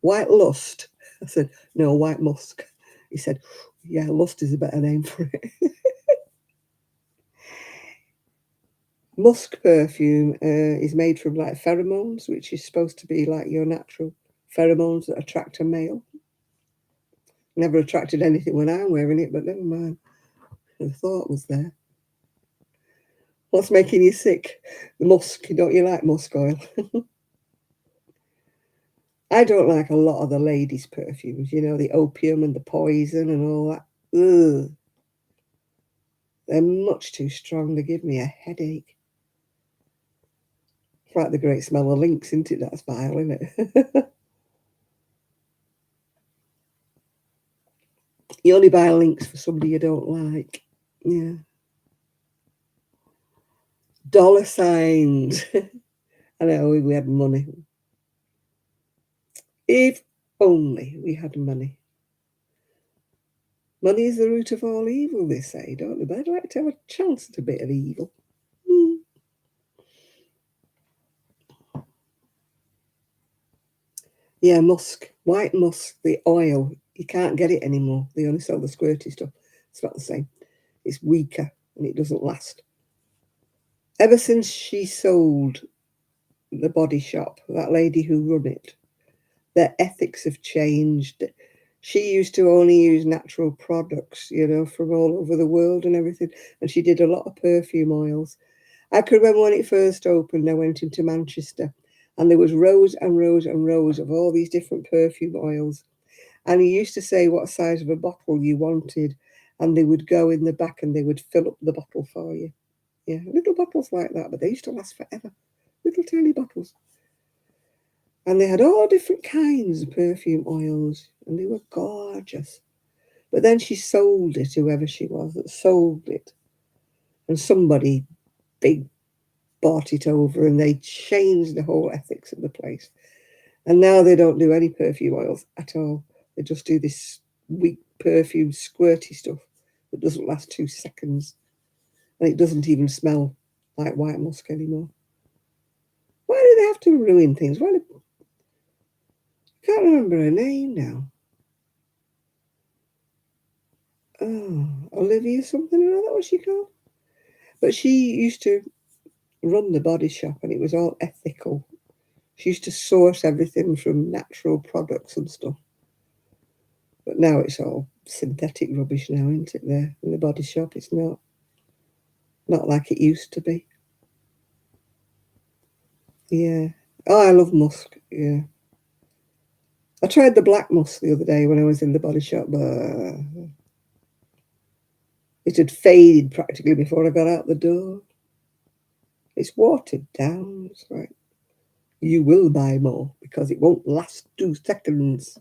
White Lust. I said, no, White Musk. He said, yeah, Lust is a better name for it. Musk perfume is made from like pheromones, which is supposed to be like your natural pheromones that attract a male. Never attracted anything when I'm wearing it, but never mind. The thought was there. What's making you sick? The musk. Don't you like musk oil? I don't like a lot of the ladies' perfumes, you know, the opium and the poison and all that. Ugh. They're much too strong. They give me a headache. It's like the great smell of lynx, isn't it? That's vile, isn't it? You only buy lynx for somebody you don't like. Yeah. Dollar signs. I know we had money. If only we had money. Money is the root of all evil, they say, don't they? But I'd like to have a chance at a bit of evil. Hmm. Yeah, musk. White musk, the oil. You can't get it anymore. They only sell the squirty stuff. It's not the same. It's weaker and it doesn't last. Ever since she sold the body shop, that lady who run it, their ethics have changed. She used to only use natural products, you know, from all over the world and everything. And she did a lot of perfume oils. I can remember when it first opened, I went into Manchester and there was rows and rows and rows of all these different perfume oils. And he used to say what size of a bottle you wanted. And they would go in the back and they would fill up the bottle for you. Yeah, little bottles like that, but they used to last forever. Little tiny bottles. And they had all different kinds of perfume oils, and they were gorgeous. But then she sold it, whoever she was that sold it. And somebody big bought it over, and they changed the whole ethics of the place. And now they don't do any perfume oils at all. They just do this weak perfume squirty stuff that doesn't last 2 seconds. And it doesn't even smell like white musk anymore. Why do they have to ruin things? Why do... I can't remember her name now. Oh, Olivia something or other, what she called? But she used to run the body shop and it was all ethical. She used to source everything from natural products and stuff. But now it's all synthetic rubbish now, isn't it, there in the body shop? It's not like it used to be. Yeah. Oh, I love musk, yeah. I tried the black musk the other day when I was in the body shop, but it had faded practically before I got out the door. It's watered down. It's like, you will buy more because it won't last 2 seconds.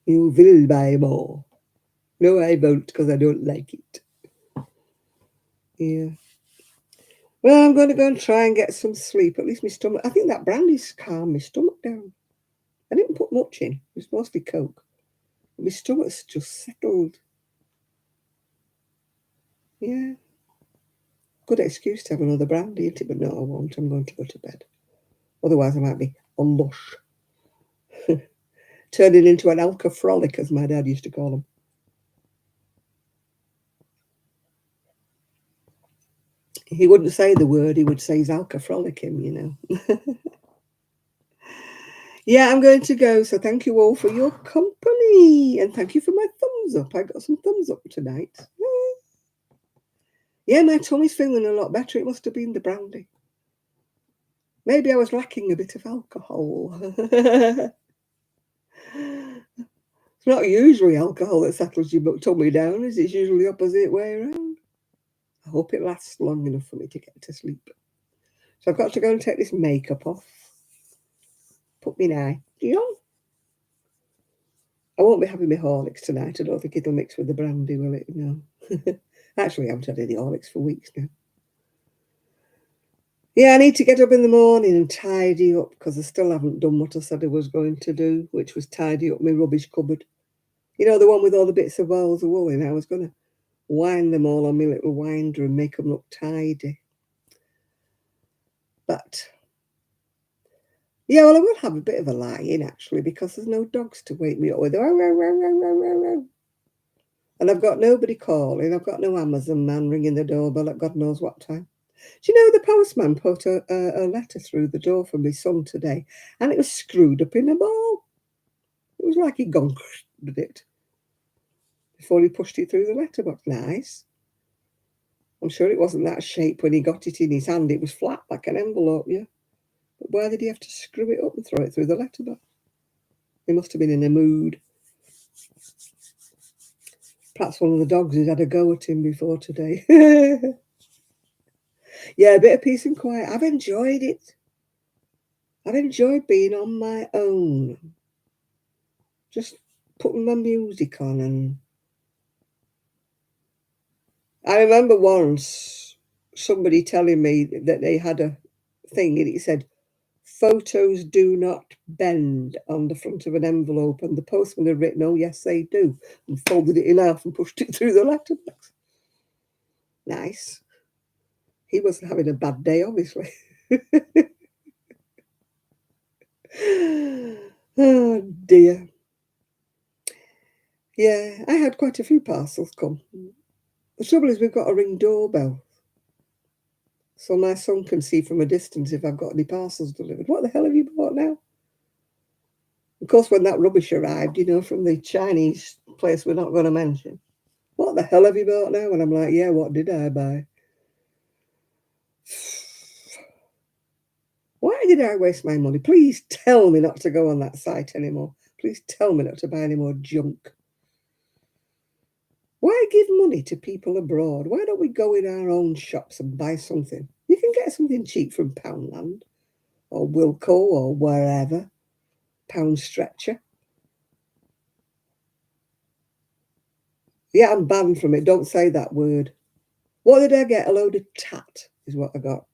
You will buy more. No, I won't because I don't like it. Yeah. Well, I'm going to go and try and get some sleep. At least my stomach. I think that brandy's calmed my stomach down. I didn't put much in. It was mostly Coke. My stomach's just settled. Yeah. Good excuse to have another brandy, isn't it? But no, I won't. I'm going to go to bed. Otherwise, I might be a lush. Turning into an alcoholic, as my dad used to call them. He wouldn't say the word, he would say he's alcoholicking, you know. Yeah, I'm going to go. So thank you all for your company. And thank you for my thumbs up. I got some thumbs up tonight. Yeah, my tummy's feeling a lot better. It must have been the brandy. Maybe I was lacking a bit of alcohol. It's not usually alcohol that settles your tummy down, is it? It's usually the opposite way around. I hope it lasts long enough for me to get to sleep. So I've got to go and take this makeup off. Put me now. I won't be having my Horlicks tonight. I don't think it'll mix with the brandy, will it? No. Actually, I haven't had any Horlicks for weeks now. Yeah, I need to get up in the morning and tidy up because I still haven't done what I said I was going to do, which was tidy up my rubbish cupboard. You know, the one with all the bits of balls of wool in. I was going to wind them all on my little winder and make them look tidy. But, yeah, well, I will have a bit of a lie in, actually, because there's no dogs to wake me up with. And I've got nobody calling. I've got no Amazon man ringing the doorbell at God knows what time. Do you know the postman put a letter through the door for my son today, and it was screwed up in a ball. It was like he'd gone with it before he pushed it through the letterbox. Nice. I'm sure it wasn't that shape when he got it in his hand. It was flat like an envelope, yeah. But why did he have to screw it up and throw it through the letterbox? He must have been in a mood. Perhaps one of the dogs had had a go at him before today. Yeah, a bit of peace and quiet. I've enjoyed it. I've enjoyed being on my own. Just putting my music on. And I remember once somebody telling me that they had a thing and it said, photos do not bend on the front of an envelope. And the postman had written, oh, yes, they do. And folded it in half and pushed it through the letterbox. Nice. He wasn't having a bad day, obviously. Oh, dear. Yeah, I had quite a few parcels come. The trouble is we've got a Ring doorbell. So my son can see from a distance if I've got any parcels delivered. What the hell have you bought now? Of course, when that rubbish arrived, from the Chinese place we're not going to mention, what the hell have you bought now? And I'm like, yeah, what did I buy? Why did I waste my money? Please tell me not to go on that site anymore. Please tell me not to buy any more junk. Why give money to people abroad? Why don't we go in our own shops and buy something? You can get something cheap from Poundland or Wilko or wherever. Pound Stretcher. Yeah, I'm banned from it. Don't say that word. What did I get? A load of tat is what I got.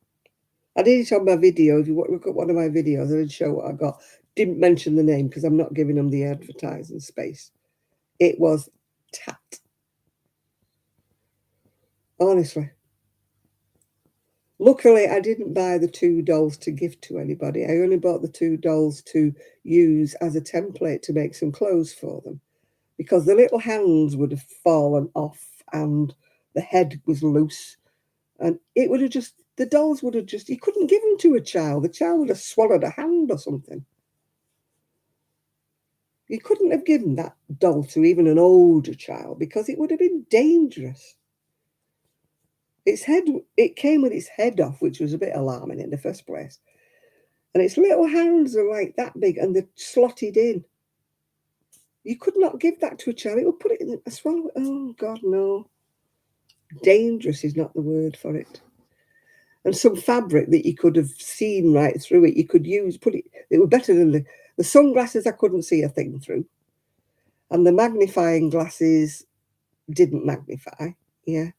I did it on my video. If you look at one of my videos, I did show what I got. Didn't mention the name because I'm not giving them the advertising space. It was tat. Honestly. Luckily, I didn't buy the 2 dolls to give to anybody. I only bought the 2 dolls to use as a template to make some clothes for them. Because the little hands would have fallen off and the head was loose. And it would have just, the dolls would have just, you couldn't give them to a child. The child would have swallowed a hand or something. You couldn't have given that doll to even an older child because it would have been dangerous. Its head, it came with its head off, which was a bit alarming in the first place. And its little hands are like that big and they're slotted in. You could not give that to a child. It would put it in a swallow. Oh, God, no. Dangerous is not the word for it. And some fabric that you could have seen right through it, you could use, it was better than the sunglasses I couldn't see a thing through. And the magnifying glasses didn't magnify, yeah.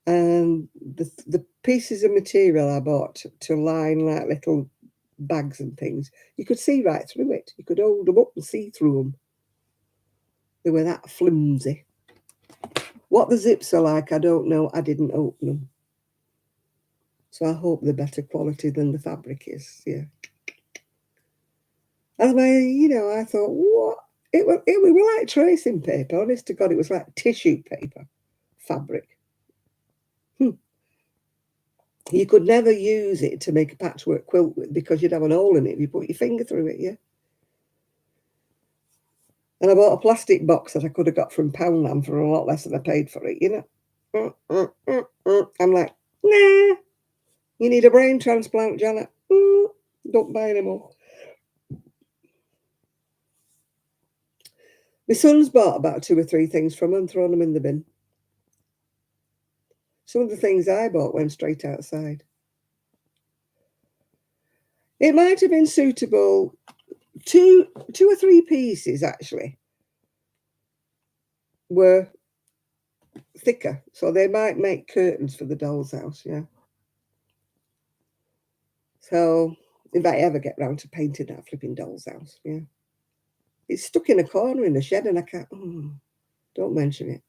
And the pieces of material I bought to line like little bags and things, you could see right through it. You could hold them up and see through them. They were that flimsy. What the zips are like, I don't know. I didn't open them. So I hope they're better quality than the fabric is, yeah. And I thought, what? It was like tracing paper. Honest to God, it was like tissue paper fabric. You could never use it to make a patchwork quilt with because you'd have an hole in it if you put your finger through it, yeah. And I bought a plastic box that I could have got from Poundland for a lot less than I paid for it, I'm like, nah, you need a brain transplant, Janet. Don't buy anymore. My son's bought about 2 or 3 things from them and thrown them in the bin. Some of the things I bought went straight outside. It might have been suitable. 2 or 3 pieces, actually, were thicker. So they might make curtains for the doll's house, yeah. So if I ever get round to painting that flipping doll's house, yeah. It's stuck in a corner in the shed and I can't, don't mention it.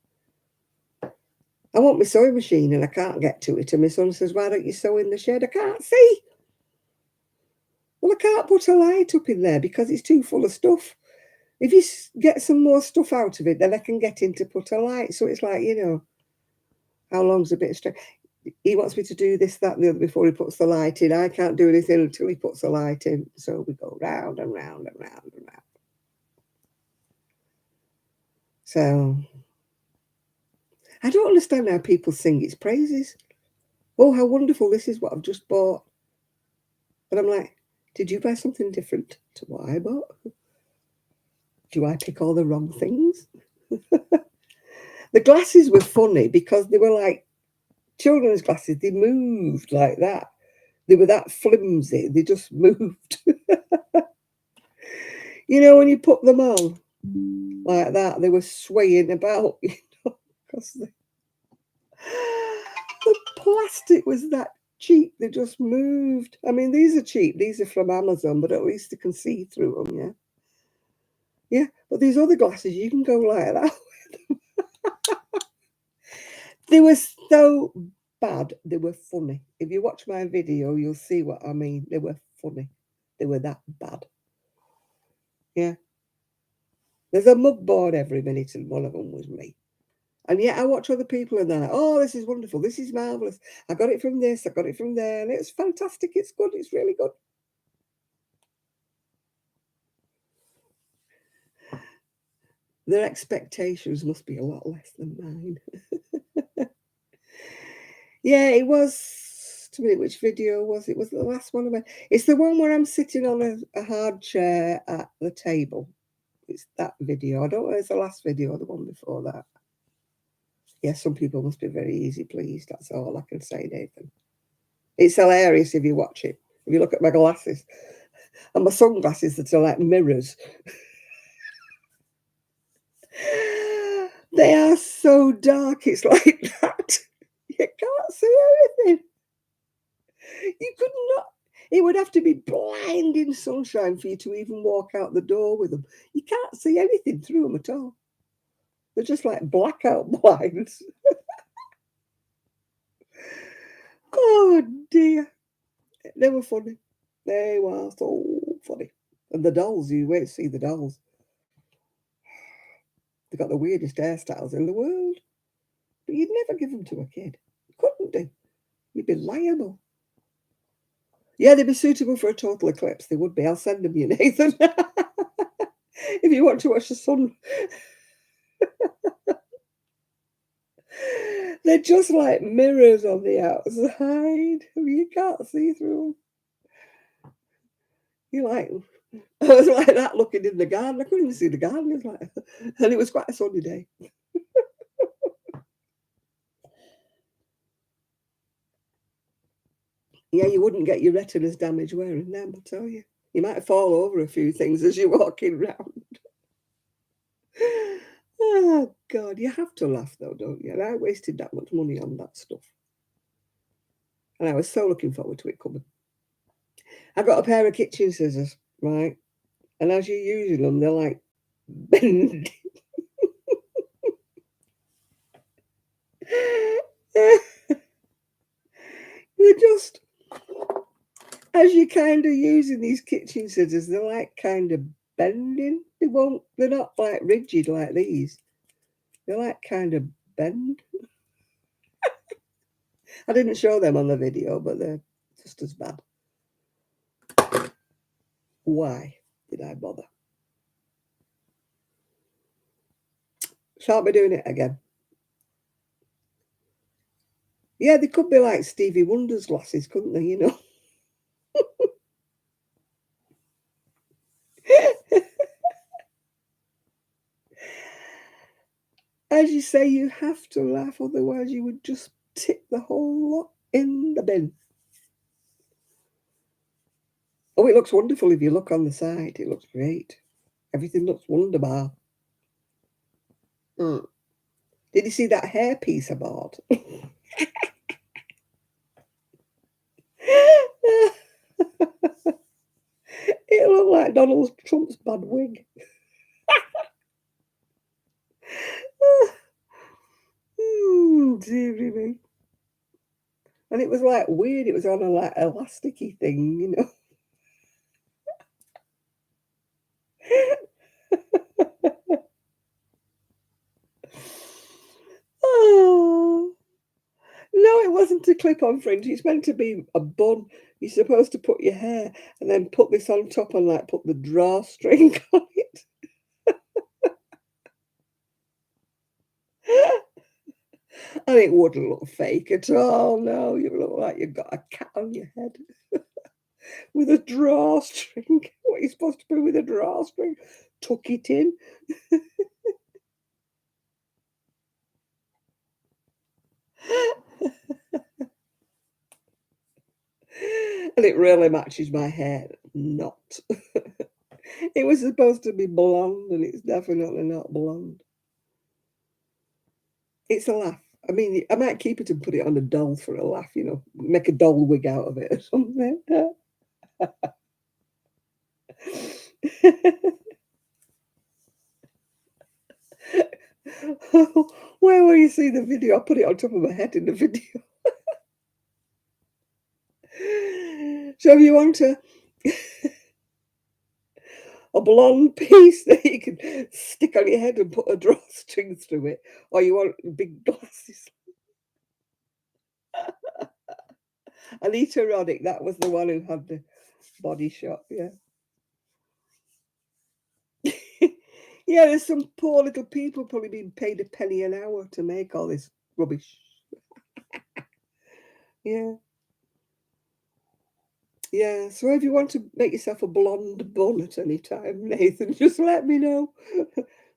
I want my sewing machine and I can't get to it. And my son says, why don't you sew in the shed? I can't see. Well, I can't put a light up in there because it's too full of stuff. If you get some more stuff out of it, then I can get in to put a light. So it's like, how long's a bit of string? He wants me to do this, that, and the other before he puts the light in. I can't do anything until he puts the light in. So we go round and round and round and round. So I don't understand how people sing its praises. Oh, how wonderful this is what I've just bought. And I'm like, did you buy something different to what I bought? Do I pick all the wrong things? The glasses were funny because they were like children's glasses. They moved like that. They were that flimsy. They just moved. You know, when you put them on like that, they were swaying about, you know, because the plastic was that cheap. They just moved. I mean, these are cheap. These are from Amazon, but at least you can see through them, yeah? Yeah, but these other glasses, you can go like that. They were so bad. They were funny. If you watch my video, you'll see what I mean. They were funny. They were that bad. Yeah. There's a mug board every minute, and one of them was me. And yet I watch other people and they're like, oh, this is wonderful. This is marvellous. I got it from this. I got it from there. And it's fantastic. It's good. It's really good. Their expectations must be a lot less than mine. Yeah, it was. To me, which video was it? Was it the last one? It's the one where I'm sitting on a hard chair at the table. It's that video. I don't know if it's the last video or the one before that. Yeah, some people must be very easy pleased. That's all I can say, Nathan. It's hilarious if you watch it. If you look at my glasses and my sunglasses that are like mirrors. They are so dark. It's like that. You can't see anything. You could not. It would have to be blinding sunshine for you to even walk out the door with them. You can't see anything through them at all. They're just like blackout blinds. Oh dear. They were funny. They were so funny. And the dolls, you wait to see the dolls. They got the weirdest hairstyles in the world. But you'd never give them to a kid. Couldn't do. You'd be liable. Yeah, they'd be suitable for a total eclipse. They would be. I'll send them you, Nathan. If you want to watch the sun. They're just like mirrors on the outside. You can't see through them. You're like, I was like that looking in the garden. I couldn't even see the garden. It was like, and it was quite a sunny day. Yeah, you wouldn't get your retinas damaged wearing them, I tell you. You might fall over a few things as you're walking round. Oh, God, you have to laugh, though, don't you? And I wasted that much money on that stuff. And I was so looking forward to it coming. I got a pair of kitchen scissors, right? And as you're using them, they're like bending. They're just, as you're kind of using these kitchen scissors, they're like kind of bending. They're not like rigid like these. They're like kind of bend. I didn't show them on the video, but they're just as bad. Why did I bother? Shan't be doing it again. Yeah, they could be like Stevie Wonder's glasses, couldn't they, you know? As you say, you have to laugh, otherwise you would just tip the whole lot in the bin. Oh, it looks wonderful if you look on the side. It looks great. Everything looks wonderbar. Mm. Did you see that hairpiece I bought? It looked like Donald Trump's bad wig. Dearie me. And it was like weird. It was on a like elasticy thing, you know. Oh no, it wasn't a clip-on fringe. It's meant to be a bun. You're supposed to put your hair and then put this on top and like put the drawstring on it. And it wouldn't look fake at all. No, you look like you've got a cat on your head. with a drawstring. What are you supposed to do with a drawstring? Tuck it in. And it really matches my hair. Not. It was supposed to be blonde, and it's definitely not blonde. It's a laugh. I mean, I might keep it and put it on a doll for a laugh, make a doll wig out of it or something. Where will you see the video? I'll put it on top of my head in the video. So if you want a blonde piece that you can stick on your head and put a drawstring through it, or you want big glasses. Anita Roddick, that was the one who had the body shop, yeah. Yeah, there's some poor little people probably being paid a penny an hour to make all this rubbish. Yeah. Yeah, so if you want to make yourself a blonde bun at any time, Nathan, just let me know.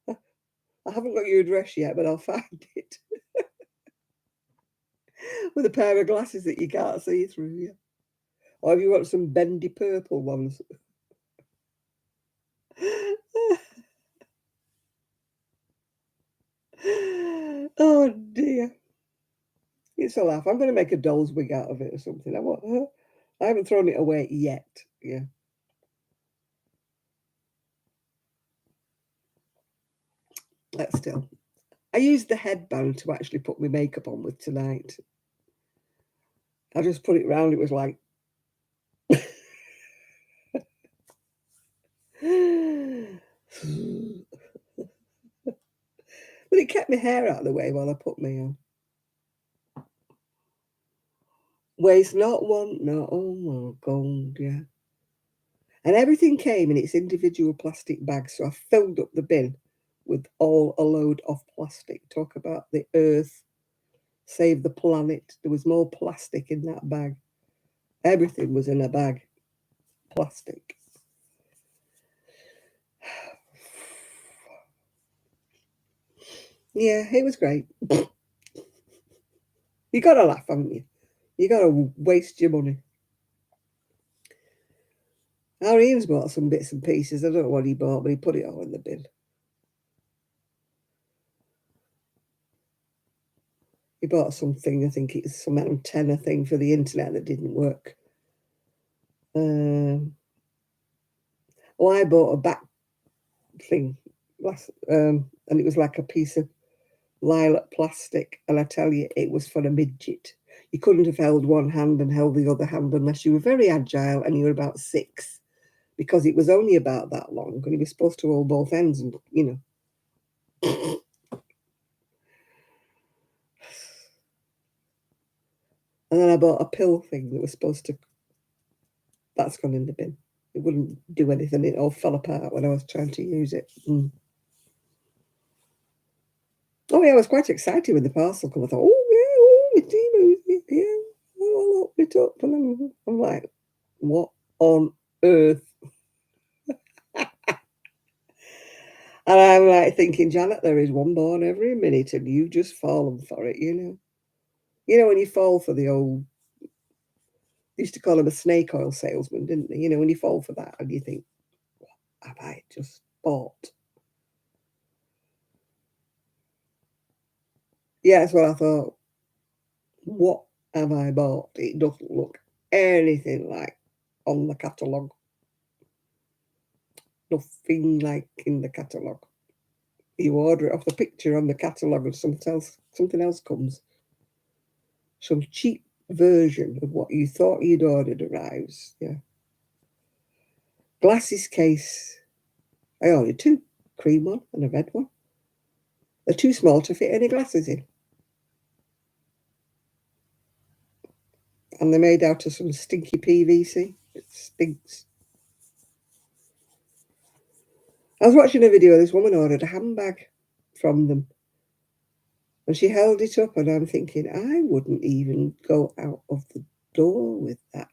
I haven't got your address yet, but I'll find it. With a pair of glasses that you can't see through, yeah. Or if you want some bendy purple ones. Oh dear. It's a laugh. I'm going to make a doll's wig out of it or something. I haven't thrown it away yet. Yeah. Let's still. I used the headband to actually put my makeup on with tonight. I just put it round. It was like. But it kept my hair out of the way while I put my waste not, want not. Oh my God, yeah. And everything came in its individual plastic bags. So I filled up the bin with all a load of plastic. Talk about the earth, save the planet. There was more plastic in that bag. Everything was in a bag. Plastic. Yeah, it was great. You got to laugh, haven't you? You got to waste your money. Our Ian's bought some bits and pieces. I don't know what he bought, but he put it all in the bin. He bought something, I think it's some antenna thing for the internet that didn't work. I bought a back thing, and it was like a piece of lilac plastic, and I tell you, it was for a midget. You couldn't have held one hand and held the other hand unless you were very agile and you were about 6, because it was only about that long, and he was supposed to hold both ends, and And then I bought a pill thing that was supposed to. That's gone in the bin. It wouldn't do anything. It all fell apart when I was trying to use it. Oh yeah, I was quite excited when the parcel came. I thought, oh yeah, yeah, I'll open it up. And then I'm like, what on earth? And I'm like thinking, Janet, there is one born every minute, and you've just fallen for it, You know when you fall for the old. They used to call him a snake oil salesman, didn't they? When you fall for that, and you think, what have I just bought? Yeah, that's what I thought. What have I bought? It doesn't look anything like on the catalogue. Nothing like in the catalogue. You order it off the picture on the catalogue and something else comes. Some cheap version of what you thought you'd ordered arrives. Yeah. Glasses case. I ordered 2, cream one and a red one. They're too small to fit any glasses in. And they're made out of some stinky PVC. It stinks. I was watching a video. This woman ordered a handbag from them. And she held it up, and I'm thinking, I wouldn't even go out of the door with that.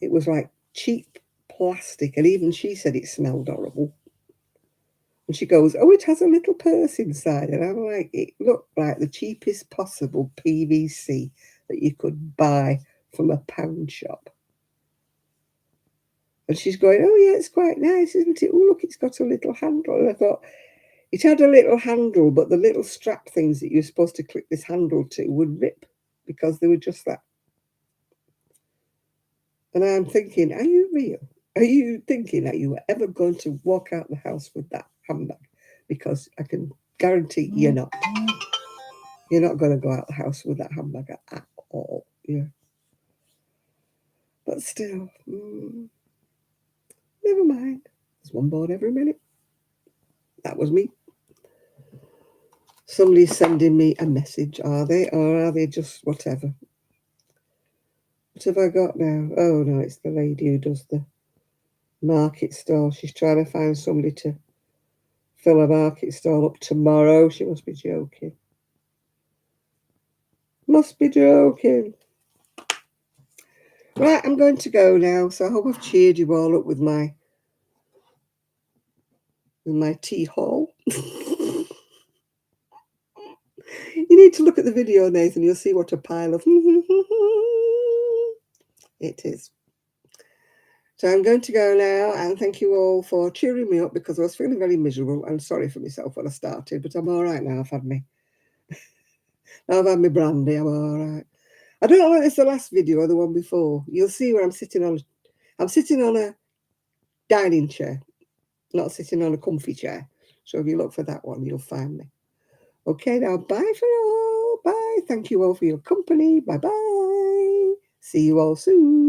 It was like cheap plastic, and even she said it smelled horrible. And she goes, "Oh, it has a little purse inside." And I'm like, it looked like the cheapest possible PVC that you could buy from a pound shop. And she's going, "Oh, yeah, it's quite nice, isn't it? Oh, look, it's got a little handle." And I thought, it had a little handle, but the little strap things that you're supposed to click this handle to would rip because they were just that. And I'm thinking, are you real? Are you thinking that you were ever going to walk out the house with that handbag? Because I can guarantee you're not. You're not going to go out the house with that handbag at all. Yeah. But still, never mind. There's one born every minute. That was me. Somebody's sending me a message, are they? Or are they just whatever? What have I got now? Oh, no, it's the lady who does the market stall. She's trying to find somebody to fill a market stall up tomorrow. She must be joking. Must be joking. Right, I'm going to go now. So I hope I've cheered you all up with my tea haul. You need to look at the video, Nathan. You'll see what a pile of it is. So I'm going to go now, and thank you all for cheering me up because I was feeling very miserable and sorry for myself when I started, but I'm all right now. I've had my brandy. I'm all right. I don't know whether it's the last video or the one before. You'll see where I'm sitting on a dining chair, not sitting on a comfy chair. So if you look for that one, you'll find me. Okay, now bye for all. Bye. Thank you all for your company. Bye-bye. See you all soon.